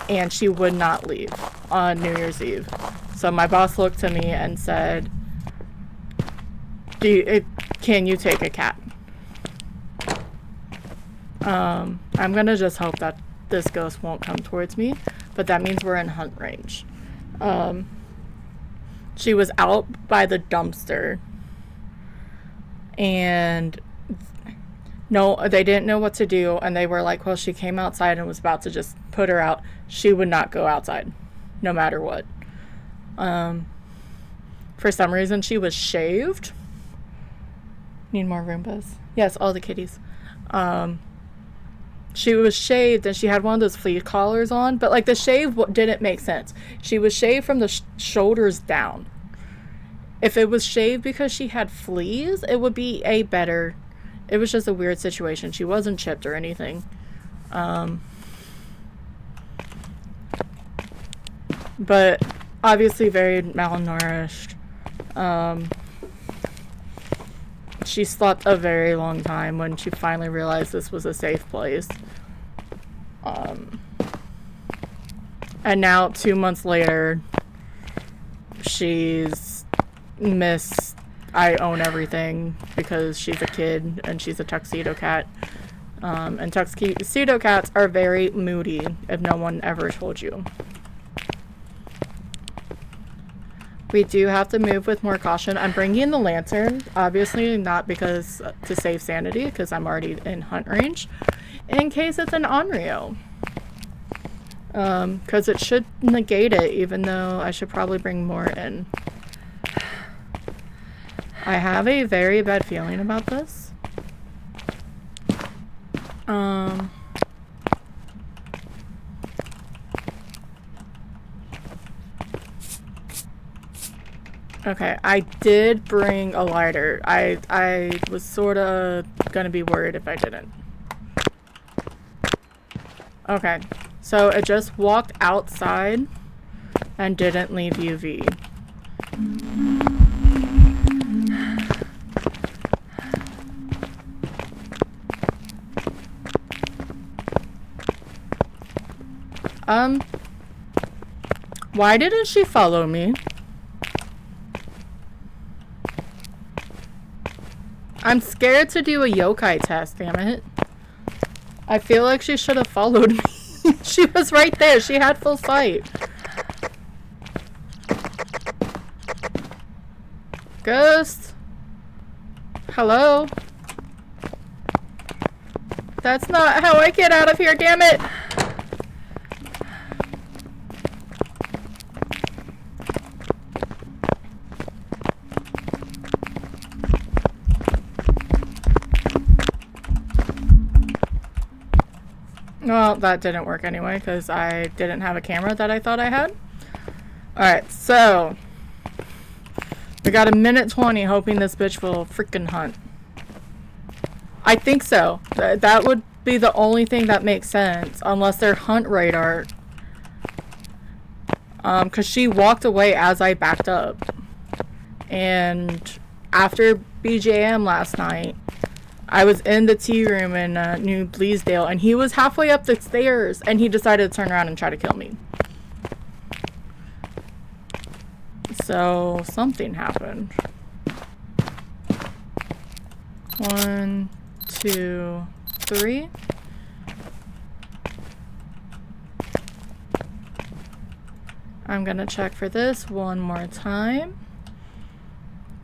and she would not leave on New Year's Eve. So my boss looked at me and said, can you take a cat? I'm gonna just hope that this ghost won't come towards me, but that means we're in hunt range. She was out by the dumpster, and no, they didn't know what to do, and they were like, well, she came outside and was about to just put her out. She would not go outside, no matter what. For some reason, she was shaved. Need more Roombas? Yes, all the kitties. She was shaved and she had one of those flea collars on, but like the shave didn't make sense. She was shaved from the shoulders down. If it was shaved because she had fleas, it would be better. It was just a weird situation. She wasn't chipped or anything. But obviously very malnourished. She slept a very long time when she finally realized this was a safe place. And now 2 months later, she's I own everything because she's a kid and she's a tuxedo cat. And tuxedo cats are very moody, if no one ever told you. We do have to move with more caution. I'm bringing the lantern, obviously not because to save sanity, because I'm already in hunt range, in case it's an Onryo. Because it should negate it, even though I should probably bring more in. I have a very bad feeling about this. Okay, I did bring a lighter. I was sort of gonna be worried if I didn't. Okay, so it just walked outside and didn't leave UV. Why didn't she follow me? I'm scared to do a yokai test, damn it. I feel like she should have followed me. She was right there. She had full sight. Ghost? Hello? That's not how I get out of here, damn it! Well, that didn't work anyway, because I didn't have a camera that I thought I had. Alright, so we got a minute 20 hoping this bitch will freaking hunt. I think so. That would be the only thing that makes sense, unless they're hunt radar. Because she walked away as I backed up. And after BJM last night, I was in the tea room in New Bleasdale, and he was halfway up the stairs, and he decided to turn around and try to kill me. So, something happened. 1, 2, 3. I'm gonna check for this one more time.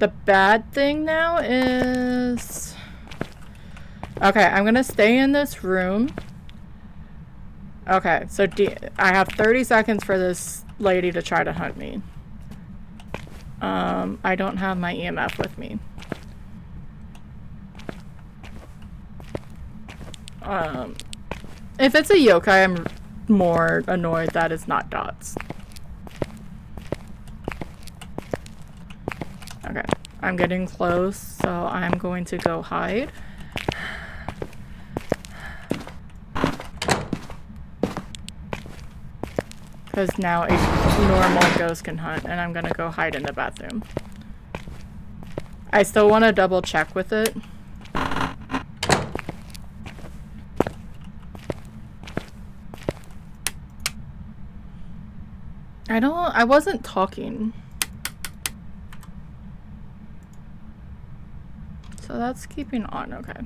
The bad thing now is... Okay, I'm gonna stay in this room. Okay, so I have 30 seconds for this lady to try to hunt me. I don't have my EMF with me. If it's a yokai, I'm more annoyed that it's not dots. Okay, I'm getting close, so I'm going to go hide. Because now a normal ghost can hunt, and I'm gonna go hide in the bathroom. I still want to double check with it. I wasn't talking. So that's keeping on, okay.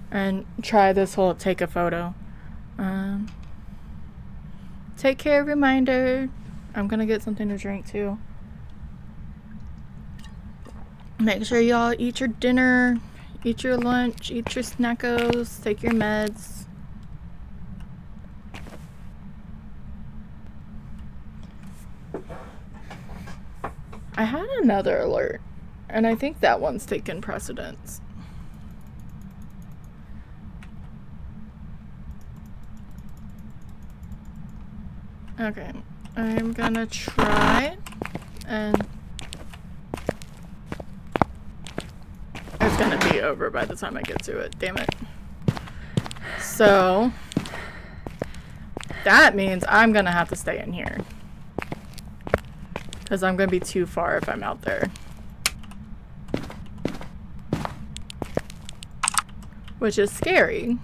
And try this whole take a photo. Take care reminder. I'm gonna get something to drink too. Make sure y'all eat your dinner, eat your lunch, eat your snackos, take your meds. I had another alert, and I think that one's taken precedence. Okay, I'm gonna try, and it's gonna be over by the time I get to it, damn it. So, that means I'm gonna have to stay in here. Because I'm gonna be too far if I'm out there. Which is scary.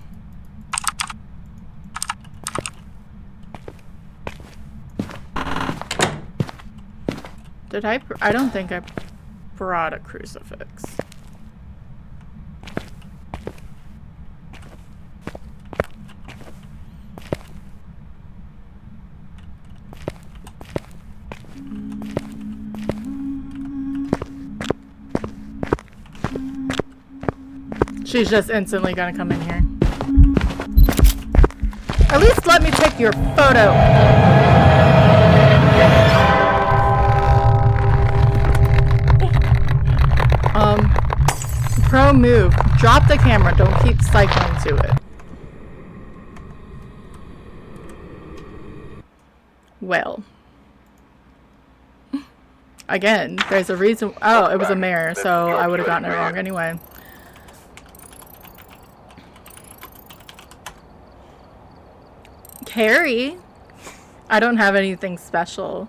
Did I don't think I brought a crucifix. She's just instantly gonna come in here. At least let me take your photo. Pro move. Drop the camera. Don't keep cycling to it. Well. Again, there's a reason. Oh, it was a mare, so I would have gotten it wrong anyway. Carrie? I don't have anything special.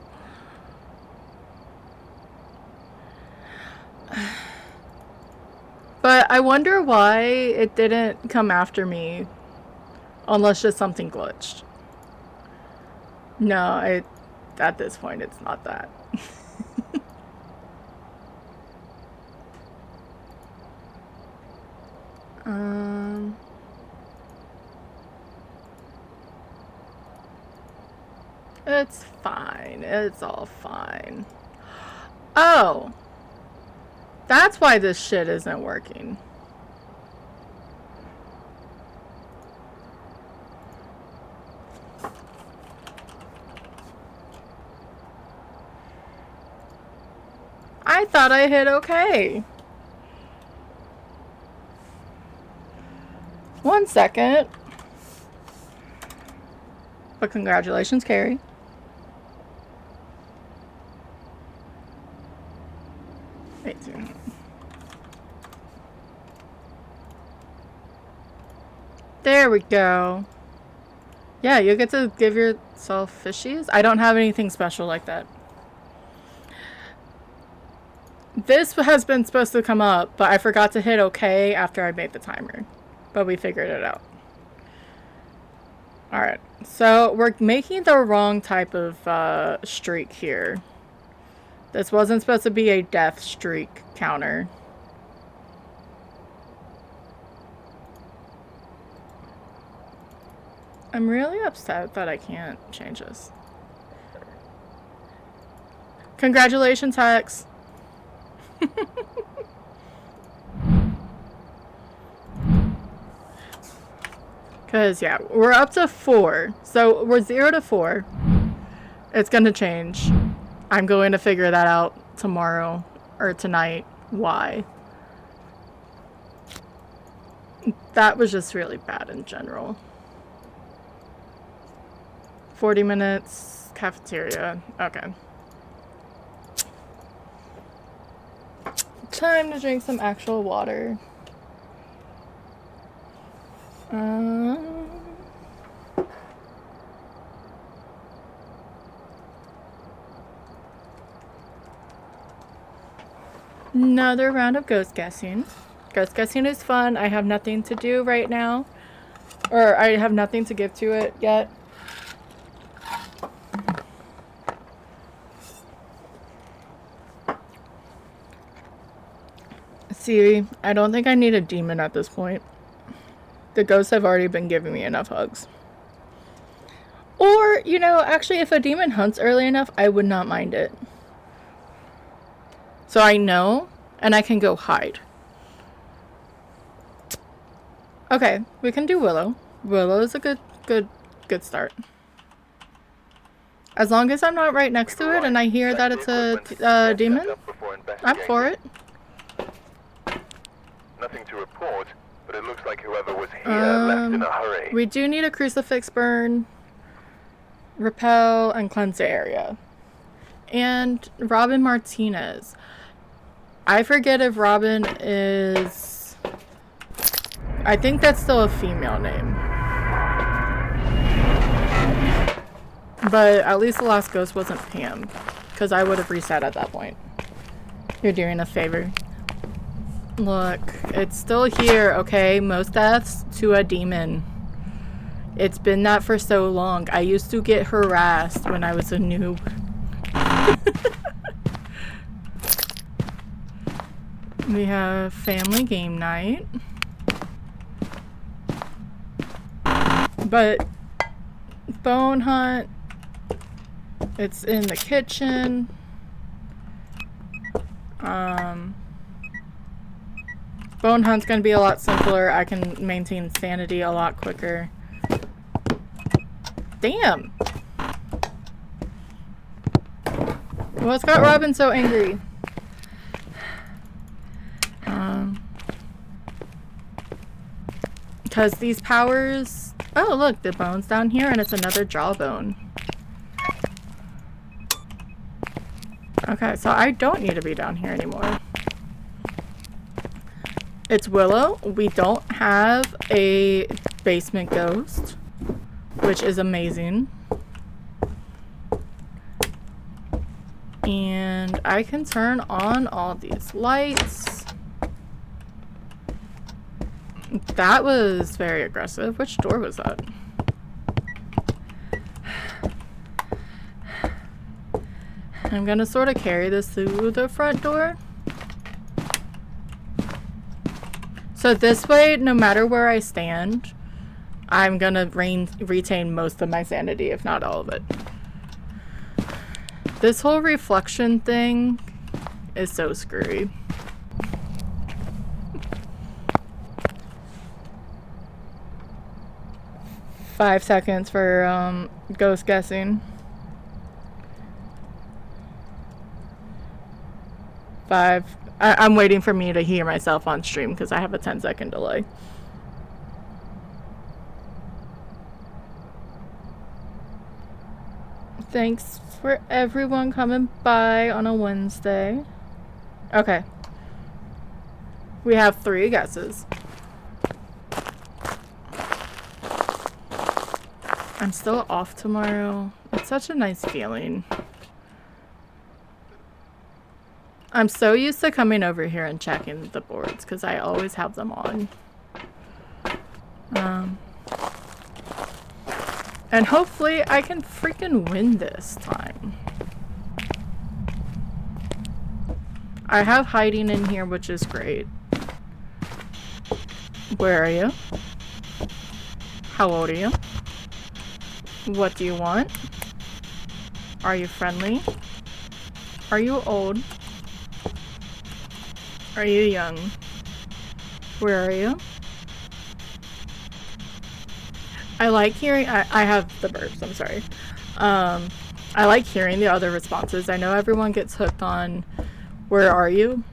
But I wonder why it didn't come after me. Unless just something glitched. No, at this point it's not that. It's fine. It's all fine. Oh! That's why this shit isn't working. I thought I hit okay. 1 second. But congratulations, Carrie. Wait, there we go. Yeah, you get to give yourself fishies. I don't have anything special like that. This has been supposed to come up, but I forgot to hit OK after I made the timer. But we figured it out. Alright, so we're making the wrong type of streak here. This wasn't supposed to be a death streak counter. I'm really upset that I can't change this. Congratulations, Hex! Because, yeah, we're up to 4. So, we're 0 to 4. It's going to change. I'm going to figure that out tomorrow or tonight. Why? That was just really bad in general. 40 minutes, cafeteria. Okay. Time to drink some actual water. Another round of ghost guessing. Ghost guessing is fun. I have nothing to do right now. Or I have nothing to give to it yet. See, I don't think I need a demon at this point. The ghosts have already been giving me enough hugs. Or, you know, actually if a demon hunts early enough, I would not mind it. So I know, and I can go hide. Okay, we can do Willow. Willow is a good start. As long as I'm not right next to it and I hear that it's a demon, I'm for it. Nothing to report, but it looks like whoever was here left in a hurry. We do need a crucifix burn, repel, and cleanse the area. And Robin Martinez. I forget if Robin is... I think that's still a female name. But at least the last ghost wasn't Pam, because I would have reset at that point. You're doing a favor. Look, it's still here, okay? Most deaths to a demon. It's been that for so long. I used to get harassed when I was a noob. We have family game night. But bone hunt, it's in the kitchen. Bone hunt's gonna be a lot simpler. I can maintain sanity a lot quicker. Damn! What's got Robin so angry? Because these powers... Oh, look, the bone's down here and it's another jawbone. Okay, so I don't need to be down here anymore. It's Willow. We don't have a basement ghost, which is amazing. And I can turn on all these lights. That was very aggressive. Which door was that? I'm gonna sort of carry this through the front door. So this way, no matter where I stand, I'm gonna retain most of my sanity, if not all of it. This whole reflection thing is so screwy. Five seconds for ghost guessing. 5. I'm waiting for me to hear myself on stream because I have a 10-second delay. Thanks for everyone coming by on a Wednesday. Okay. We have 3 guesses. I'm still off tomorrow. It's such a nice feeling. I'm so used to coming over here and checking the boards because I always have them on. And hopefully I can freaking win this time. I have hiding in here, which is great. Where are you? How old are you? What do you want? Are you friendly? Are you old? Are you young? Where are you? I like hearing- I have the burps, I'm sorry. I like hearing the other responses. I know everyone gets hooked on where are you?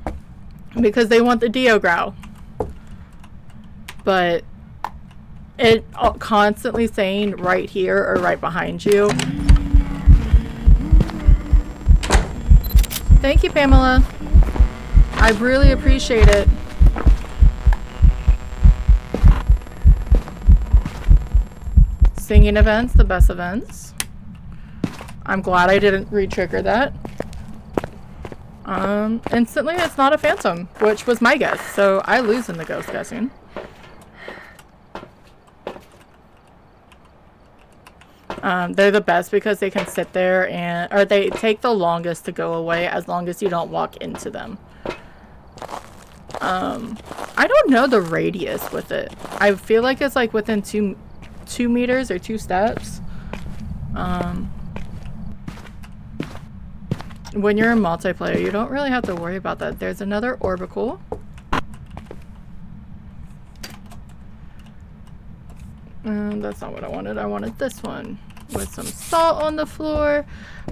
Because they want the Dio growl. But it constantly saying right here or right behind you. Thank you, Pamela. I really appreciate it. Singing events, the best events. I'm glad I didn't re-trigger that. Instantly it's not a phantom, which was my guess, so I lose in the ghost guessing. They're the best because they can sit there and, or they take the longest to go away as long as you don't walk into them. I don't know the radius with it. I feel like it's like within 2 meters or 2 steps. When you're in multiplayer, you don't really have to worry about that. There's another orbicle. That's not what I wanted. I wanted this one with some salt on the floor.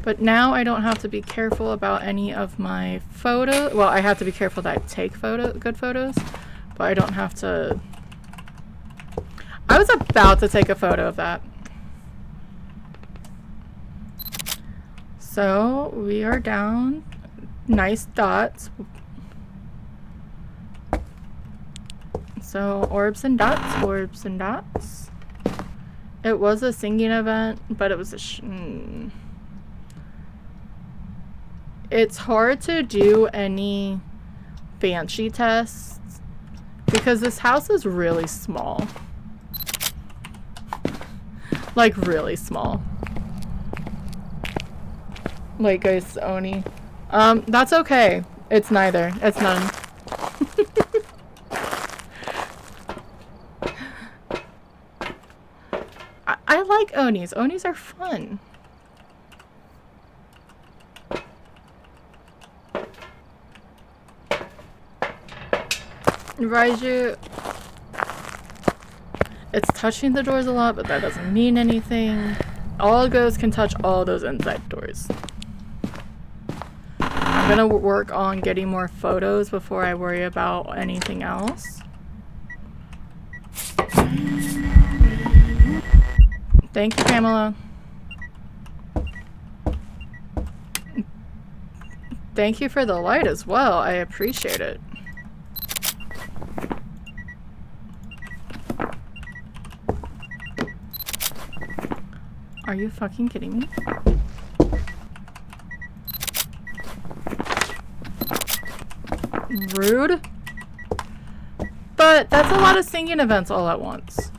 But now I don't have to be careful about any of my photos. Well, I have to be careful that I take good photos, but I don't have to. I was about to take a photo of that. So we are down. Nice dots. So orbs and dots, orbs and dots. It was a singing event, but it was a it's hard to do any banshee tests because this house is really small. Like really small. Like guys, Oni. That's okay. It's neither. It's none. I like Onis. Onis are fun. Raiju. It's touching the doors a lot, but that doesn't mean anything. All ghosts can touch all those inside doors. I'm gonna work on getting more photos before I worry about anything else. Thank you, Pamela. Thank you for the light as well. I appreciate it. Are you fucking kidding me? Rude. But that's a lot of singing events all at once.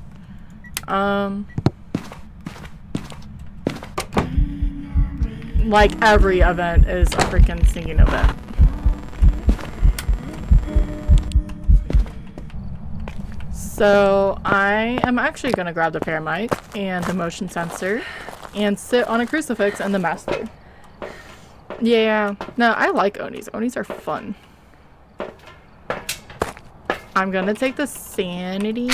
Like every event is a freaking singing event. So I am actually gonna grab the paramic and the motion sensor and sit on a crucifix and the master. Yeah, no, I like Onis. Onis are fun. I'm gonna take the sanity.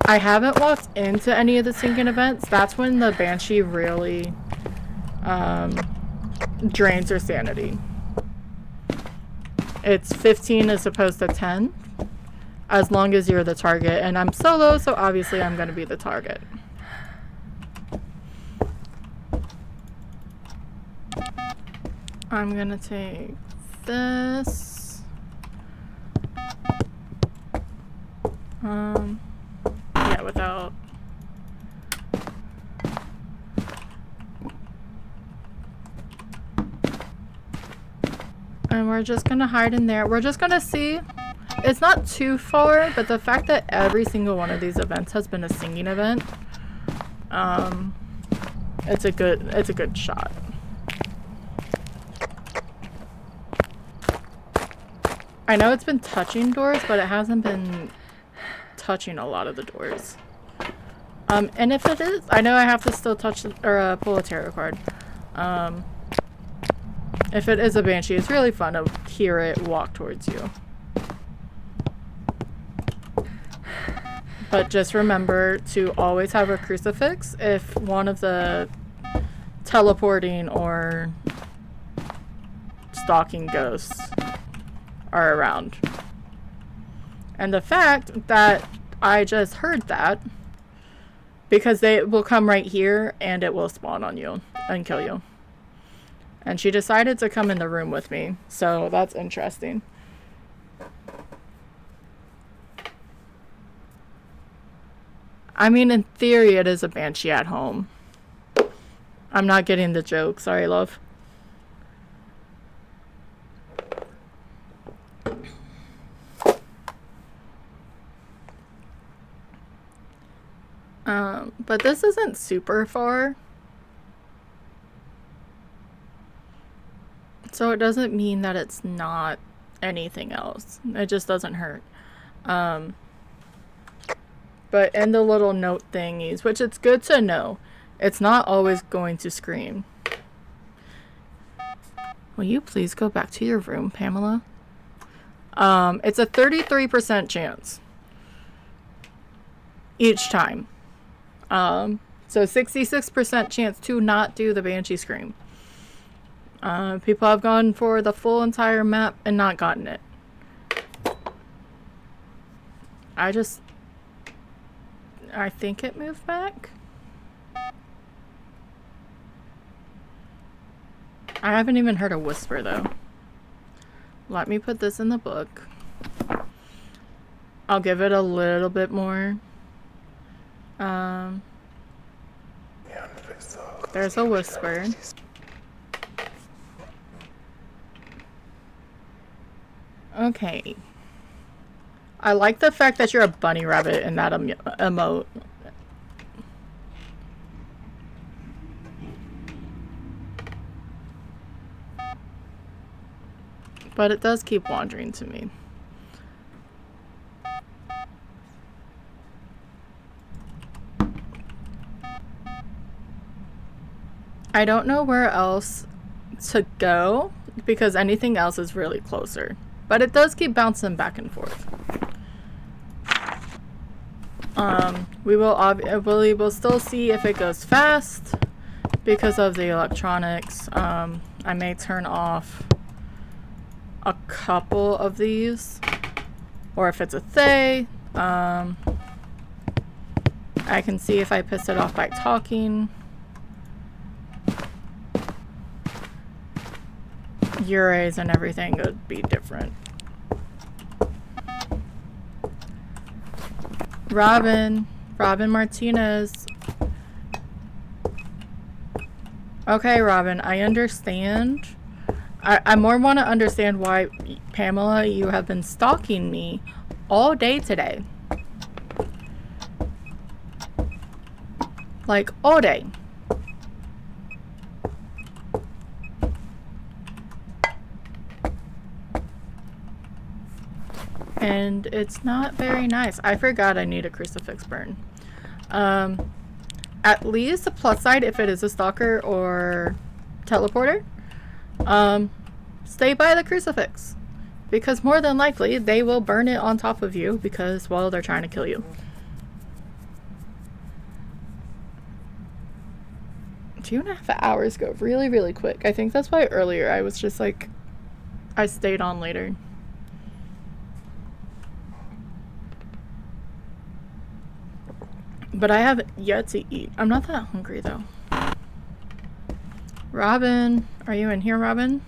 I haven't walked into any of the sinking events. That's when the Banshee really drains your sanity. It's 15 as opposed to 10. As long as you're the target. And I'm solo, so obviously I'm going to be the target. I'm going to take this. Yeah, without... And we're just gonna hide in there. We're just gonna see it's not too far, but the fact that every single one of these events has been a singing event, it's a good shot. I know it's been touching doors, but it hasn't been touching a lot of the doors. And if it is, I know I have to still touch or pull a tarot card. If it is a banshee, it's really fun to hear it walk towards you. But just remember to always have a crucifix if one of the teleporting or stalking ghosts are around. And the fact that I just heard that, because they will come right here and it will spawn on you and kill you. And she decided to come in the room with me, so that's interesting. I mean, in theory, it is a banshee at home. I'm not getting the joke. Sorry, love. But this isn't super far. So it doesn't mean that it's not anything else. It just doesn't hurt. But in the little note thingies, which it's good to know, it's not always going to scream. Will you please go back to your room, Pamela? It's a 33% chance each time. So 66% chance to not do the banshee scream. People have gone for the full entire map and not gotten it. I think it moved back. I haven't even heard a whisper though. Let me put this in the book. I'll give it a little bit more. There's a whisper. Okay. I like the fact that you're a bunny rabbit in that emote. But it does keep wandering to me. I don't know where else to go because anything else is really closer. But it does keep bouncing back and forth. We will still see if it goes fast because of the electronics. I may turn off a couple of these, or if it's a they, I can see if I piss it off by talking. Ures and everything would be different. Robin Martinez. Okay, Robin, I understand. I more want to understand why, Pamela, you have been stalking me all day today. Like, all day. And it's not very nice. I forgot I need a crucifix burn. At least the plus side, if it is a stalker or teleporter, stay by the crucifix. Because more than likely, they will burn it on top of you because, well, they're trying to kill you. 2.5 hours go really, really quick. I think that's why earlier I was just like, I stayed on later. But I have yet to eat. I'm not that hungry though. Robin, are you in here, Robin?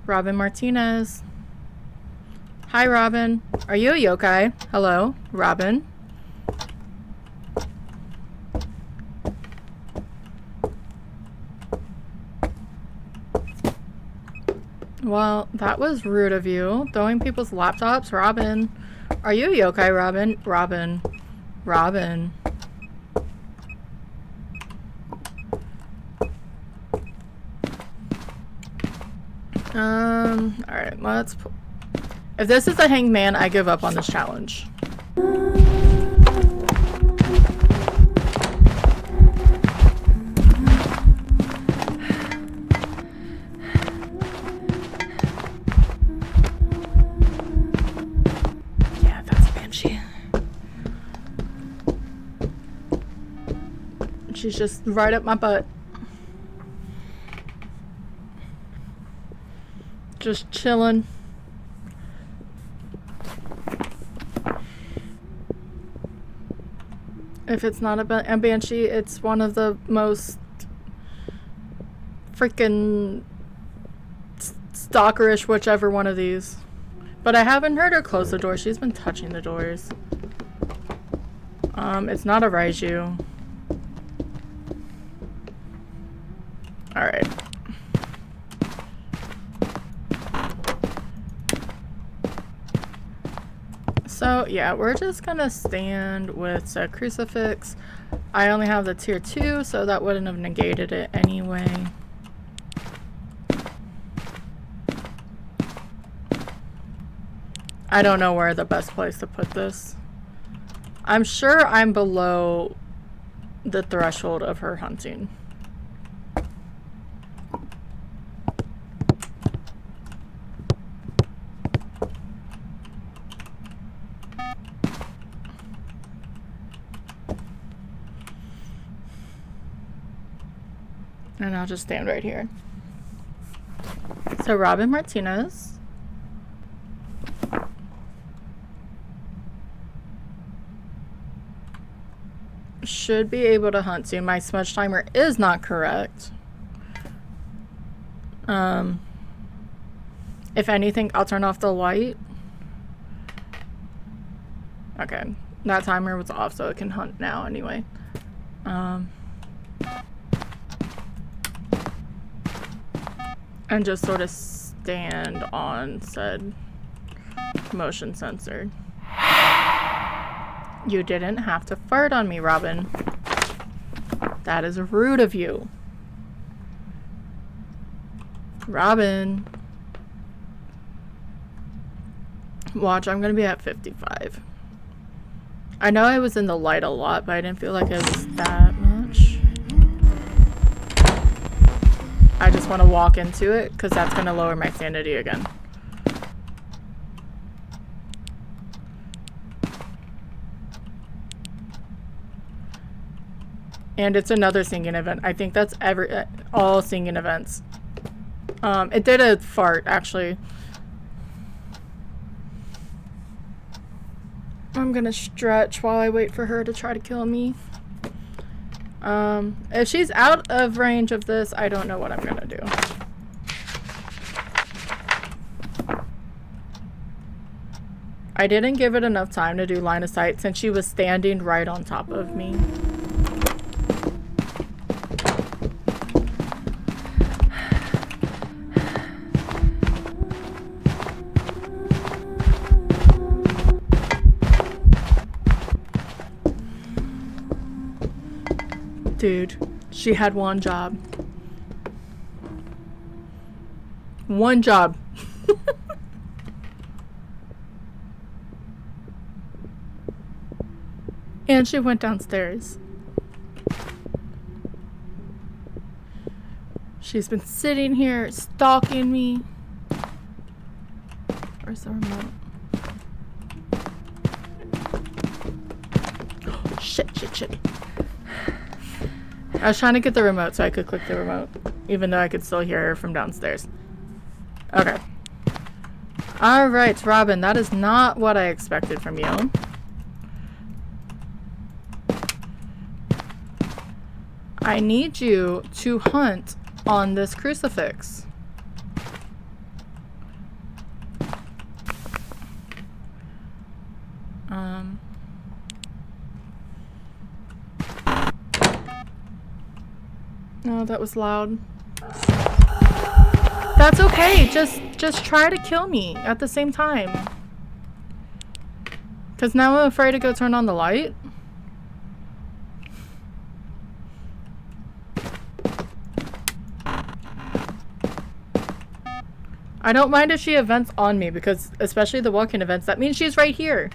Robin Martinez. Hi, Robin. Are you a yokai? Hello, Robin. Well, that was rude of you. Throwing people's laptops? Robin. Are you a yokai, Robin? Robin. Robin. Alright, let's... If this is a hangman, I give up on this challenge. Yeah, that's Banshee. She's just right up my butt. Just chilling. If it's not a Banshee, it's one of the most freaking stalkerish, whichever one of these. But I haven't heard her close the door. She's been touching the doors. It's not a Raiju. Alright. So, yeah, we're just gonna stand with said crucifix. I only have the tier 2, so that wouldn't have negated it anyway. I don't know where the best place to put this. I'm sure I'm below the threshold of her hunting. And I'll just stand right here. So Robin Martinez. Should be able to hunt soon. My smudge timer is not correct. If anything, I'll turn off the light. Okay. That timer was off, so it can hunt now anyway. And just sort of stand on said motion sensor. You didn't have to fart on me, Robin. That is rude of you. Robin. Watch, I'm gonna be at 55. I know I was in the light a lot, but I didn't feel like it was that much. I just want to walk into it because that's going to lower my sanity again. And it's another singing event. I think that's all singing events. It did a fart, actually. I'm gonna stretch while I wait for her to try to kill me. If she's out of range of this, I don't know what I'm gonna do. I didn't give it enough time to do line of sight since she was standing right on top of me. Dude, she had one job. One job. And she went downstairs. She's been sitting here stalking me. Where's the remote? Oh, shit. I was trying to get the remote so I could click the remote, even though I could still hear her from downstairs. Okay. Alright, Robin, that is not what I expected from you. I need you to hunt on this crucifix. No, that was loud. That's okay. Just try to kill me at the same time. Cause now I'm afraid to go turn on the light. I don't mind if she events on me because especially the walk-in events, that means she's right here.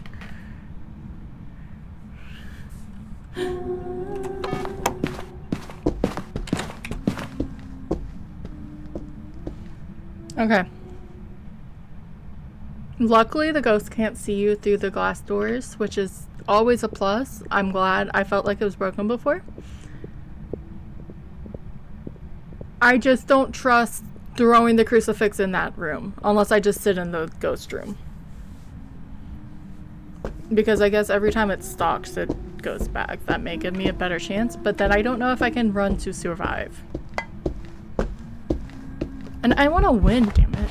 Okay. Luckily, the ghost can't see you through the glass doors, which is always a plus. I'm glad. I felt like it was broken before. I just don't trust throwing the crucifix in that room, unless I just sit in the ghost room. Because I guess every time it stalks, it goes back. That may give me a better chance, but then I don't know if I can run to survive. And I want to win, damn it.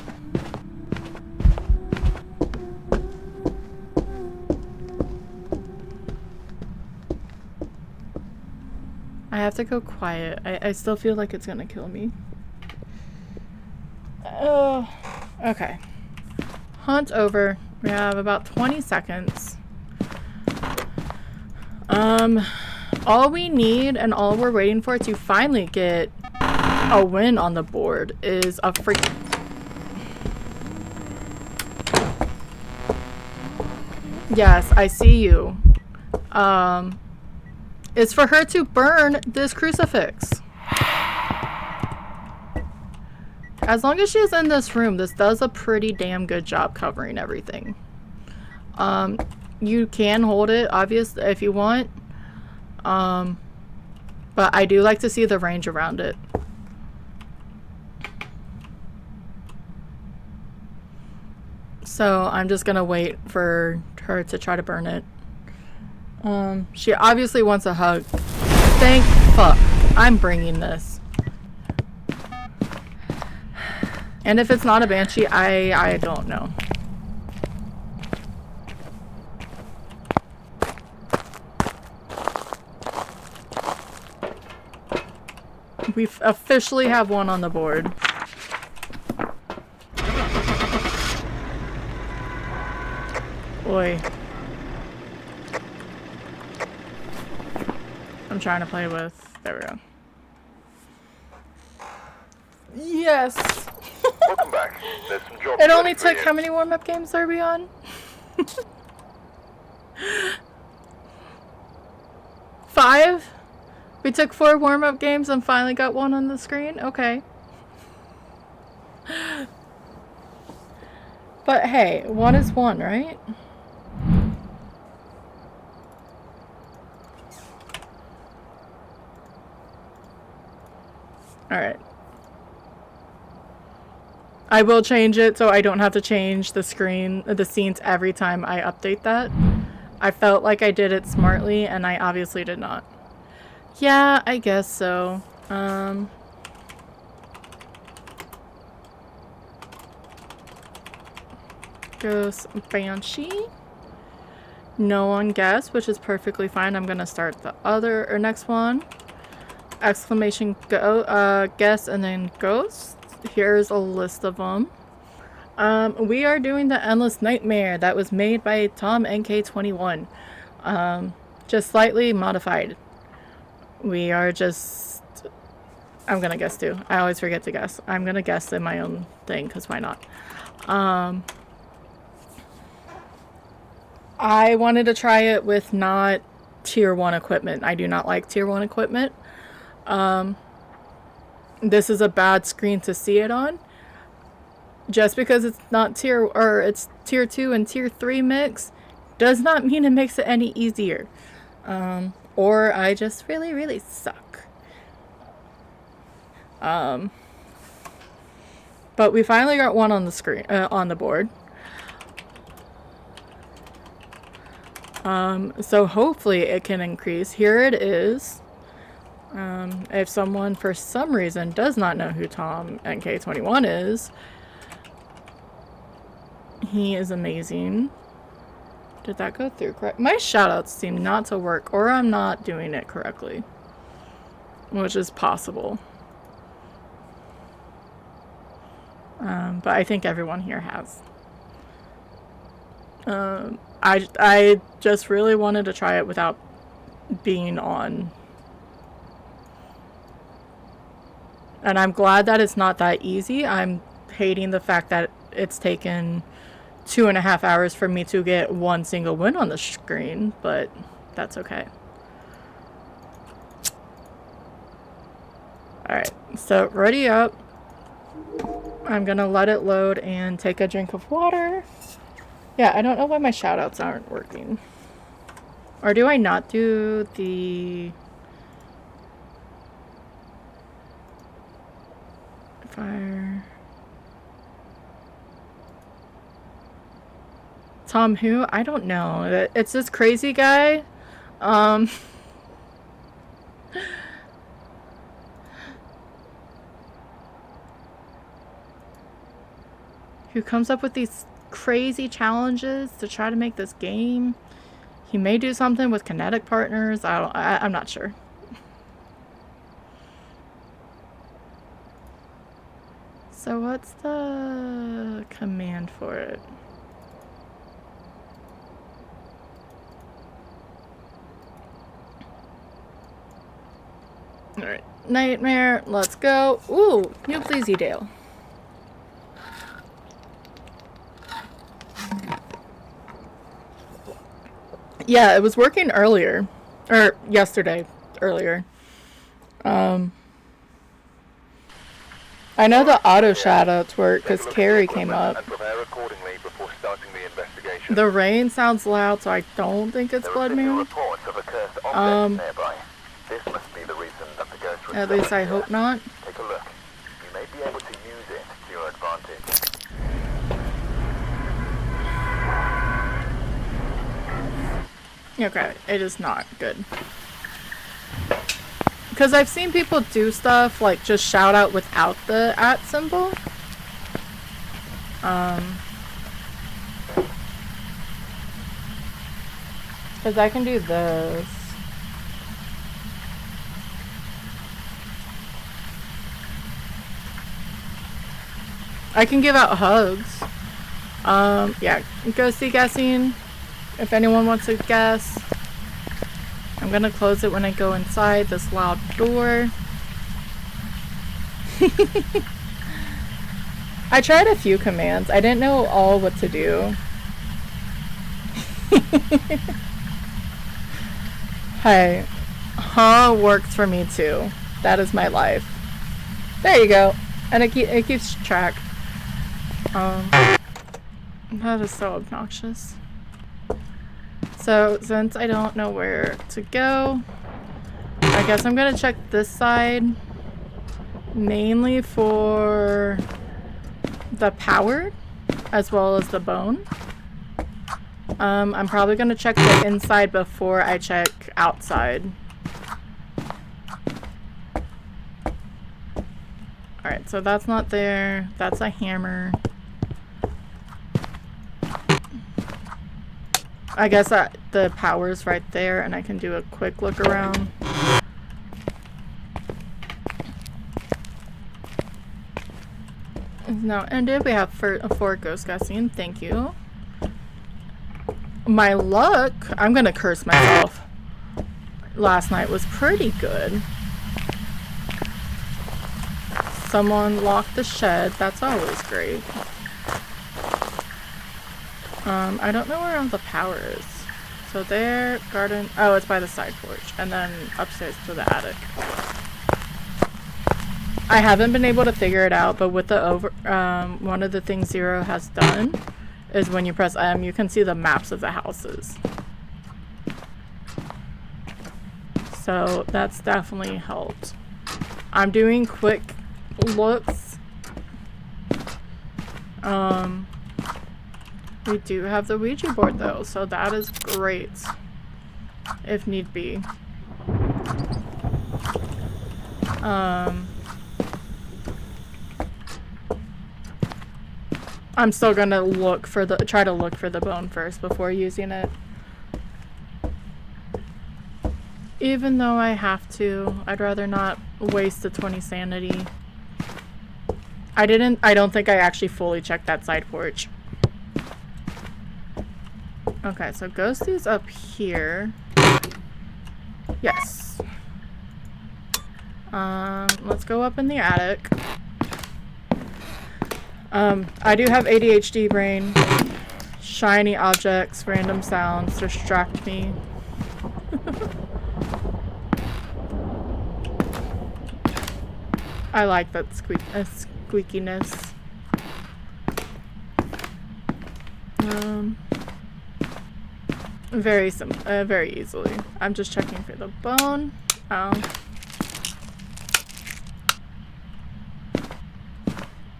I have to go quiet. I still feel like it's gonna kill me. Oh, okay. Hunt over. We have about 20 seconds. All we need and all we're waiting for to finally get a win on the board is a freak. Yes, I see you. It's for her to burn this crucifix. As long as she's in this room, this does a pretty damn good job covering everything. You can hold it, obviously, if you want. But I do like to see the range around it. So I'm just gonna wait for her to try to burn it. She obviously wants a hug. Thank fuck. I'm bringing this. And if it's not a banshee, I don't know. We officially have one on the board. Oi. I'm trying to play with... There we go. Yes! Welcome back. There's some jobs It only ready for took... you. How many warm-up games are we on? 5? We took 4 warm-up games and finally got one on the screen? Okay. But hey, 1 is 1, right? Alright. I will change it so I don't have to change the scenes every time I update that. I felt like I did it smartly and I obviously did not. Yeah, I guess so. Ghost Banshee. No one guessed, which is perfectly fine. I'm gonna start the next one. Exclamation guess and then ghost. Here's a list of them. We are doing the Endless Nightmare that was made by Tom NK21. Just slightly modified. We are just... I'm gonna guess too. I always forget to guess. I'm gonna guess in my own thing, because why not? I wanted to try it with not tier 1 equipment. I do not like tier 1 equipment. This is a bad screen to see it on. Just because it's not it's tier 2 and tier 3 mix does not mean it makes it any easier. Or I just really, really suck. But we finally got one on the screen, on the board. So hopefully it can increase. Here it is. If someone for some reason does not know who Tom NK21 is, he is amazing. Did that go through correct? My shoutouts seem not to work, or I'm not doing it correctly, which is possible. But I think everyone here has. I just really wanted to try it without being on. And I'm glad that it's not that easy. I'm hating the fact that it's taken 2.5 hours for me to get one single win on the screen, but that's okay. Alright, so ready up. I'm gonna let it load and take a drink of water. Yeah, I don't know why my shoutouts aren't working. Or do I not do the... Fire... Tom who? I don't know. It's this crazy guy. Who comes up with these crazy challenges to try to make this game. He may do something with Kinetic Partners. I'm not sure. So what's the command for it? Alright, Nightmare, let's go. Ooh, new Bleezy Dale. Yeah, it was working earlier. Or yesterday, earlier. I know the auto shoutouts work because Carrie came up. The rain sounds loud, so I don't think it's Blood Moon. At least I hope not. Take a look. You may be able to use it to your advantage. Okay, it is not good. Because I've seen people do stuff like just shout out without the @ symbol. Because I can do this. I can give out hugs. Yeah, go see guessing. If anyone wants to guess. I'm gonna close it when I go inside this loud door. I tried a few commands. I didn't know all what to do. Hey, huh works for me too. That is my life. There you go. And it keeps track. That is so obnoxious. So, since I don't know where to go, I guess I'm gonna check this side mainly for the power as well as the bone. I'm probably gonna check the inside before I check outside. Alright, so that's not there. That's a hammer. I guess the power's right there, and I can do a quick look around. Now ended. We have four ghost guessing. Thank you. My luck, I'm gonna curse myself. Last night was pretty good. Someone locked the shed. That's always great. I don't know where all the power is. So there, garden. Oh, it's by the side porch, and then upstairs to the attic. I haven't been able to figure it out, but with the one of the things Zero has done is when you press M, you can see the maps of the houses. So that's definitely helped. I'm doing quick looks. We do have the Ouija board though, so that is great. If need be. I'm still gonna try to look for the bone first before using it. Even though I have to, I'd rather not waste the 20 sanity. I don't think I actually fully checked that side porch. Okay, so Ghosty's up here. Yes. Let's go up in the attic. I do have ADHD brain. Shiny objects, random sounds distract me. I like that squeakiness. Very simple, very easily. I'm just checking for the bone.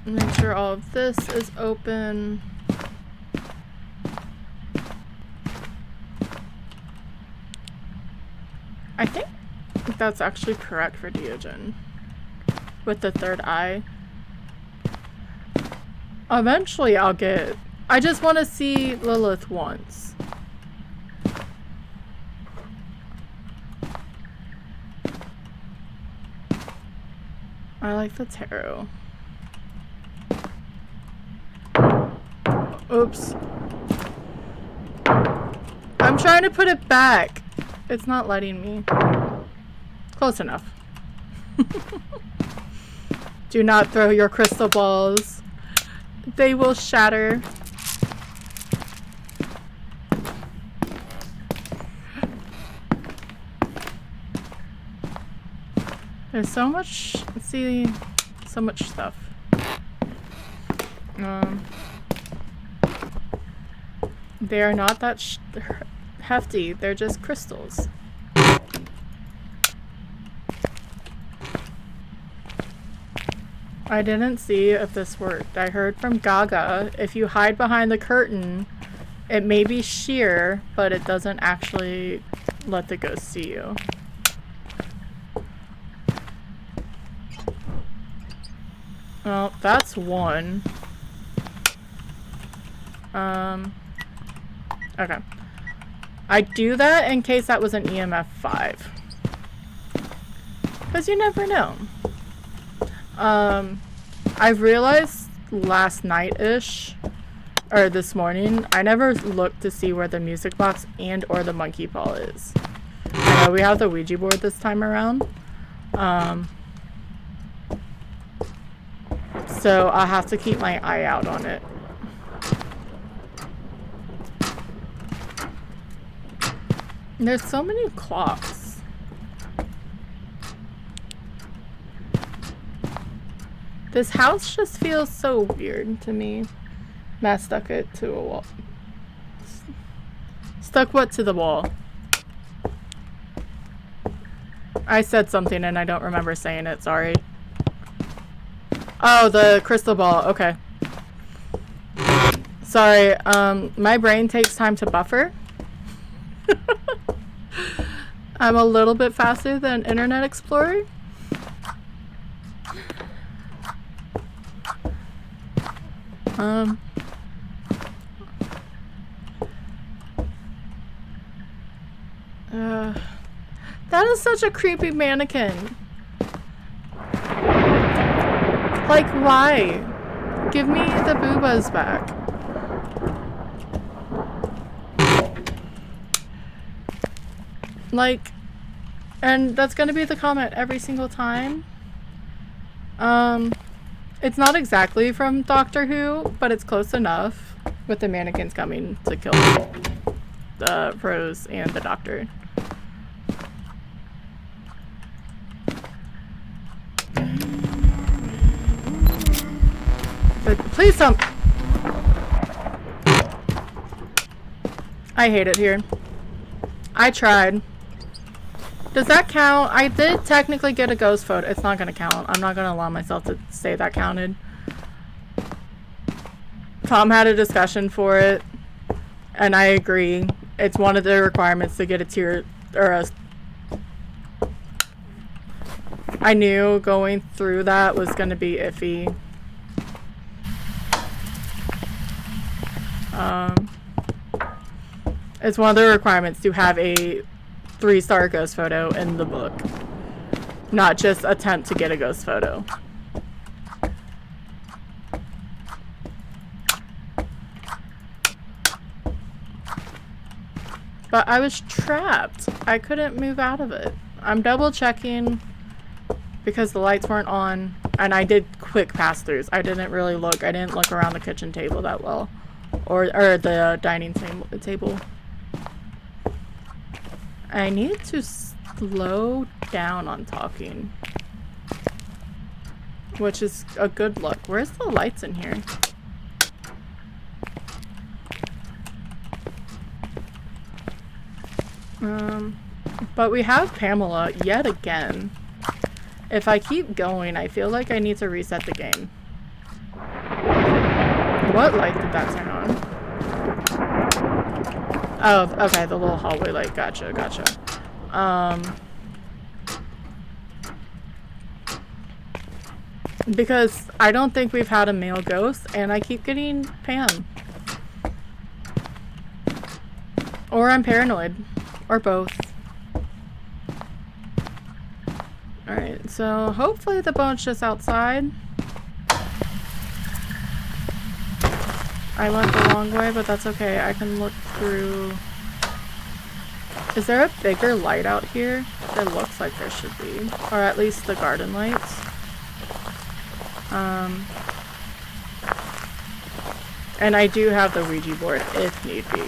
Make sure all of this is open. I think that's actually correct for Deogen. With the third eye. Eventually I'll get... I just want to see Lilith once. I like the tarot. Oops. I'm trying to put it back. It's not letting me. Close enough. Do not throw your crystal balls. They will shatter. There's so much, see, so much stuff. They are not that hefty, they're just crystals. I didn't see if this worked. I heard from Gaga, if you hide behind the curtain, it may be sheer, but it doesn't actually let the ghost see you. Well, that's one. Okay. I do that in case that was an EMF 5. Because you never know. I've realized last night-ish, or this morning, I never looked to see where the music box and or the monkey paw is. I know we have the Ouija board this time around. So I'll have to keep my eye out on it. There's so many clocks. This house just feels so weird to me. Matt stuck it to a wall. Stuck what to the wall? I said something and I don't remember saying it, sorry. Oh, the crystal ball, okay. Sorry, my brain takes time to buffer. I'm a little bit faster than Internet Explorer. That is such a creepy mannequin. Like, why? Give me the boobas back. Like, and that's gonna be the comment every single time. It's not exactly from Doctor Who, but it's close enough with the mannequins coming to kill the Rose and the Doctor. But please don't. I hate it here. I tried. Does that count? I did technically get a ghost photo. It's not gonna count. I'm not gonna allow myself to say that counted. Tom had a discussion for it, and I agree. It's one of the requirements to get a tier, or a... I knew going through that was gonna be iffy. It's one of the requirements to have a 3-star ghost photo in the book. Not just attempt to get a ghost photo. But I was trapped. I couldn't move out of it. I'm double checking because the lights weren't on, and I did quick pass-throughs. I didn't really look. I didn't look around the kitchen table that well, or the dining table. I need to slow down on talking, which is a good look. Where's the lights in here? But we have Pamela yet again. If I keep going, I feel like I need to reset the game. What light did that turn on? Oh, okay, the little hallway light. Gotcha, gotcha. Because I don't think we've had a male ghost, and I keep getting Pam. Or I'm paranoid. Or both. Alright, so hopefully the bone's just outside. I went the wrong way, but that's okay. I can look through. Is there a bigger light out here? It looks like there should be. Or at least the garden lights. And I do have the Ouija board if need be.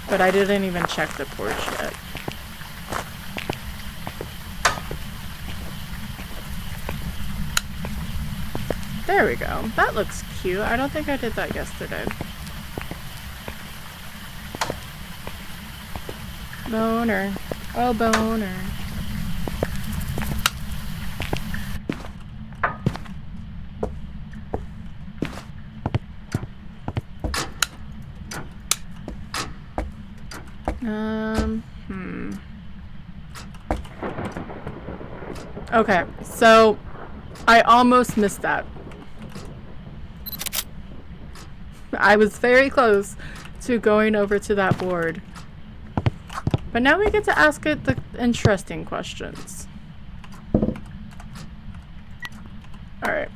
But I didn't even check the porch yet. There we go. That looks cute. I don't think I did that yesterday. Boner. Oh, boner. Okay, so I almost missed that. I was very close to going over to that board. But now we get to ask it the interesting questions. Alright.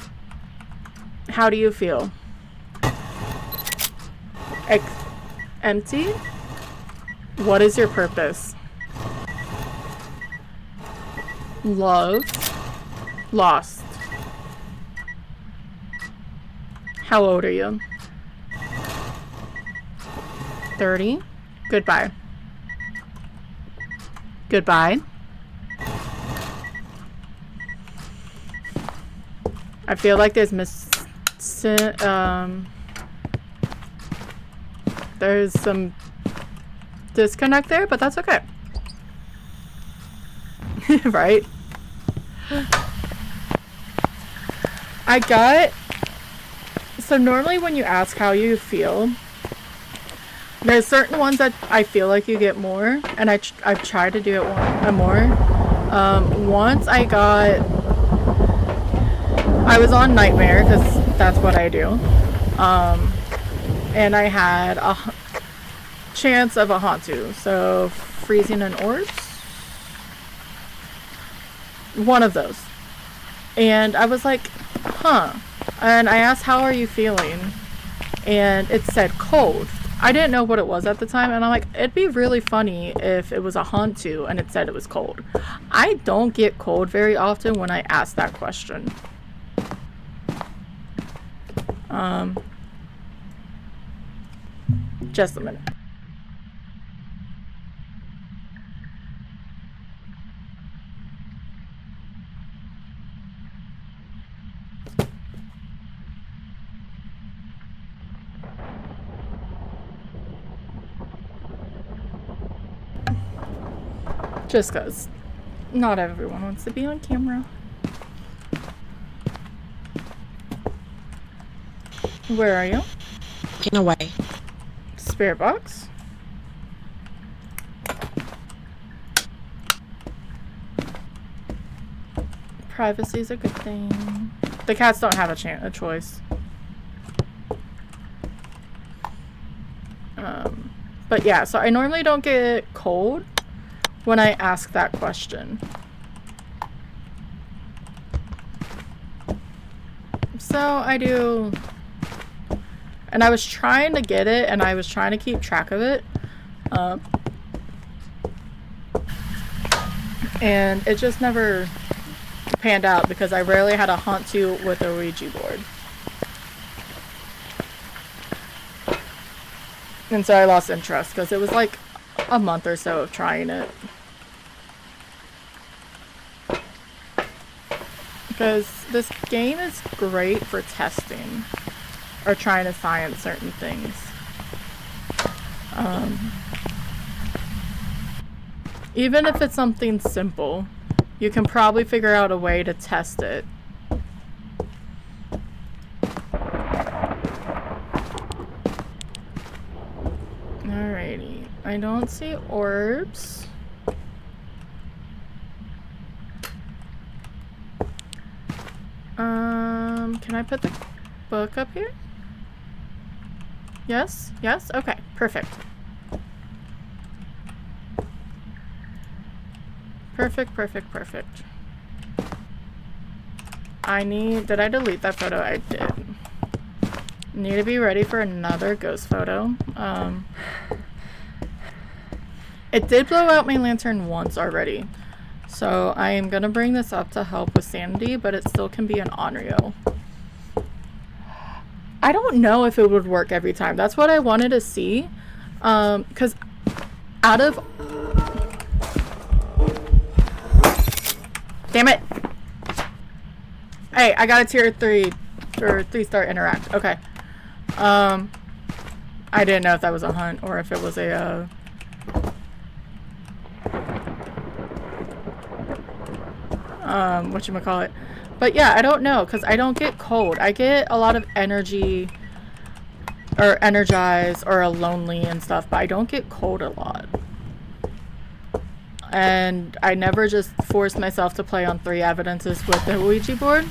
How do you feel? Empty? What is your purpose? Love. Lost. How old are you? 30. Goodbye. Goodbye. I feel like there's there's some disconnect there, but that's okay. Right? So normally when you ask how you feel, there's certain ones that I feel like you get more, and I've tried to do it more. Once I was on Nightmare, because that's what I do, and I had a chance of a Hantu, so freezing an orbs, one of those, and I was like, huh, and I asked, how are you feeling, and it said cold. I didn't know what it was at the time, and I'm like, it'd be really funny if it was a Hantu and it said it was cold. I don't get cold very often when I ask that question. Just a minute. Just because not everyone wants to be on camera. Where are you? In a way. Spirit box. Privacy is a good thing. The cats don't have a choice. But yeah, so I normally don't get cold when I ask that question. So I do And I was trying to get it, and I was trying to keep track of it. And it just never panned out because I rarely had a Hantu with a Ouija board. And so I lost interest because it was like a month or so of trying it. Because this game is great for testing or trying to science certain things. Even if it's something simple, you can probably figure out a way to test it. Alrighty. I don't see orbs. Can I put the book up here? Yes? Yes? Okay, perfect. Perfect, perfect, perfect. Did I delete that photo? I did. Need to be ready for another ghost photo. It did blow out my lantern once already. So I am gonna bring this up to help with sanity, but it still can be an Onryo. I don't know if it would work every time. That's what I wanted to see. Because out of... Damn it! Hey, I got a tier 3 or 3-star interact. Okay. I didn't know if that was a hunt or if it was a whatchamacallit. But yeah, I don't know, because I don't get cold. I get a lot of energy or energized or a lonely and stuff, but I don't get cold a lot. And I never just forced myself to play on 3 evidences with the Ouija board,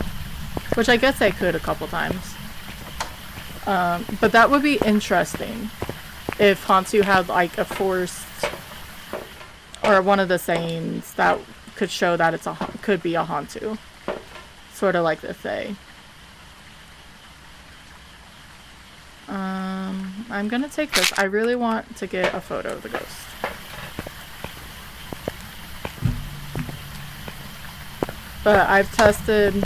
which I guess I could a couple times. But that would be interesting if Hantu had like a forced or one of the sayings that could show that it's could be a Hantu. Sort of like the Fae. I'm gonna take this. I really want to get a photo of the ghost. But I've tested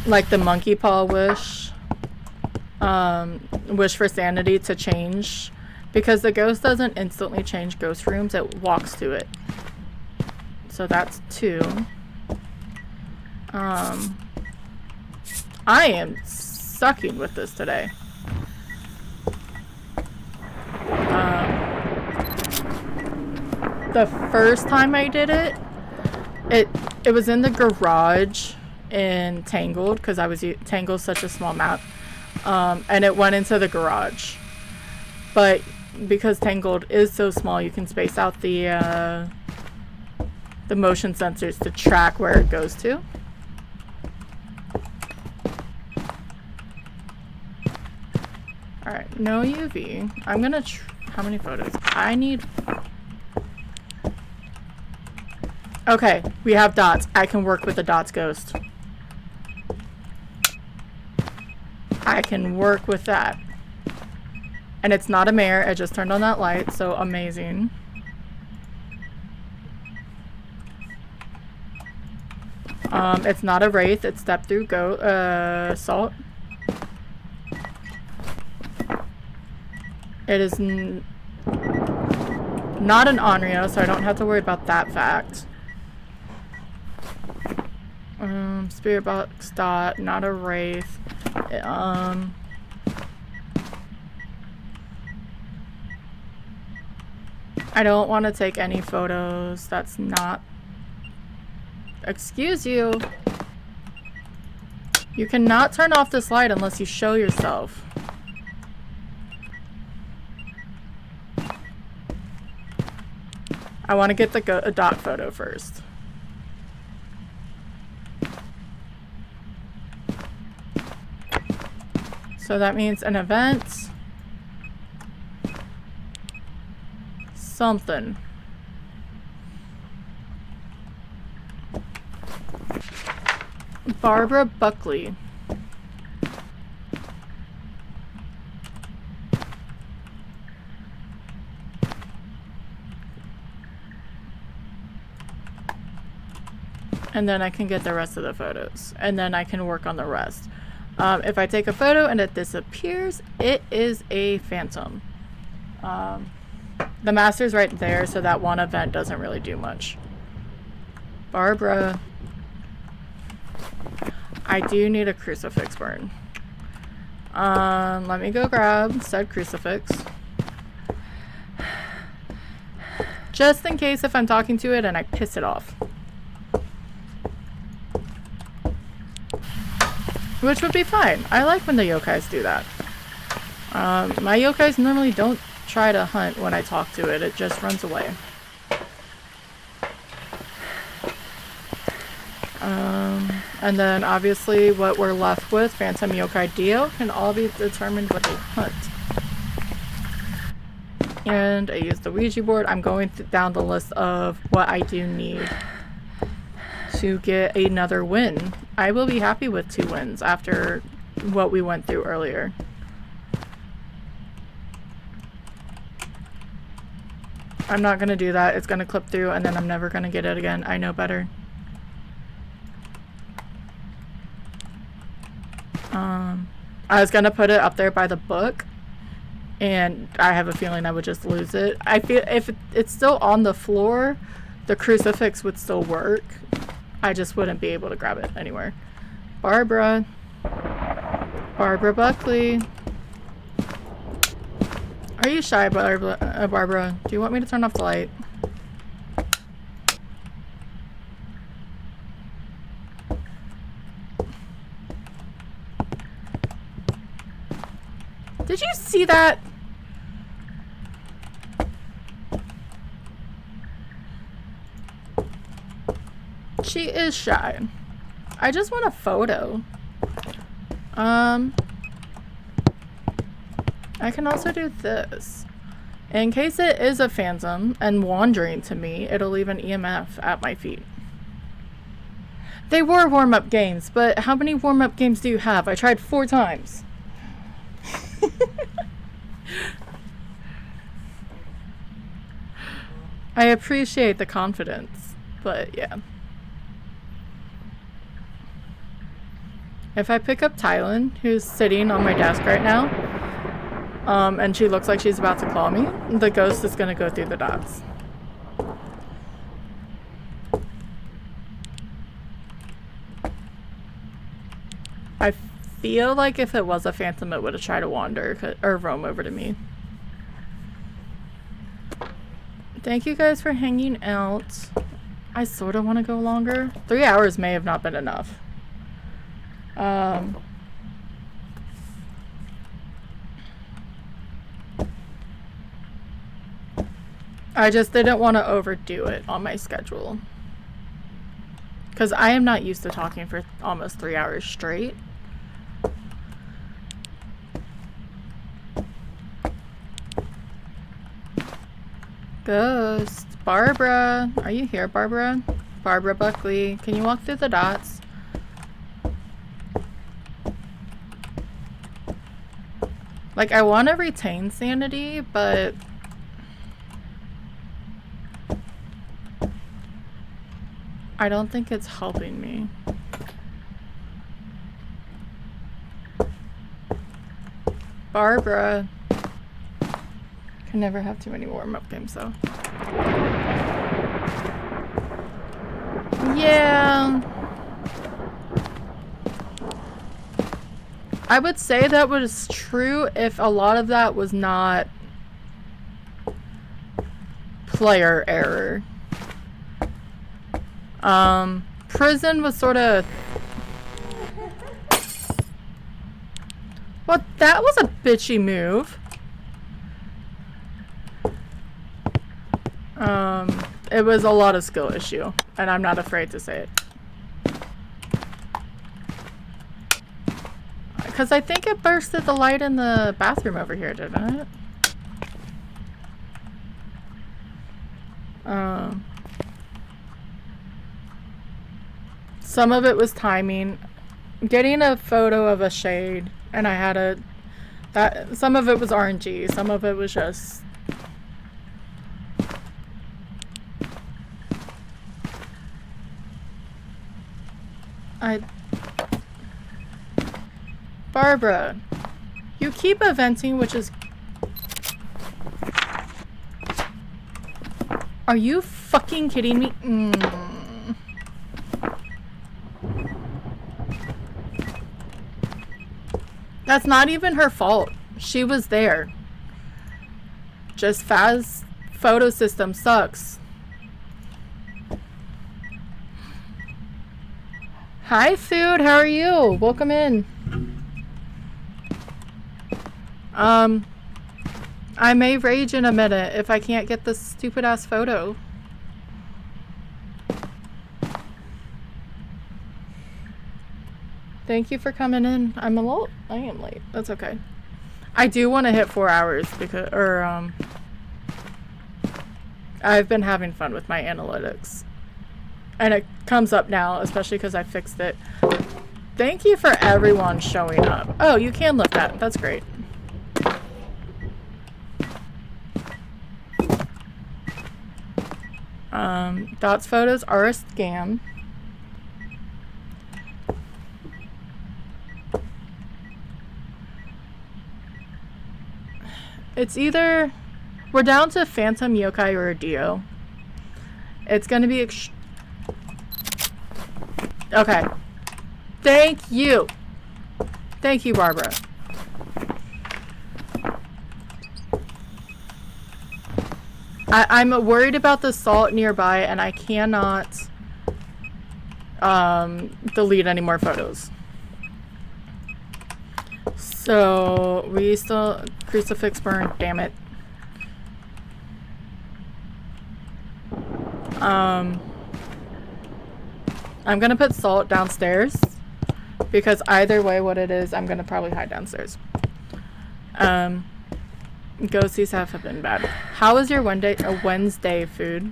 like the monkey paw wish, wish for sanity to change, because the ghost doesn't instantly change ghost rooms, it walks to it. So that's 2. I am sucking with this today. The first time I did it, it was in the garage in Tangled, because Tangled's such a small map, and it went into the garage. But because Tangled is so small, you can space out the motion sensors to track where it goes to. Alright, no UV. I'm gonna how many photos? I need... Okay, we have dots. I can work with the dots ghost. I can work with that. And it's not a mare. I just turned on that light, so amazing. It's not a wraith. It's step through salt. It is not an Onryo, so I don't have to worry about that fact. Spirit box dot, not a wraith. I don't want to take any photos. That's not... Excuse you. You cannot turn off this light unless you show yourself. I want to get a dot photo first. So that means an event. Something. Barbara Buckley. and then I can get the rest of the photos, and then I can work on the rest. If I take a photo and it disappears, it is a phantom. The master's right there, so that one event doesn't really do much. Barbara. I do need a crucifix burn. Let me go grab said crucifix. Just in case if I'm talking to it and I piss it off. Which would be fine. I like when the yokais do that. My yokais normally don't try to hunt when I talk to it. It just runs away. And then obviously what we're left with, Phantom Yokai Dio, can all be determined with a hunt. And I use the Ouija board. I'm going down the list of what I do need to get another win. I will be happy with 2 wins after what we went through earlier. I'm not going to do that. It's going to clip through and then I'm never going to get it again. I know better. I was going to put it up there by the book. And I have a feeling I would just lose it. I feel if it's still on the floor, the crucifix would still work. I just wouldn't be able to grab it anywhere. Barbara. Barbara Buckley. Are you shy, Barbara? Do you want me to turn off the light? Did you see that? She is shy. I just want a photo. I can also do this. In case it is a phantom and wandering to me, it'll leave an EMF at my feet. They were warm-up games, but how many warm-up games do you have? I tried 4 times. I appreciate the confidence, but yeah. If I pick up Tylen, who's sitting on my desk right now, and she looks like she's about to claw me, the ghost is gonna go through the dots. I feel like if it was a phantom, it would have tried to wander or roam over to me. Thank you guys for hanging out. I sort of want to go longer. 3 hours may have not been enough. I just didn't want to overdo it on my schedule. Because I am not used to talking for almost 3 hours straight. Ghost. Barbara. Are you here, Barbara? Barbara Buckley. Can you walk through the dots? Like, I want to retain sanity, but I don't think it's helping me. Barbara. Can never have too many warm-up games, though. Yeah. I would say that was true if a lot of that was not player error. Prison was sort of... Well, that was a bitchy move. It was a lot of skill issue, and I'm not afraid to say it. Because I think it bursted the light in the bathroom over here, didn't it? Some of it was timing. Getting a photo of a shade, and I had some of it was RNG, some of it was just... Barbara, you keep eventing, which is... Are you fucking kidding me? That's not even her fault. She was there. Just Faz photo system sucks. Hi, Food. How are you? Welcome in. I may rage in a minute if I can't get this stupid ass photo. Thank you for coming in. I am late. That's okay. I do want to hit 4 hours because, I've been having fun with my analytics. And it comes up now, especially because I fixed it. Thank you for everyone showing up. Oh, you can lift that. That's great. Dots photos are a scam. It's either we're down to Phantom, Yokai, or a Dio. It's gonna be okay. Thank you. Thank you, Barbara. I'm worried about the salt nearby, and I cannot delete any more photos. So we still crucifix burn. Damn it. I'm gonna put salt downstairs because either way, what it is, I'm gonna probably hide downstairs. Ghosties have been bad. How was your Wednesday food?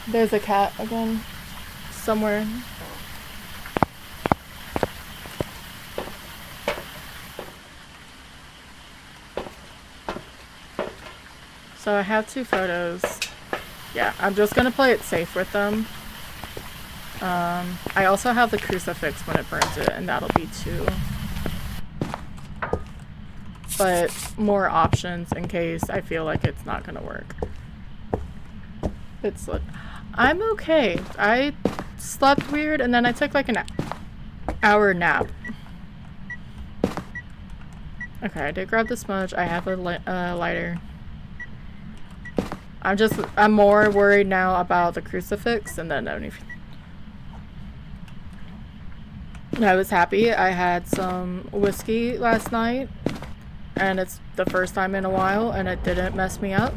There's a cat again somewhere. So I have 2 photos. Yeah, I'm just gonna play it safe with them. I also have the crucifix when it burns it, and that'll be 2. But more options in case I feel like it's not gonna work. I'm okay. I slept weird, and then I took like an hour nap. Okay, I did grab the smudge. I have a lighter. I'm more worried now about the crucifix and then anything. I was happy. I had some whiskey last night, and it's the first time in a while, and it didn't mess me up.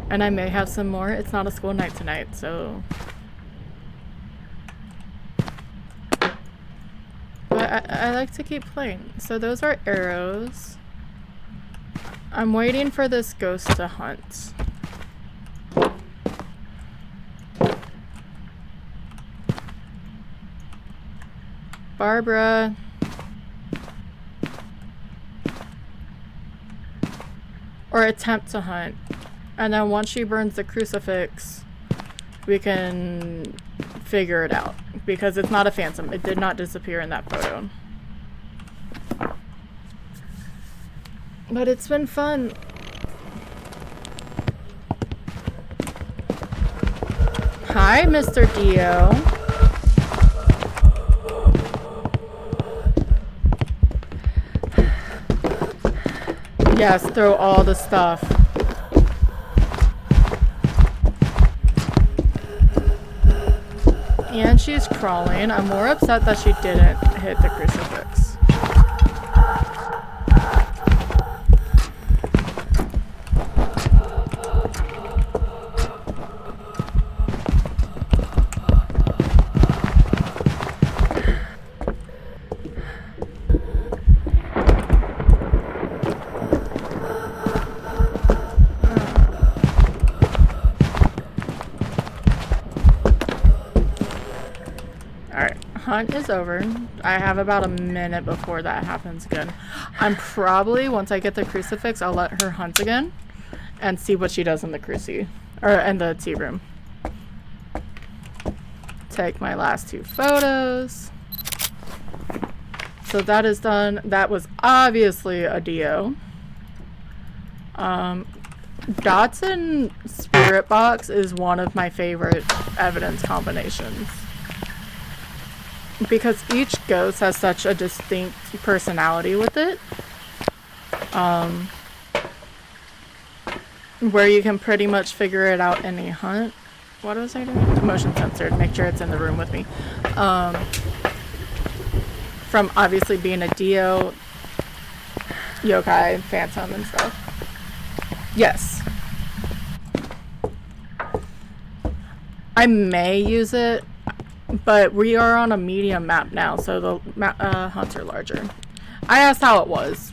And I may have some more. It's not a school night tonight, so... But I like to keep playing. So those are arrows. I'm waiting for this ghost to hunt. Barbara. Or attempt to hunt. And then once she burns the crucifix, we can figure it out. Because it's not a phantom. It did not disappear in that photo. But it's been fun. Hi, Mr. Dio. Yes, throw all the stuff. And she's crawling. I'm more upset that she didn't hit the crucifix. Alright, Hunt is over. I have about a minute before that happens again. I'm probably, once I get the crucifix, I'll let her hunt again and see what she does in the cruci, or in the tea room. Take my last 2 photos. So that is done. That was obviously a Dio. Dotson Spirit Box is one of my favorite evidence combinations. Because each ghost has such a distinct personality with it. Where you can pretty much figure it out in a hunt. What was I doing? Motion censored. Make sure it's in the room with me. From obviously being a Dio, yokai, phantom, and stuff. Yes. I may use it, but we are on a medium map now, so the hunts are larger. I asked how it was.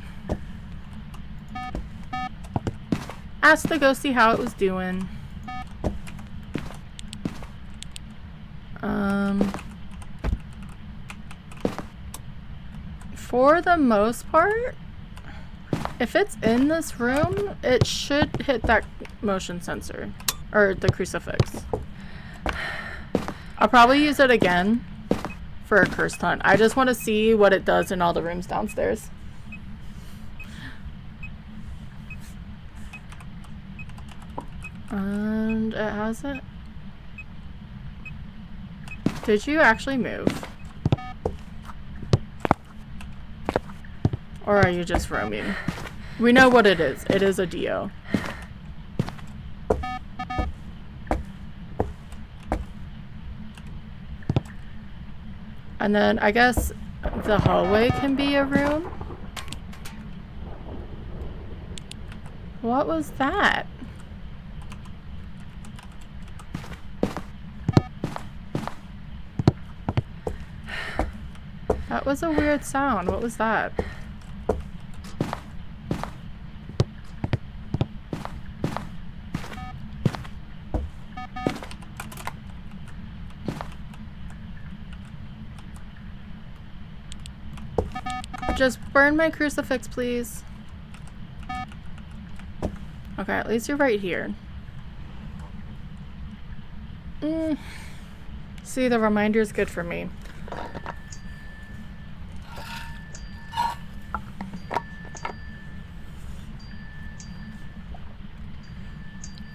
Asked the ghosty how it was doing. For the most part, if it's in this room, it should hit that motion sensor, or the crucifix. I'll probably use it again for a cursed hunt. I just want to see what it does in all the rooms downstairs. And it has it. Did you actually move? Or are you just roaming? We know what it is. It is a Dio. And then I guess the hallway can be a room. What was that? That was a weird sound. What was that? Just burn my crucifix, please. Okay, at least you're right here. See, the reminder is good for me.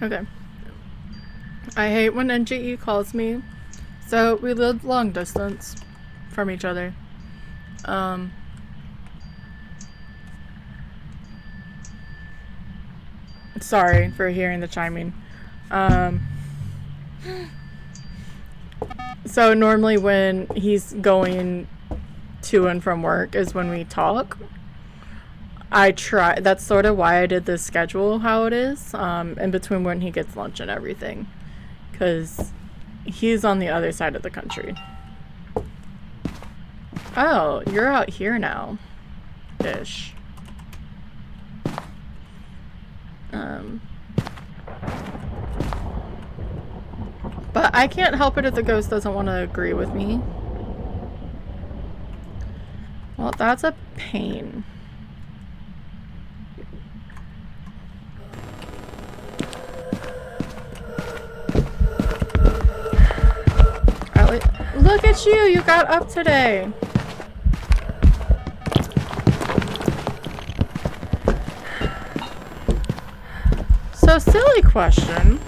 Okay. I hate when NGE calls me. So, we live long distance from each other. Sorry for hearing the chiming. So normally when he's going to and from work is when we talk. That's sort of why I did this schedule how it is, in between when he gets lunch and everything. Because he's on the other side of the country. Oh, you're out here now. Ish. But I can't help it if the ghost doesn't want to agree with me. Well, that's a pain. Look at you! You got up today! So, silly question.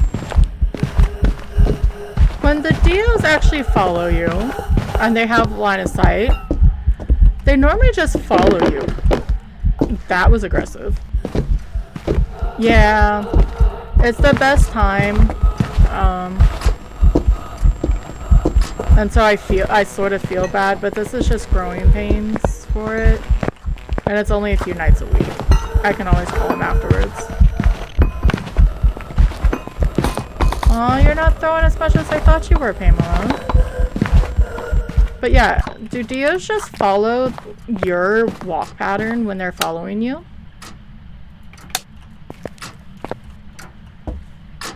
When the Dios actually follow you, and they have line of sight, they normally just follow you. That was aggressive. Yeah, it's the best time. And so I sort of feel bad, but this is just growing pains for it. And it's only a few nights a week. I can always call him afterwards. Oh, you're not throwing as much as I thought you were, Pamela. But yeah, do Dios just follow your walk pattern when they're following you?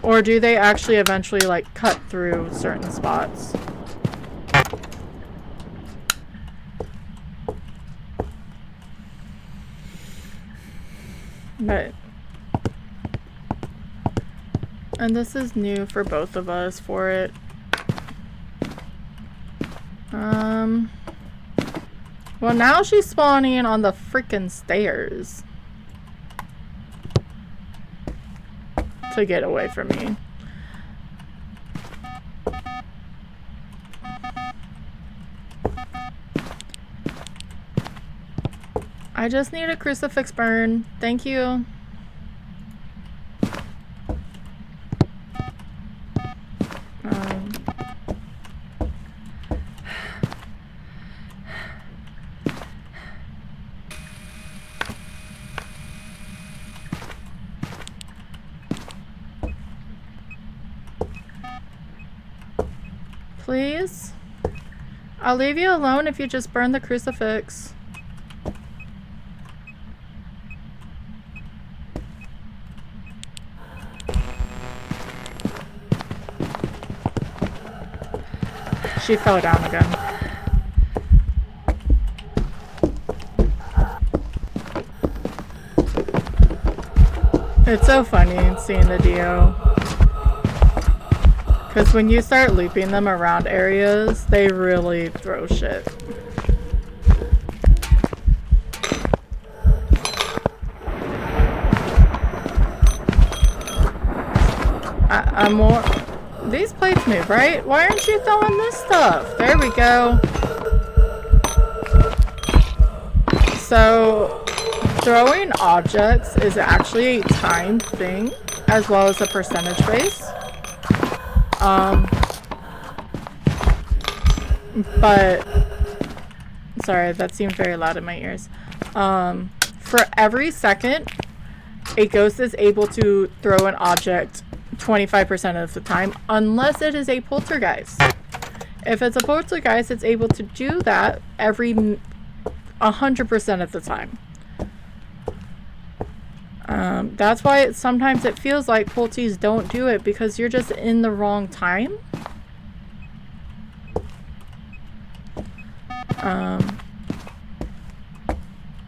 Or do they actually eventually, like, cut through certain spots? But... And this is new for both of us for it. Well, now she's spawning on the freaking stairs. To get away from me. I just need a crucifix burn. Thank you. Please? I'll leave you alone if you just burn the crucifix. She fell down again. It's so funny seeing the Dio. Because when you start looping them around areas, they really throw shit. I'm more... These plates move, right? Why aren't you throwing this stuff? There we go. So, throwing objects is actually a timed thing, as well as a percentage base. But, sorry, that seemed very loud in my ears. For every second, a ghost is able to throw an object 25% of the time, unless it is a poltergeist. If it's a poltergeist, it's able to do that every 100% of the time. That's why sometimes it feels like polties don't do it, because you're just in the wrong time.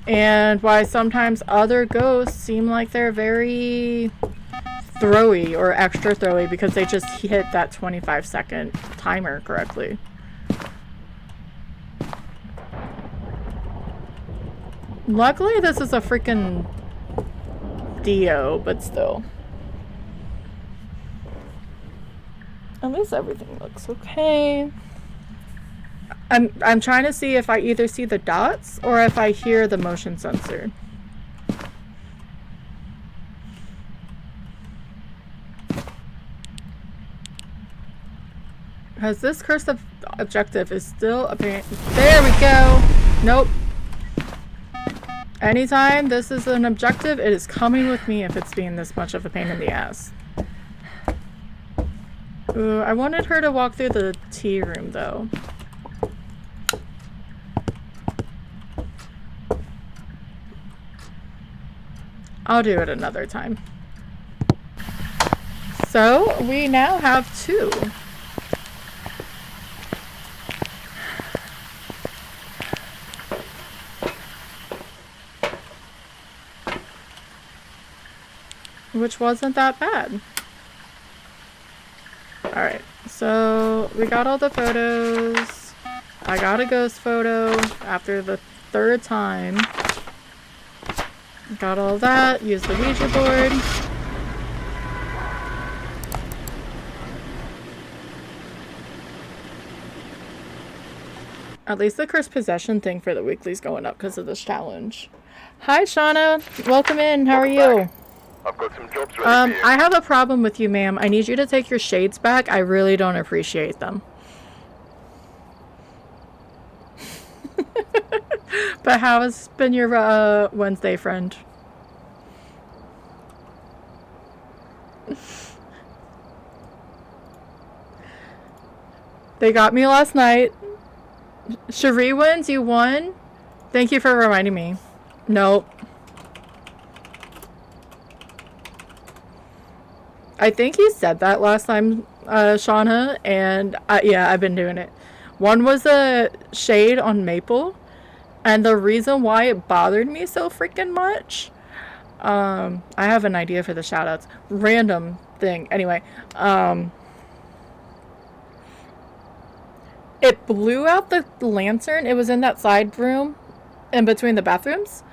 And why sometimes other ghosts seem like they're very throwy or extra throwy because they just hit that 25-second timer correctly. Luckily, this is a freaking Dio, but still. At least everything looks okay. I'm trying to see if I either see the dots or if I hear the motion sensor. Because this cursed objective is still apparent. There we go! Nope. Anytime this is an objective, it is coming with me if it's being this much of a pain in the ass. Ooh, I wanted her to walk through the tea room though. I'll do it another time. So, we now have 2. Which wasn't that bad. Alright, so we got all the photos. I got a ghost photo after the 3rd time. Got all that, used the Ouija board. At least the cursed possession thing for the weekly's going up because of this challenge. Hi Shauna, welcome in, how are you? I've got some jobs ready for you. I have a problem with you, ma'am. I need you to take your shades back. I really don't appreciate them. But how has been your Wednesday, friend? They got me last night. Cherie wins, you won? Thank you for reminding me. Nope. I think you said that last time, Shauna, and yeah, I've been doing it. One was a shade on Maple, and the reason why it bothered me so freaking much I have an idea for the shoutouts. Random thing. Anyway, it blew out the lantern. It was in that side room in between the bathrooms.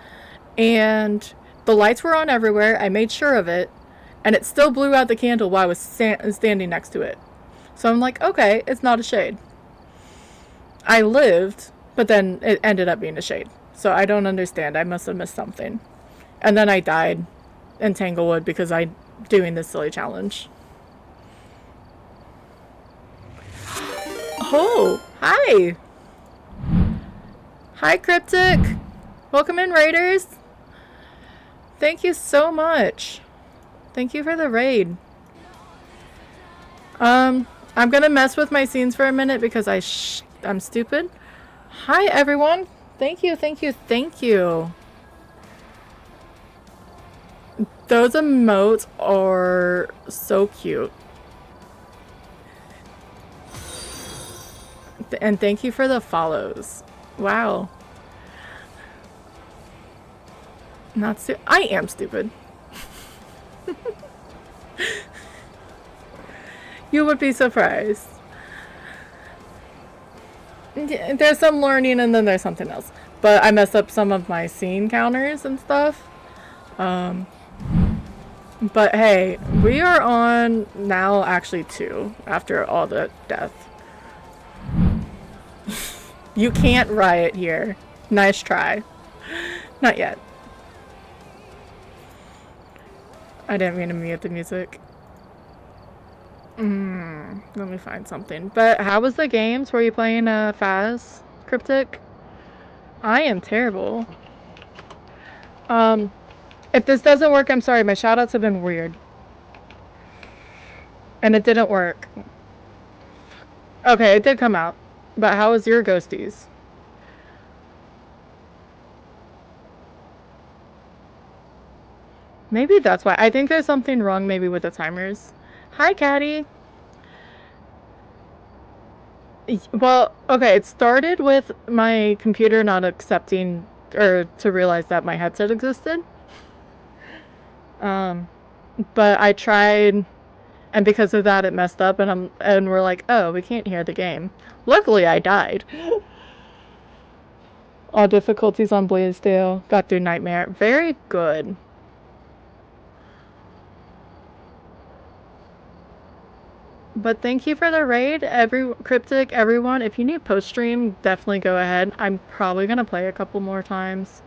And the lights were on everywhere. I made sure of it. And it still blew out the candle while I was standing next to it. So I'm like, okay, it's not a shade. I lived, but then it ended up being a shade. So I don't understand. I must have missed something. And then I died in Tanglewood because I'm doing this silly challenge. Oh, hi. Hi, Cryptic. Welcome in, Raiders. Thank you so much. Thank you for the raid. I'm gonna mess with my scenes for a minute because I'm stupid. Hi, everyone. Thank you, thank you, thank you. Those emotes are so cute. And thank you for the follows. Wow. Not I am stupid. You would be surprised. There's some learning and then there's something else. But I messed up some of my scene counters and stuff. But hey, we are on now actually 2 after all the death. You can't riot here. Nice try. Not yet. I didn't mean to mute the music. Let me find something. But how was the games? Were you playing Faz, Cryptic? I am terrible. If this doesn't work, I'm sorry. My shoutouts have been weird. And it didn't work. Okay, it did come out. But how was your ghosties? Maybe that's why. I think there's something wrong maybe with the timers. Hi, Caddy. Well, okay, it started with my computer not accepting or to realize that my headset existed. But I tried, and because of that it messed up, and we're like, oh, we can't hear the game. Luckily I died. All difficulties on Blaisdell. Got through Nightmare. Very good. But thank you for the raid, Cryptic, everyone. If you need post-stream, definitely go ahead. I'm probably going to play a couple more times.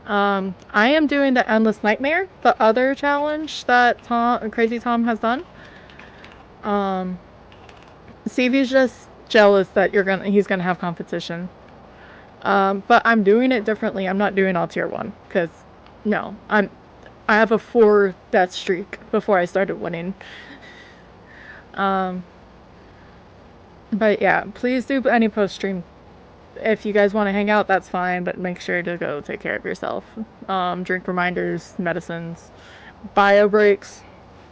I am doing the Endless Nightmare, the other challenge that Crazy Tom has done. Stevie's just jealous that he's gonna have competition. But I'm doing it differently. I'm not doing all tier 1, because, no, I have a 4 death streak before I started winning. But yeah, please do any post-stream. If you guys want to hang out, that's fine, but make sure to go take care of yourself. Drink reminders, medicines, bio breaks,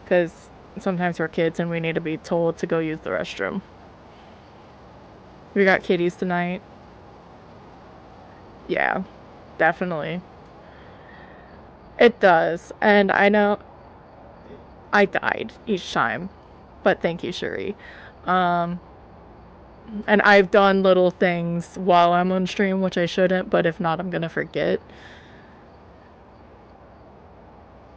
because sometimes we're kids and we need to be told to go use the restroom. We got kitties tonight. Yeah, definitely. It does, and I know I died each time, but thank you, Shuri. And I've done little things while I'm on stream, which I shouldn't, but if not, I'm gonna forget.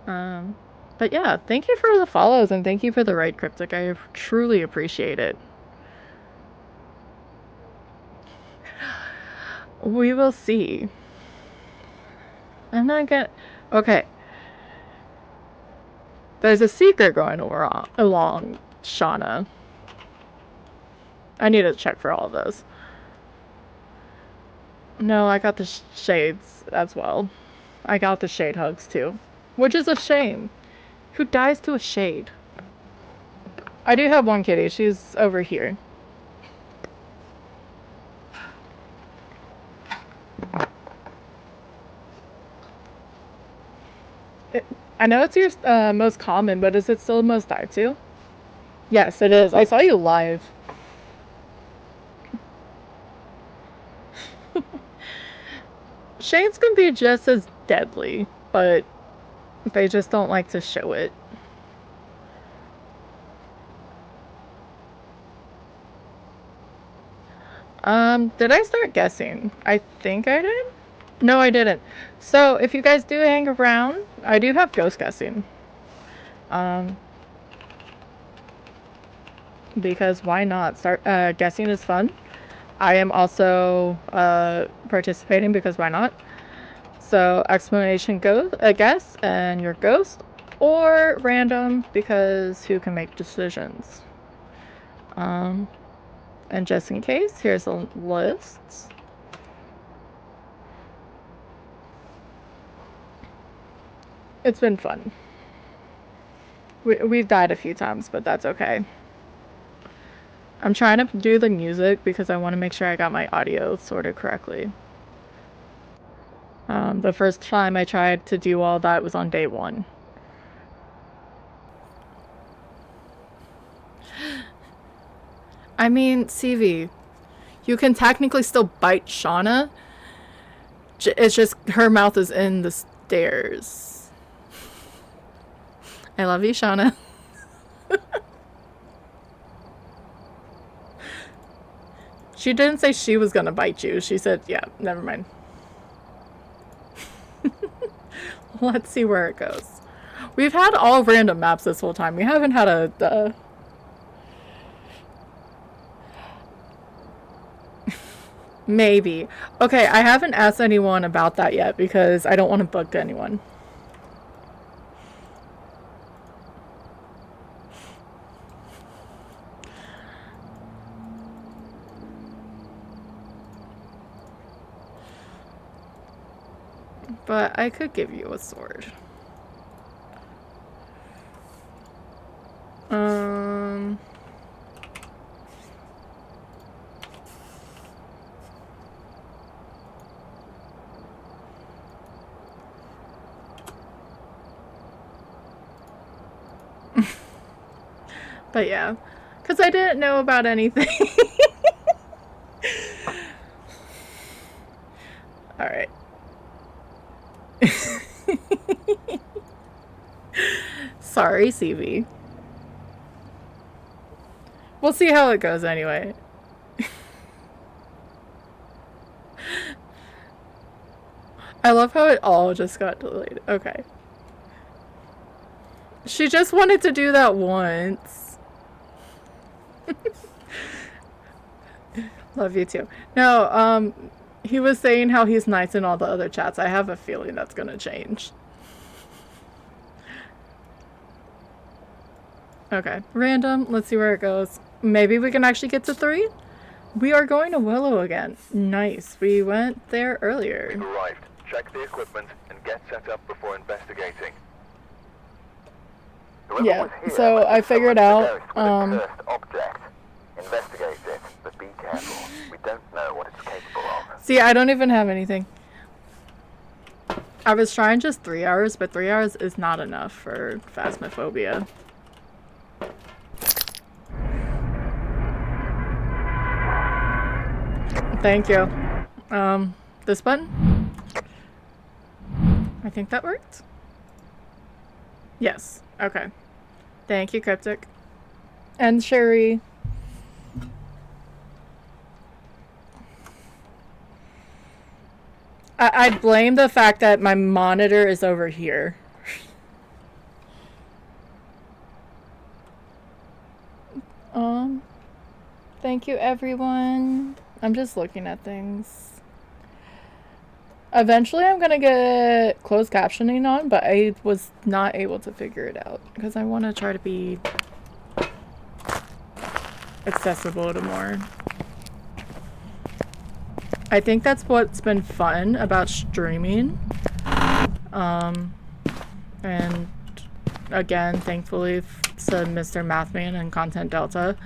But yeah, thank you for the follows, and thank you for the raid, Cryptic. I truly appreciate it. We will see. I'm not gonna... Okay. There's a secret going along, Shauna. I need to check for all of those. No, I got the shades as well. I got the shade hugs too. Which is a shame. Who dies to a shade? I do have one kitty. She's over here. I know it's your most common, but is it still most died to? Yes, it is. I saw you live. Shades can be just as deadly, but They just don't like to show it. Did I start guessing? I think I did? No, I didn't. So, if you guys do hang around, I do have ghost guessing. Because why not? Guessing is fun. I am also participating because why not? So explanation goes, a guess, and your ghost, or random because who can make decisions. And just in case, here's a list. It's been fun. We've died a few times, but that's okay. I'm trying to do the music because I want to make sure I got my audio sorted correctly. The first time I tried to do all that was on day 1. I mean, CV, you can technically still bite Shauna. It's just her mouth is in the stairs. I love you, Shauna. She didn't say she was gonna bite you. She said, yeah, never mind. Let's see where it goes. We've had all random maps this whole time. We haven't had a... Maybe. Okay, I haven't asked anyone about that yet because I don't want to bug anyone. But I could give you a sword. But yeah, because I didn't know about anything. Alright. Sorry, CV. We'll see how it goes anyway. I love how it all just got delayed. Okay. She just wanted to do that once. Love you too. No, he was saying how he's nice in all the other chats. I have a feeling that's gonna change. Okay, random. Let's see where it goes. Maybe we can actually get to 3? We are going to Willow again. Nice. We went there earlier. We've arrived. Check the equipment and get set up before investigating. Yeah, so I figured out, object. Investigate it, but be careful. We don't know what it's capable of. See, I don't even have anything. I was trying just 3 hours, but 3 hours is not enough for Phasmophobia. Thank you. This button? I think that worked. Yes. Okay. Thank you, Cryptic. And Sherry. I'd blame the fact that my monitor is over here. Thank you, everyone. I'm just looking at things. Eventually, I'm gonna get closed captioning on, but I was not able to figure it out because I want to try to be accessible to more. I think that's what's been fun about streaming. And again, thankfully to Mr. Mathman and Content Delta.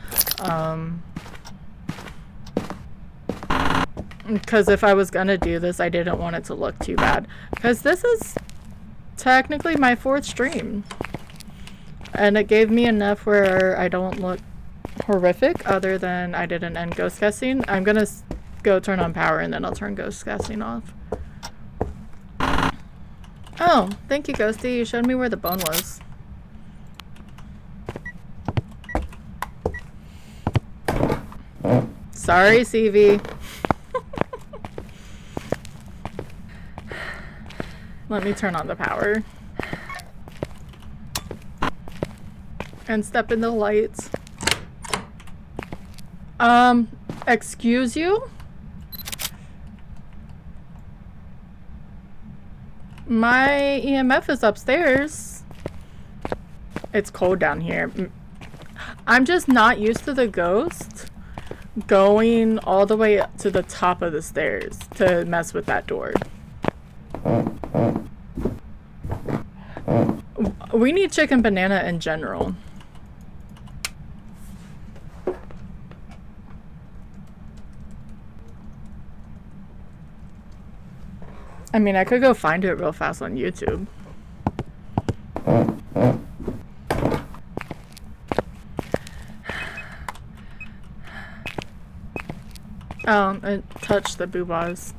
Because if I was gonna do this, I didn't want it to look too bad. Because this is technically my 4th stream. And it gave me enough where I don't look horrific, other than I didn't end ghost guessing. I'm gonna go turn on power and then I'll turn ghost guessing off. Oh, thank you, Ghosty. You showed me where the bone was. Sorry, CV. Let me turn on the power. And step in the lights. Excuse you? My EMF is upstairs. It's cold down here. I'm just not used to the ghost going all the way up to the top of the stairs to mess with that door. We need chicken banana in general. I mean, I could go find it real fast on YouTube. Oh, it touched the boobas.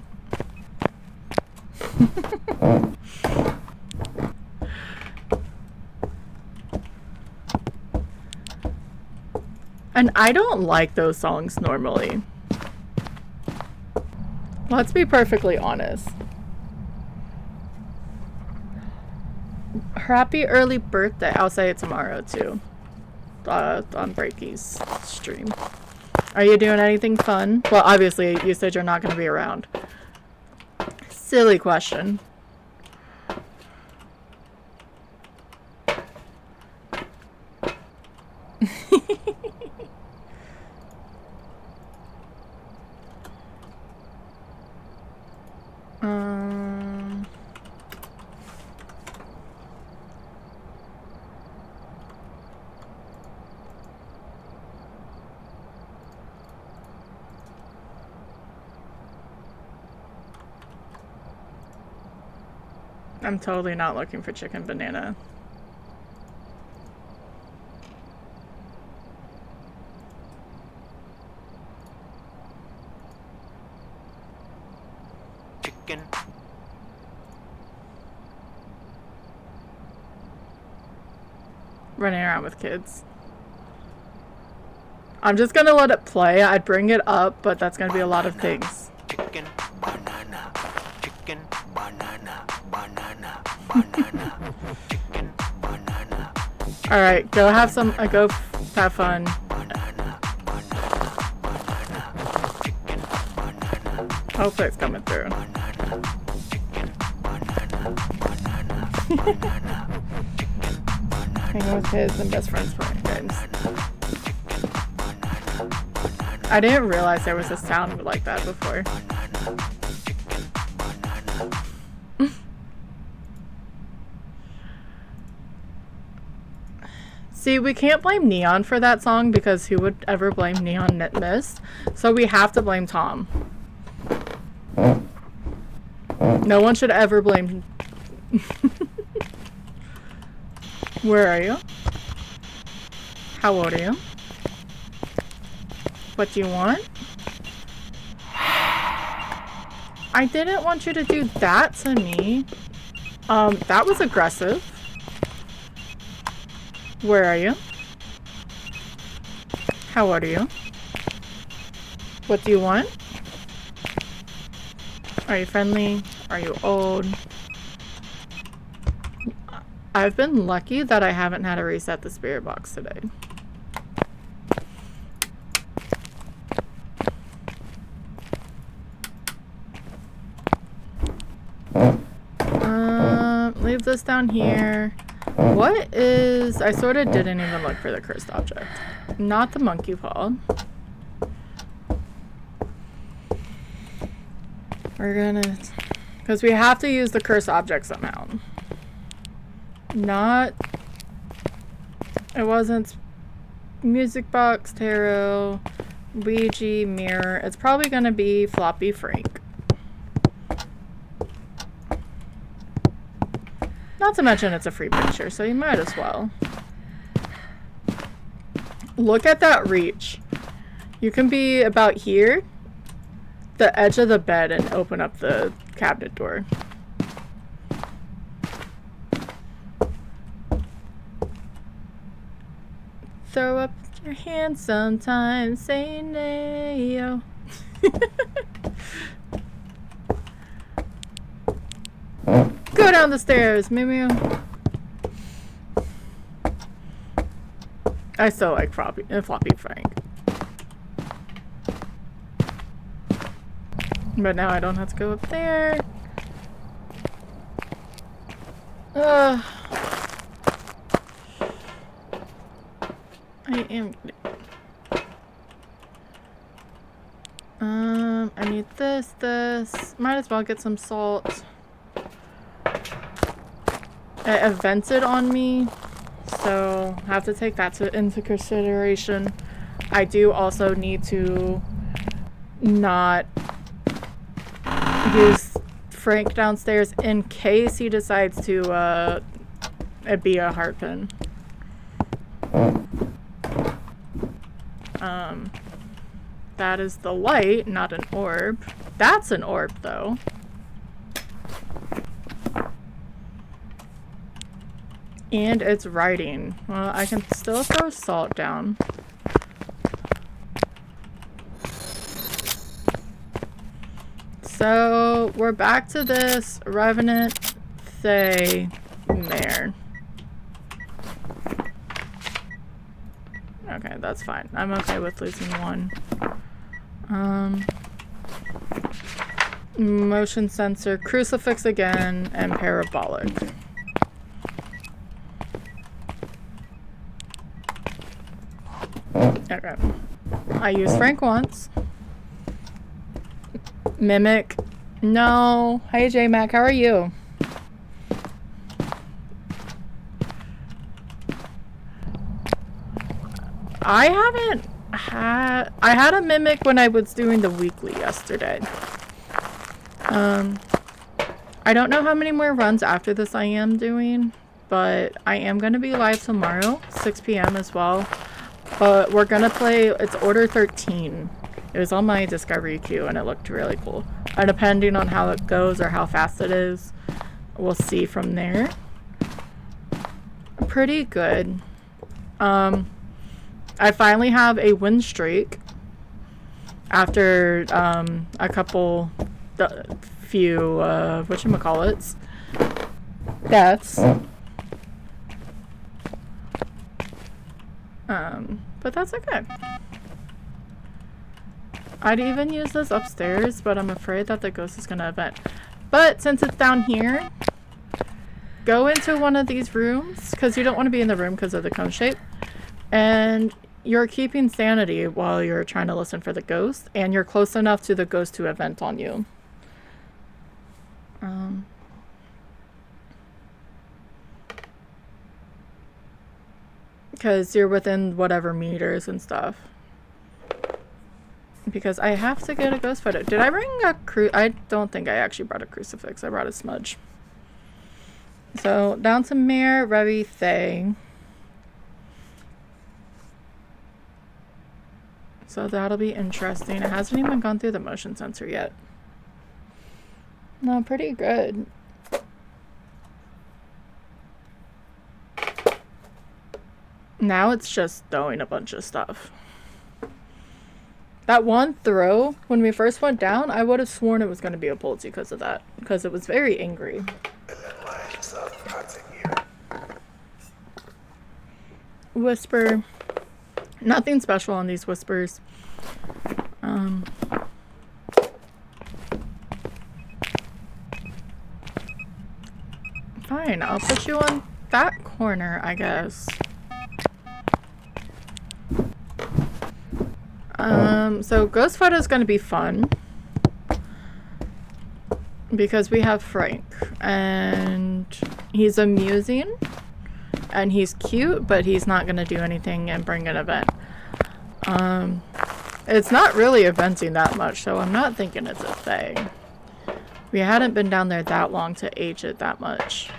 And I don't like those songs normally. Let's be perfectly honest. Happy early birthday. I'll say it tomorrow too. On Breaky's stream. Are you doing anything fun? Well, obviously you said you're not going to be around. Silly question. I'm totally not looking for chicken banana. Chicken. Running around with kids. I'm just gonna let it play. I'd bring it up, but that's gonna be a lot of things. Chicken, banana, chicken, banana, banana, banana, chicken, banana. All right, go have some. Go have fun. Banana, banana, banana, chicken, banana, Hopefully it's coming through. banana, chicken, banana, banana, banana, chicken, banana, Hanging with kids and best friends playing games. I didn't realize there was a sound like that before. See, we can't blame Neon for that song because who would ever blame Neon Knit Mist? So we have to blame Tom. No one should ever blame... Where are you? How old are you? What do you want? I didn't want you to do that to me. That was aggressive. Where are you? How old are you? What do you want? Are you friendly? Are you old? I've been lucky that I haven't had to reset the spirit box today. Leave this down here. What is... I sort of didn't even look for the cursed object. Not the monkey paw. We're gonna... Because we have to use the cursed object somehow. Not... It wasn't... Music box, tarot, Ouija, mirror. It's probably gonna be Floppy Frank. Not to mention it's a free picture, so you might as well. Look at that reach. You can be about here, the edge of the bed, and open up the cabinet door. throw up your hands sometimes, say nay-o. Go down the stairs, Mew. I still like Floppy Frank. But now I don't have to go up there. I am getting... I need this. Might as well get some salt. It evented on me, so I have to take that into consideration. I do also need to not use Frank downstairs in case he decides to be a harpin. That is the light, not an orb. That's an orb, though. And it's writing. Well, I can still throw salt down. So, we're back to this Revenant Thay mare. Okay, that's fine. I'm okay with losing one. Motion sensor, crucifix again, and parabolic. Okay. I used Frank once. Mimic. No. Hey, J-Mac, how are you? I haven't had... I had a Mimic when I was doing the weekly yesterday. I don't know how many more runs after this I am doing, but I am going to be live tomorrow, 6 p.m. as well. But we're going to play... It's Order 13. It was on my discovery queue and it looked really cool. Depending on how it goes or how fast it is, we'll see from there. Pretty good. I finally have a win streak after a couple few whatchamacallits deaths. But that's okay. I'd even use this upstairs, but I'm afraid that the ghost is gonna event. But since it's down here, go into one of these rooms, because you don't want to be in the room because of the cone shape. And you're keeping sanity while you're trying to listen for the ghost, and you're close enough to the ghost to event on you. Because you're within whatever meters and stuff. Because I have to get a ghost photo. Did I bring a I don't think I actually brought a crucifix. I brought a smudge. So, down to Mare, Revi, Thay. So that'll be interesting. It hasn't even gone through the motion sensor yet. No, pretty good. Now it's just throwing a bunch of stuff. That one throw, when we first went down, I would have sworn it was going to be a Pulsey because of that. Because it was very angry. Whisper. Nothing special on these whispers. Fine, I'll put you on that corner, I guess. So ghost photo is going to be fun. Because we have Frank. And he's amusing. And he's cute, but he's not going to do anything and bring an event. It's not really eventing that much, so I'm not thinking it's a thing. We hadn't been down there that long to age it that much.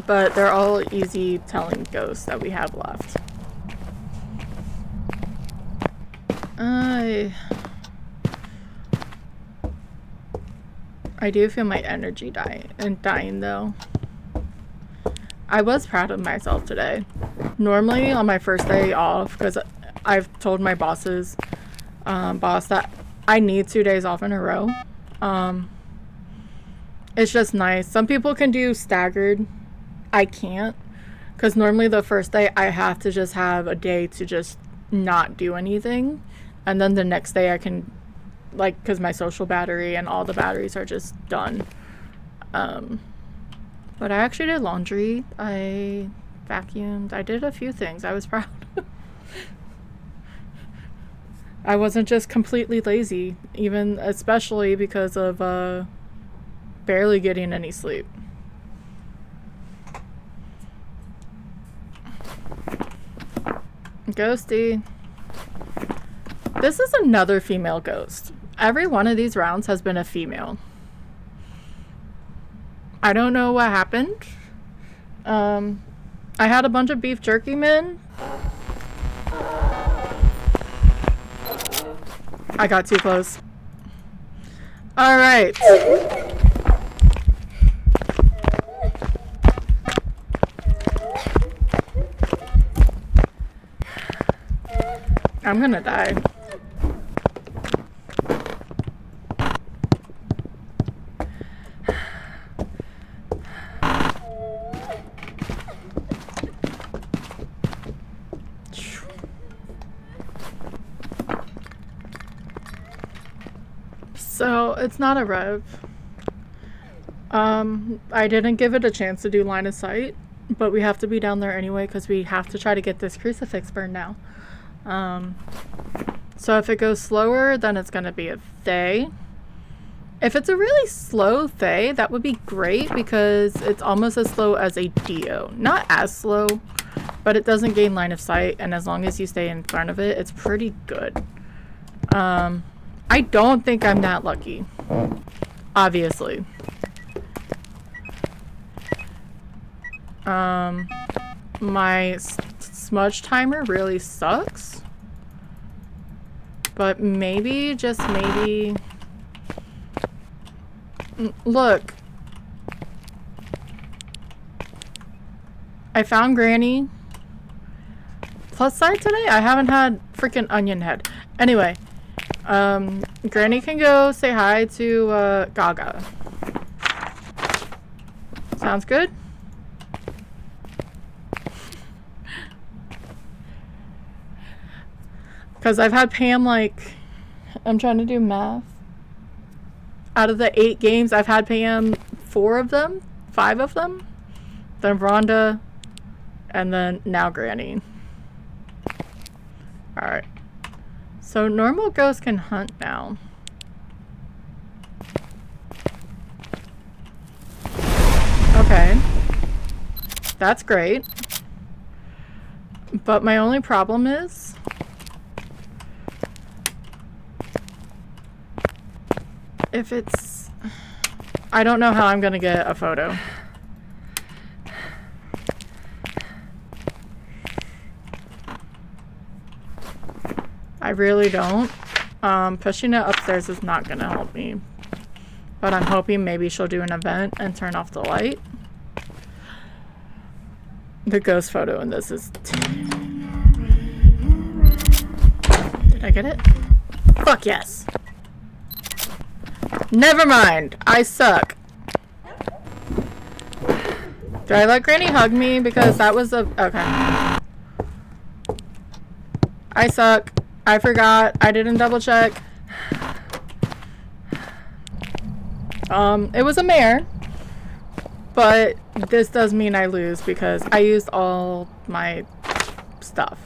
But they're all easy telling ghosts that we have left. I do feel my energy dying though. I was proud of myself today. Normally on my first day off, because I've told my boss that I need 2 days off in a row. It's just nice. Some people can do staggered. I can't, because normally the first day I have to just have a day to just not do anything, and then the next day I can, like, because my social battery and all the batteries are just done. But I actually did laundry. I vacuumed. I did a few things. I was proud. I wasn't just completely lazy, even especially because of barely getting any sleep. Ghosty. This is another female ghost. Every one of these rounds has been a female. I don't know what happened. I had a bunch of beef jerky men. I got too close. All right. I'm gonna die. So it's not a rev. I didn't give it a chance to do line of sight, but we have to be down there anyway because we have to try to get this crucifix burned now. So if it goes slower, then it's gonna be a Thay. If it's a really slow Thay, that would be great because it's almost as slow as a Dio. Not as slow, but it doesn't gain line of sight, and as long as you stay in front of it, it's pretty good. I don't think I'm that lucky. Obviously. My smudge timer really sucks. But maybe, just maybe... Look. I found Granny. Plus side today, I haven't had freaking onion head. Anyway. Granny can go say hi to, Gaga. Sounds good? Because I've had Pam, like, I'm trying to do math. Out of the 8 games, I've had Pam 4 of them, 5 of them. Then Rhonda, and then now Granny. Alright. So normal ghosts can hunt now. Okay. That's great. But my only problem is... if it's... I don't know how I'm gonna get a photo. I really don't. Pushing it upstairs is not gonna help me. But I'm hoping maybe she'll do an event and turn off the light. The ghost photo in this is... Did I get it? Fuck yes! Never mind. I suck. Did I let Granny hug me? Because that was a... Okay. I suck. I forgot. I didn't double check. It was a mare. But this does mean I lose because I used all my stuff.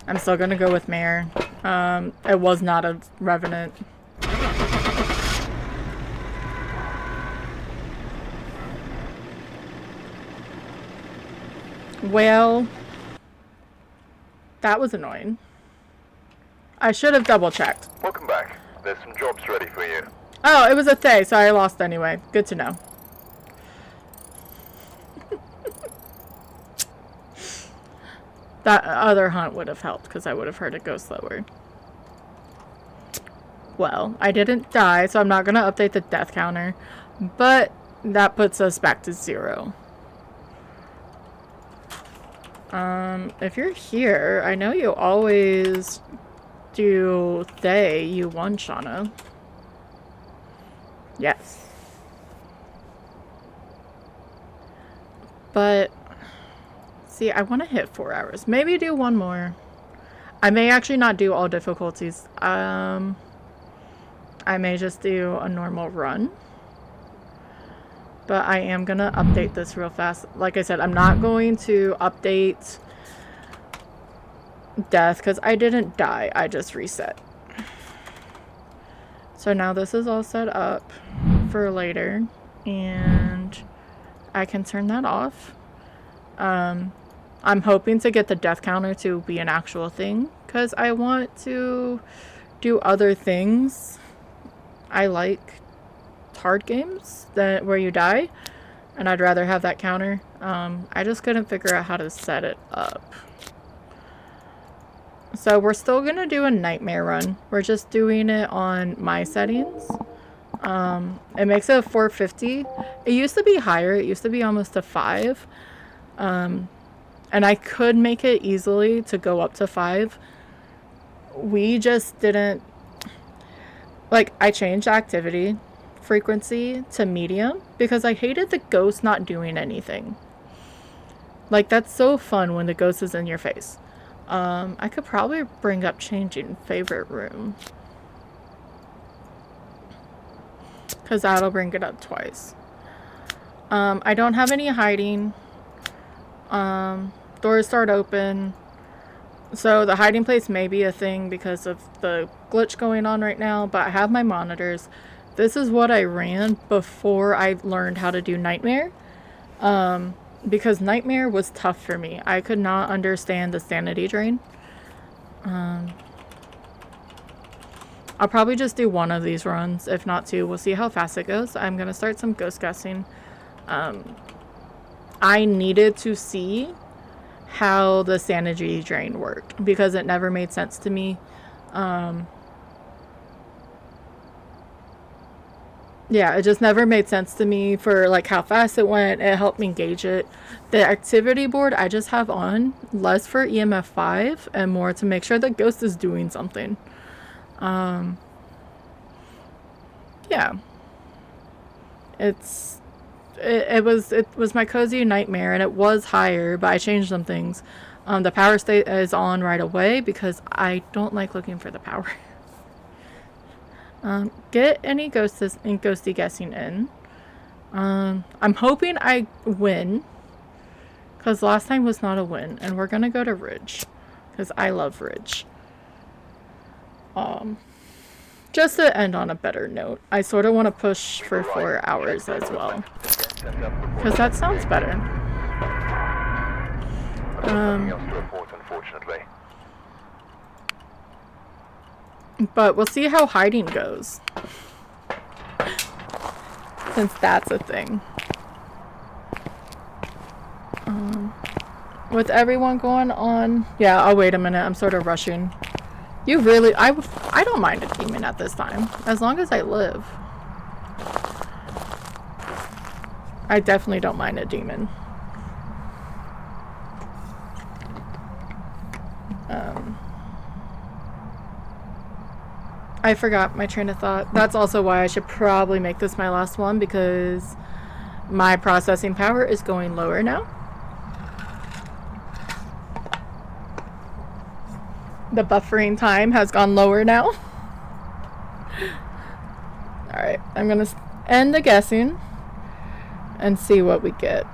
I'm still gonna go with mare. It was not a revenant. Well, that was annoying. I should have double checked. Welcome back. There's some jobs ready for you. Oh, it was a Thay, so I lost anyway. Good to know. That other hunt would have helped because I would have heard it go slower. well. I didn't die, so I'm not going to update the death counter. But that puts us back to 0. If you're here, I know you always do you won, Shauna. Yes. But, see, I want to hit 4 hours. Maybe do one more. I may actually not do all difficulties. I may just do a normal run. But I am going to update this real fast. Like I said, I'm not going to update death because I didn't die. I just reset. So now this is all set up for later. And I can turn that off. I'm hoping to get the death counter to be an actual thing because I want to do other things. I like hard games where you die, and I'd rather have that counter. I just couldn't figure out how to set it up. So we're still gonna do a nightmare run. We're just doing it on my settings. It makes it a 450. It used to be higher. It used to be almost a 5. And I could make it easily to go up to 5. We just didn't... Like, I changed activity frequency to medium because I hated the ghost not doing anything. Like, that's so fun when the ghost is in your face. I could probably bring up changing favorite room. Because that'll bring it up twice. I don't have any hiding. Doors start open. So the hiding place may be a thing because of the glitch going on right now. But I have my monitors. This is what I ran before I learned how to do Nightmare. Because Nightmare was tough for me. I could not understand the sanity drain. I'll probably just do one of these runs, if not 2. We'll see how fast it goes. I'm going to start some ghost guessing. I needed to see how the sanity drain worked because it never made sense to me. Yeah, it just never made sense to me for like how fast it went. It helped me gauge it. The activity board I just have on less for EMF 5 and more to make sure that ghost is doing something. Yeah. It was my cozy nightmare and it was higher, but I changed some things. The power state is on right away because I don't like looking for the power. Get any ghosty guessing in. I'm hoping I win because last time was not a win, and we're gonna go to Ridge because I love Ridge. Just to end on a better note, I sort of want to push for 4 hours as well because that sounds better. But we'll see how hiding goes. Since that's a thing. With everyone going on... Yeah, I'll wait a minute. I'm sort of rushing. You really... I don't mind a demon at this time. As long as I live. I definitely don't mind a demon. I forgot my train of thought. That's also why I should probably make this my last one because my processing power is going lower now. The buffering time has gone lower now. Alright, I'm gonna end the guessing and see what we get.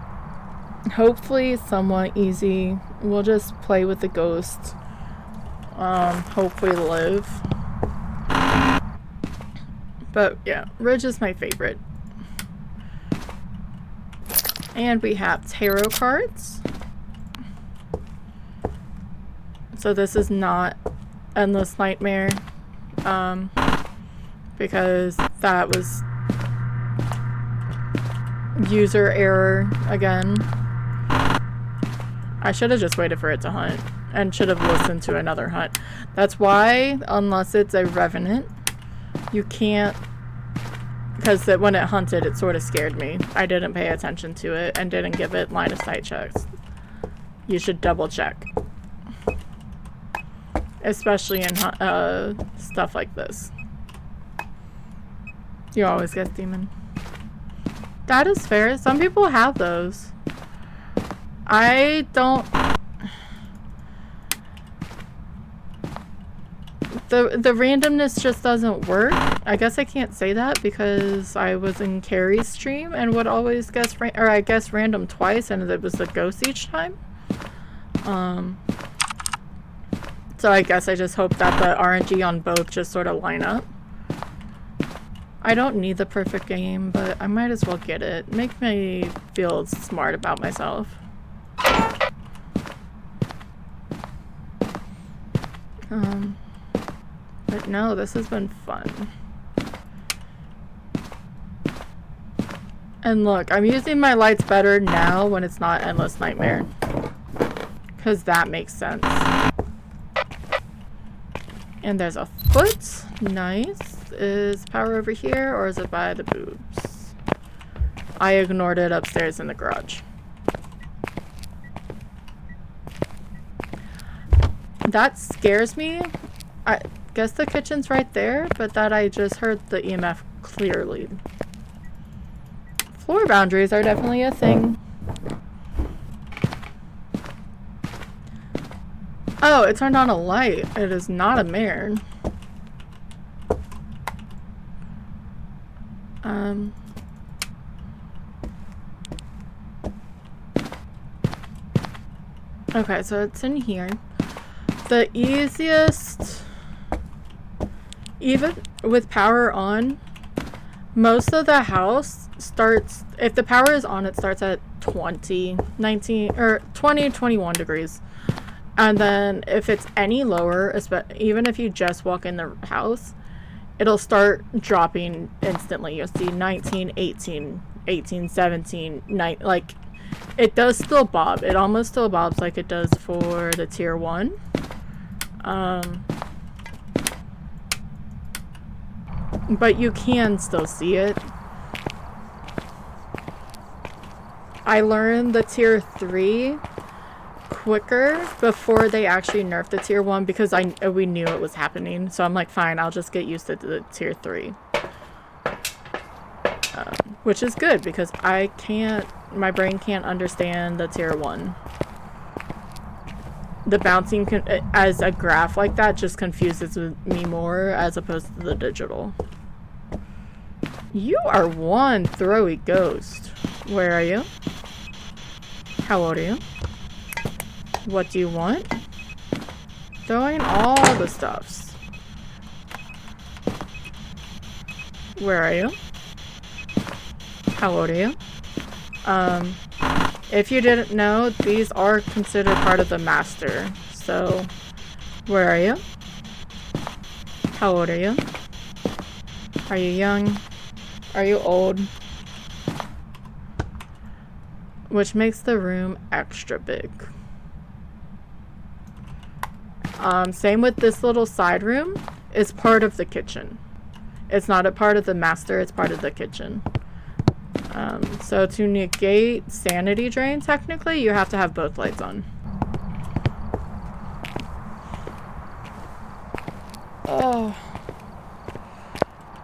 Hopefully somewhat easy. We'll just play with the ghost. Hopefully live. But yeah, Ridge is my favorite. And we have tarot cards. So this is not Endless Nightmare. Because that was user error again. I should have just waited for it to hunt and should have listened to another hunt. That's why, unless it's a Revenant, You can't, because when it hunted, it sort of scared me. I didn't pay attention to it and didn't give it line of sight checks. You should double check. Especially in stuff like this. You always get demon. That is fair. Some people have those. I don't... The randomness just doesn't work. I guess I can't say that because I was in Carrie's stream and would always guess, or I guess random twice and it was the ghost each time. So I guess I just hope that the RNG on both just sort of line up. I don't need the perfect game, but I might as well get it. Make me feel smart about myself. But no, this has been fun. And look, I'm using my lights better now when it's not Endless Nightmare. Because that makes sense. And there's a foot. Nice. Is power over here or is it by the boobs? I ignored it upstairs in the garage. That scares me. I guess the kitchen's right there, but that I just heard the EMF clearly. Floor boundaries are definitely a thing. Oh, it turned on a light. It is not a mirror. Okay, so it's in here. The easiest, even with power on, most of the house starts, if the power is on, it starts at 20, 19, or 20, 21 degrees. And then if it's any lower, even if you just walk in the house, it'll start dropping instantly. You'll see 19, 18, 18, 17, 9, like, it does still bob. It almost still bobs like it does for the tier 1. But you can still see it. I learned the tier 3 quicker before they actually nerfed the tier 1 because we knew it was happening. So I'm like, fine, I'll just get used to the tier 3. Which is good because my brain can't understand the tier 1. The bouncing as a graph like that just confuses me more as opposed to the digital. You are one throwy ghost. Where are you? How old are you? What do you want? Throwing all the stuffs. Where are you? How old are you? If you didn't know, these are considered part of the master. So, where are you? How old are you? Are you young? Are you old? Which makes the room extra big. Same with this little side room. It's part of the kitchen. It's not a part of the master, it's part of the kitchen. So to negate sanity drain, technically, you have to have both lights on. Oh.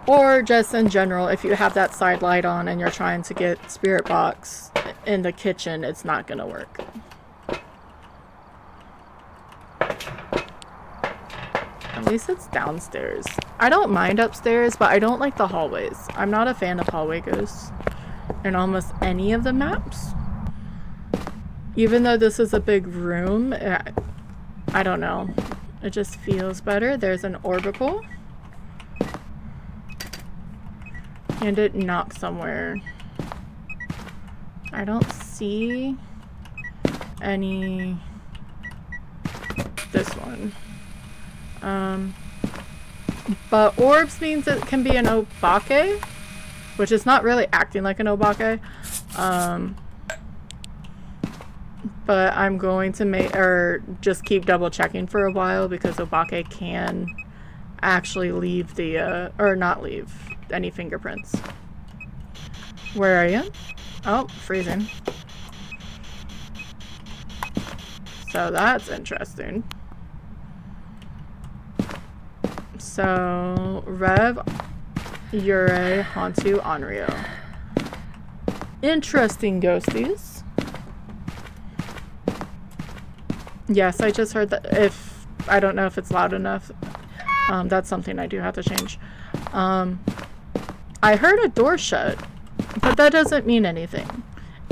Or just in general, if you have that side light on and you're trying to get Spirit Box in the kitchen, it's not gonna work. At least it's downstairs. I don't mind upstairs, but I don't like the hallways. I'm not a fan of hallway ghosts in almost any of the maps. Even though this is a big room, I don't know. It just feels better. There's an orbital. And it knocks somewhere. I don't see any... This one. But orbs means it can be an obake, which is not really acting like an obake. But I'm going to just keep double checking for a while because obake can actually leave the, or not leave any fingerprints. Where are you? Oh, freezing. So that's interesting. So, Rev, Yurei, Hantu, Onryo. Interesting ghosties. Yes, I just heard that. If I don't know if it's loud enough. That's something I do have to change. I heard a door shut, but that doesn't mean anything.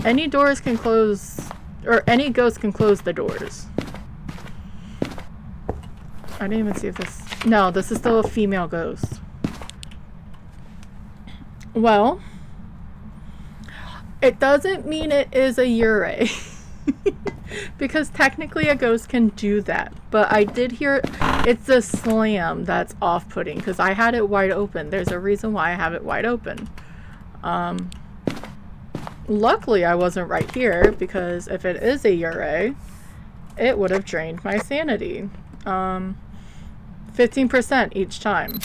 Any doors can close, or any ghost can close the doors. I didn't even see if this... No, this is still a female ghost. Well, it doesn't mean it is a Yurei. Because technically a ghost can do that. But I did hear it's the slam that's off-putting. Because I had it wide open. There's a reason why I have it wide open. Luckily I wasn't right here. Because if it is a Yurei, it would have drained my sanity. 15% each time.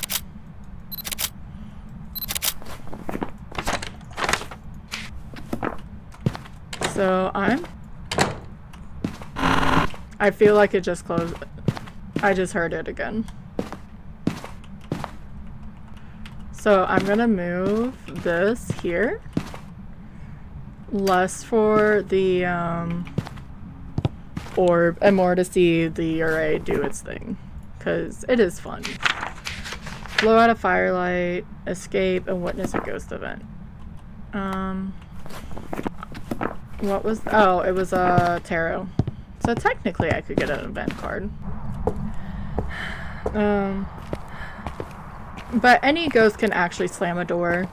So I feel like it just closed. I just heard it again. So I'm gonna move this here. Less for the orb and more to see the array do its thing. Because it is fun. Blow out a firelight, escape, and witness a ghost event. What was... Oh, it was a tarot. So technically I could get an event card. But any ghost can actually slam a door.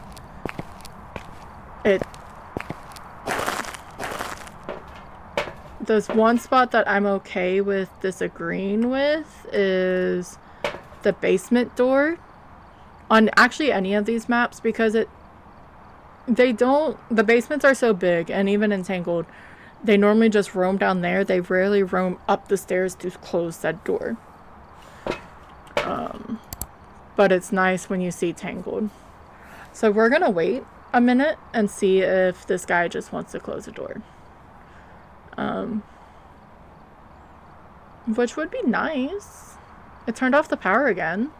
There's one spot that I'm okay with disagreeing with is the basement door on actually any of these maps, because the basements are so big, and even in Tangled they normally just roam down there. They rarely roam up the stairs to close that door. But it's nice when you see Tangled. So we're gonna wait a minute and see if this guy just wants to close the door. Which would be nice. It turned off the power again.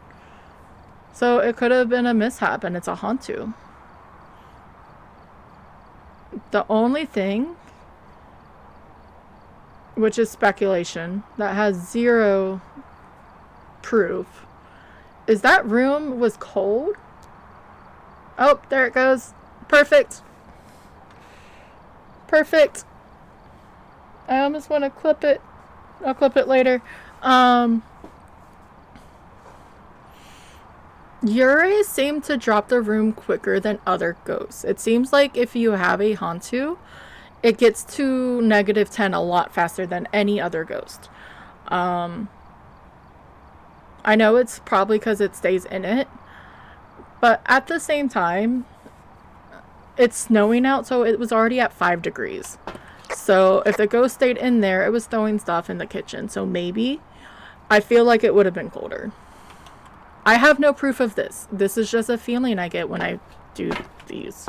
So it could have been a mishap, and it's a Hantu. The only thing, which is speculation, that has zero proof, is that room was cold. Oh, there it goes. Perfect. Perfect. I almost want to clip it. I'll clip it later. Yureis seem to drop the room quicker than other ghosts. It seems like if you have a Hantu, it gets to -10 a lot faster than any other ghost. I know it's probably because it stays in it, but at the same time, it's snowing out, so it was already at 5 degrees. So if the ghost stayed in there, it was throwing stuff in the kitchen. So maybe, I feel like it would have been colder. I have no proof of this. This is just a feeling I get when I do these.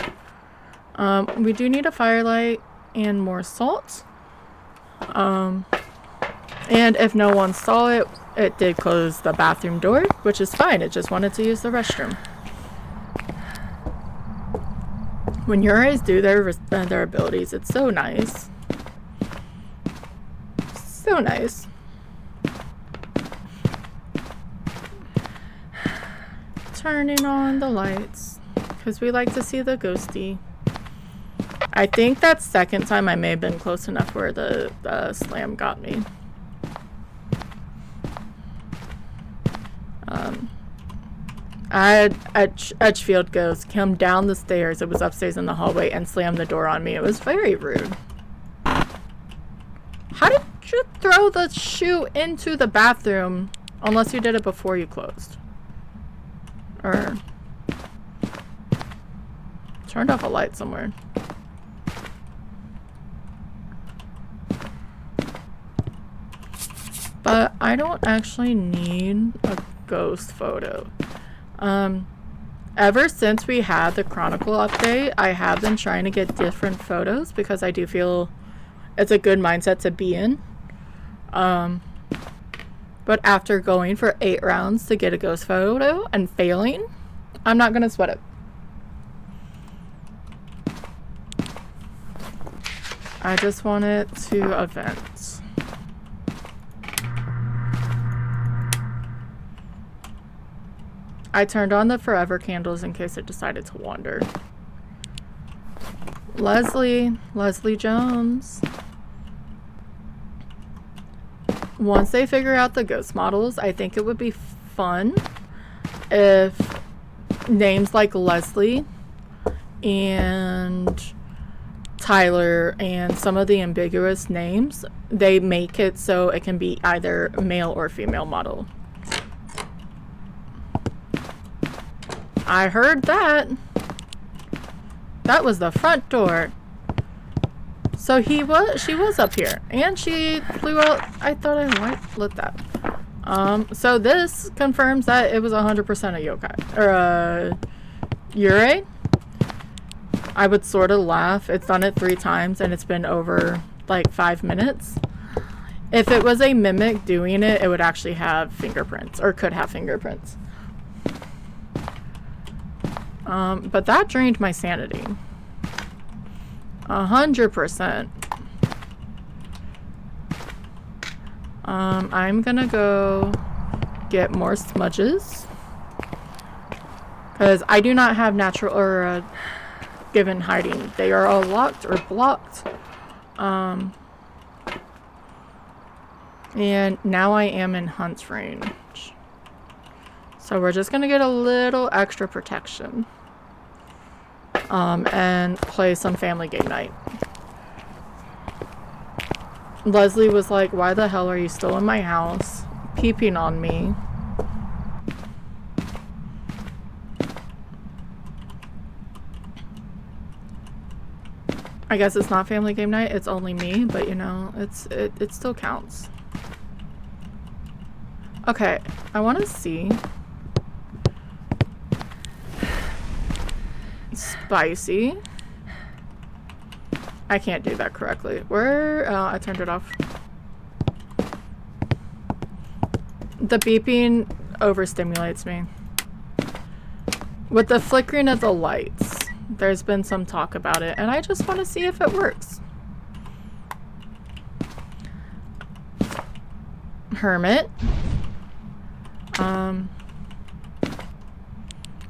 We do need a firelight and more salt. And if no one saw it, it did close the bathroom door, which is fine. It just wanted to use the restroom. When your eyes do their abilities, it's so nice. So nice. Turning on the lights, because we like to see the ghosty. I think that second time I may have been close enough where the slam got me. I had Edgefield Ghost come down the stairs. It was upstairs in the hallway and slammed the door on me. It was very rude. How did you throw the shoe into the bathroom unless you did it before you closed? Or turned off a light somewhere. But I don't actually need a ghost photo. Ever since we had the Chronicle update, I have been trying to get different photos because I do feel it's a good mindset to be in. But after going for 8 rounds to get a ghost photo and failing, I'm not gonna sweat it. I just want it to event. I turned on the forever candles in case it decided to wander. Leslie Jones. Once they figure out the ghost models, I think it would be fun if names like Leslie and Tyler and some of the ambiguous names, they make it so it can be either male or female model. I heard that. That was the front door. So she was up here, and she flew out. I thought I lit that. So this confirms that it was 100% a yokai or a Yurei. I would sort of laugh. It's done it 3 times, and it's been over like 5 minutes. If it was a mimic doing it, it would actually have fingerprints, or could have fingerprints. But that drained my sanity. 100%. I'm gonna go get more smudges. Because I do not have natural or given hiding. They are all locked or blocked. And now I am in Hunt's range. So we're just gonna get a little extra protection. And play some family game night. Leslie was like, why the hell are you still in my house? Peeping on me. I guess it's not family game night, it's only me, but you know, it still counts. Okay, I want to see. Spicy. I can't do that correctly. Where? I turned it off. The beeping overstimulates me. With the flickering of the lights, there's been some talk about it, and I just want to see if it works. Hermit.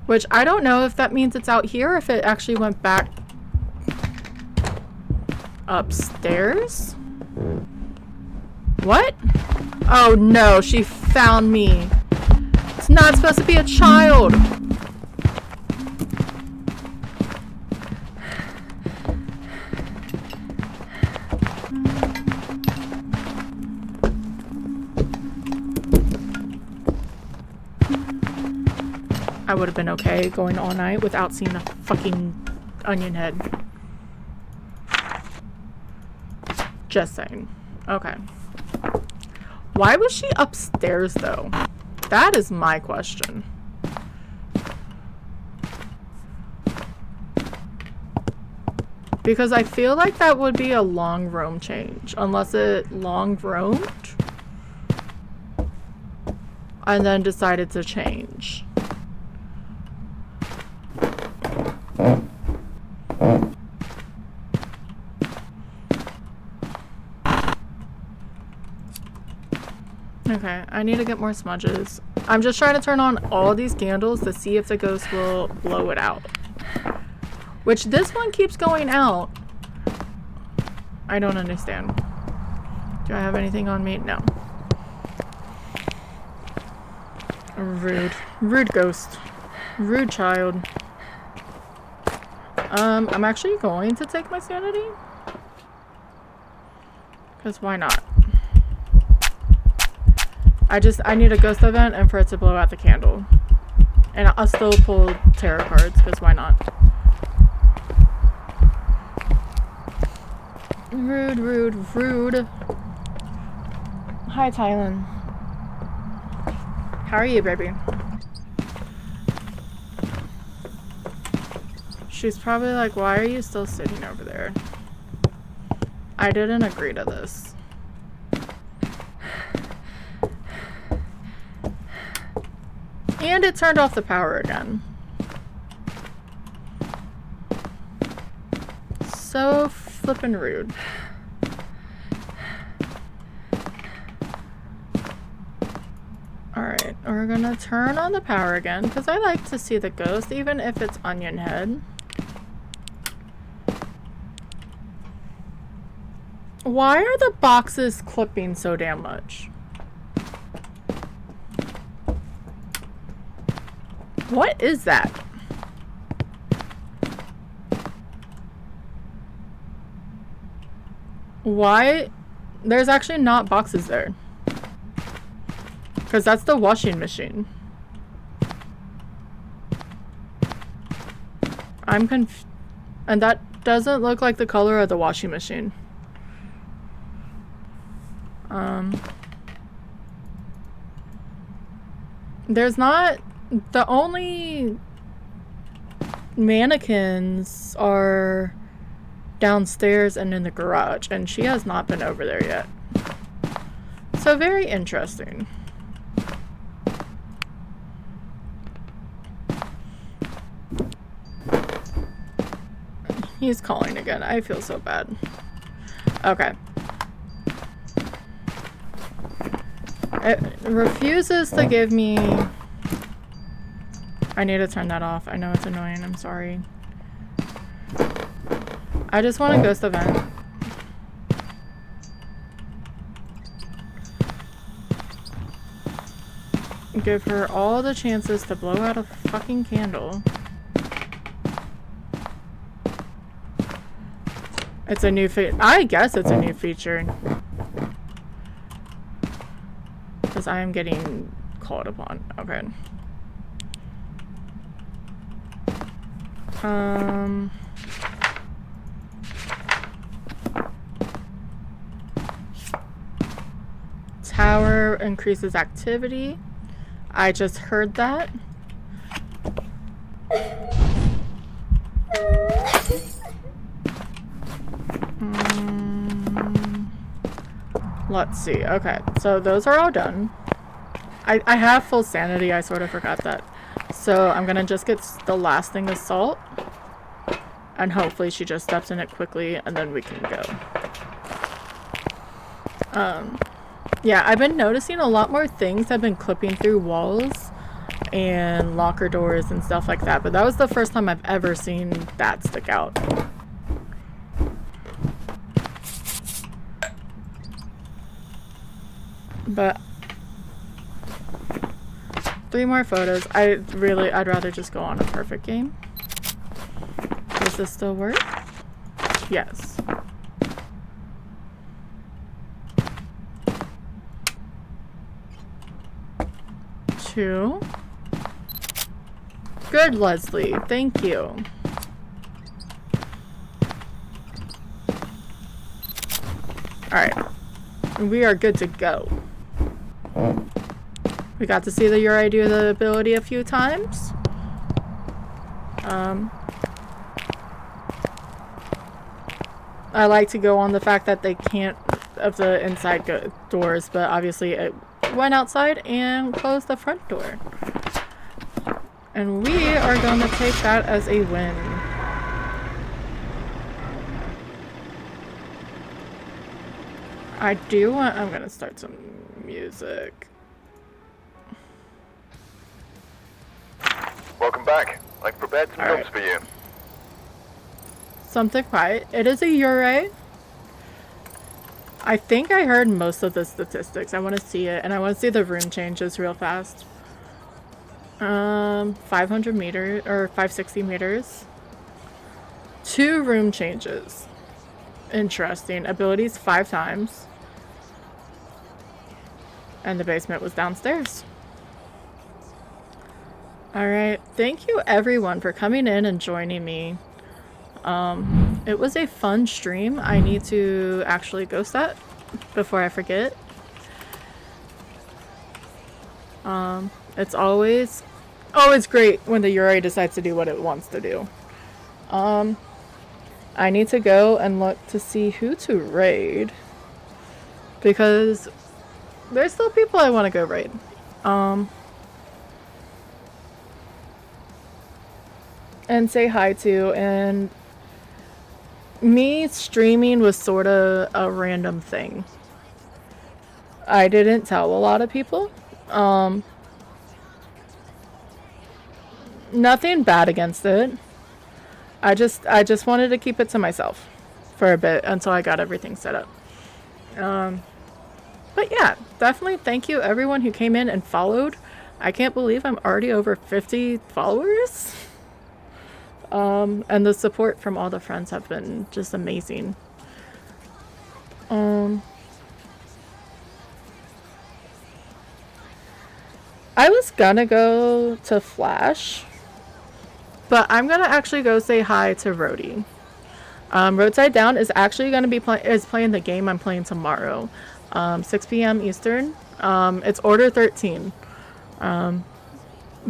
Which I don't know if that means it's out here or if it actually went back upstairs. What? Oh no, she found me. It's not supposed to be a child. I would have been okay going all night without seeing a fucking onion head. Just saying. Okay. Why was she upstairs though? That is my question. Because I feel like that would be a long roam change. Unless it long roamed and then decided to change. Okay, I need to get more smudges. I'm just trying to turn on all these candles to see if the ghost will blow it out. Which this one keeps going out. I don't understand. Do I have anything on me? No. Rude. Rude ghost. Rude child. I'm actually going to take my sanity. Because why not? I need a ghost event and for it to blow out the candle. And I'll still pull tarot cards, because why not? Rude, rude, rude. Hi, Tylen. How are you, baby? She's probably like, why are you still sitting over there? I didn't agree to this. And it turned off the power again. So flippin' rude. Alright, we're gonna turn on the power again because I like to see the ghost even if it's Onion Head. Why are the boxes clipping so damn much? What is that? Why? There's actually not boxes there. Because that's the washing machine. I'm confused. And that doesn't look like the color of the washing machine. There's not... The only mannequins are downstairs and in the garage, and she has not been over there yet. So very interesting. He's calling again. I feel so bad. Okay. It refuses to give me... I need to turn that off. I know it's annoying. I'm sorry. I just want to ghost event. Give her all the chances to blow out a fucking candle. It's a new feature. I guess it's a new feature. Because I am getting called upon. Okay. Tower increases activity. I just heard that. Let's see. Okay, so those are all done. I have full sanity. I sort of forgot that. So I'm gonna just get the last thing of salt. And hopefully she just steps in it quickly and then we can go. Yeah, I've been noticing a lot more things have been clipping through walls and locker doors and stuff like that. But that was the first time I've ever seen that stick out. But 3 more photos. I'd rather just go on a perfect game. Does this still work? Yes. Two. Good, Leslie. Thank you. Alright. We are good to go. We got to see the Your Idea the ability a few times. I like to go on the fact that they can't of the inside doors, but obviously it went outside and closed the front door. And we are going to take that as a win. I'm going to start some music. Welcome back. I've prepared some jobs for you. Something quiet. It is a Ure. I think I heard most of the statistics. I want to see it, and I want to see the room changes real fast. 500 meters or 560 meters. 2 room changes. Interesting. Abilities 5 times. And the basement was downstairs. Alright. Thank you everyone for coming in and joining me. It was a fun stream. I need to actually ghost that before I forget. It's always great when the Yuri decides to do what it wants to do. I need to go and look to see who to raid, because there's still people I want to go raid. And say hi to, and me streaming was sort of a random thing. I didn't tell a lot of people. Nothing bad against it. I just wanted to keep it to myself for a bit until I got everything set up. But yeah, definitely thank you everyone who came in and followed. I can't believe I'm already over 50 followers. And the support from all the friends have been just amazing. I was gonna go to Flash, but I'm gonna actually go say hi to Rhodey. Roadside Down is actually gonna be playing the game I'm playing tomorrow, 6 p.m. Eastern. It's Order 13. But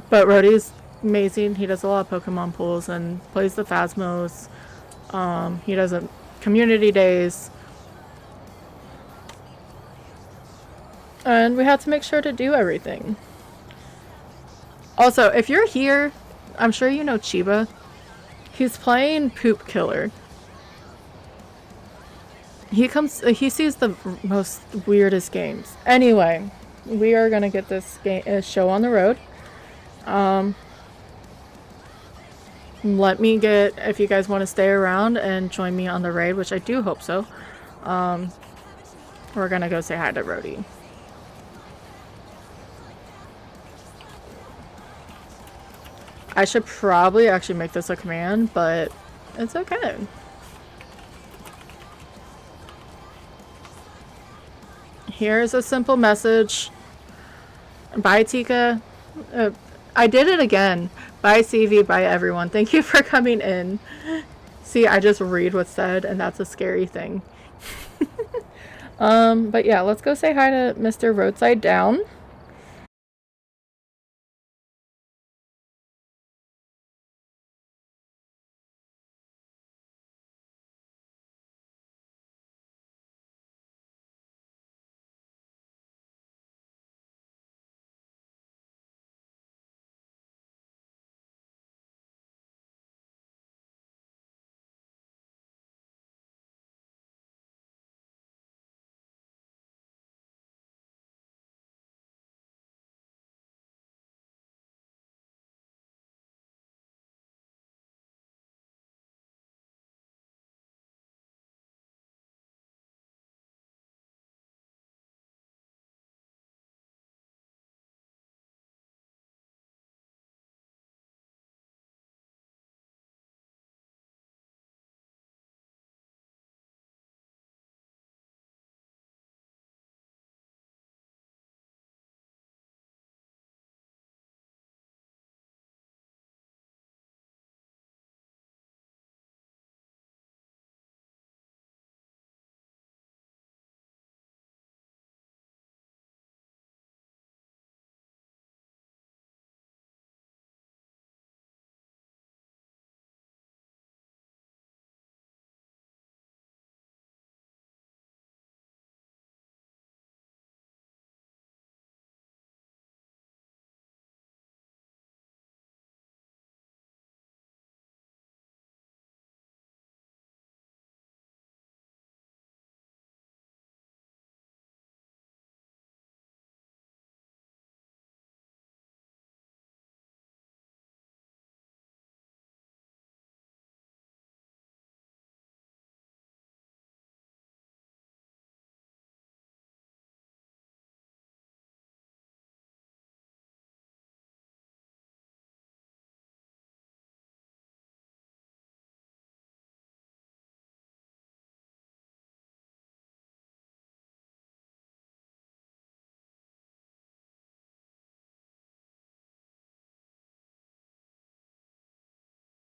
Rhodey's amazing. He does a lot of Pokemon pools and plays the Phasmos. He does community days. And we have to make sure to do everything. Also, if you're here, I'm sure you know Chiba. He's playing Poop Killer. He sees the most weirdest games. Anyway, we are gonna get this show on the road. Let me get, if you guys want to stay around and join me on the raid, which I do hope so. We're gonna go say hi to Rhodey. I should probably actually make this a command, but it's okay. Here's a simple message. Bye, Tika. I did it again. Bye, CV. Bye, everyone. Thank you for coming in. See, I just read what's said, and that's a scary thing. But yeah, let's go say hi to Mr. Roadside Down.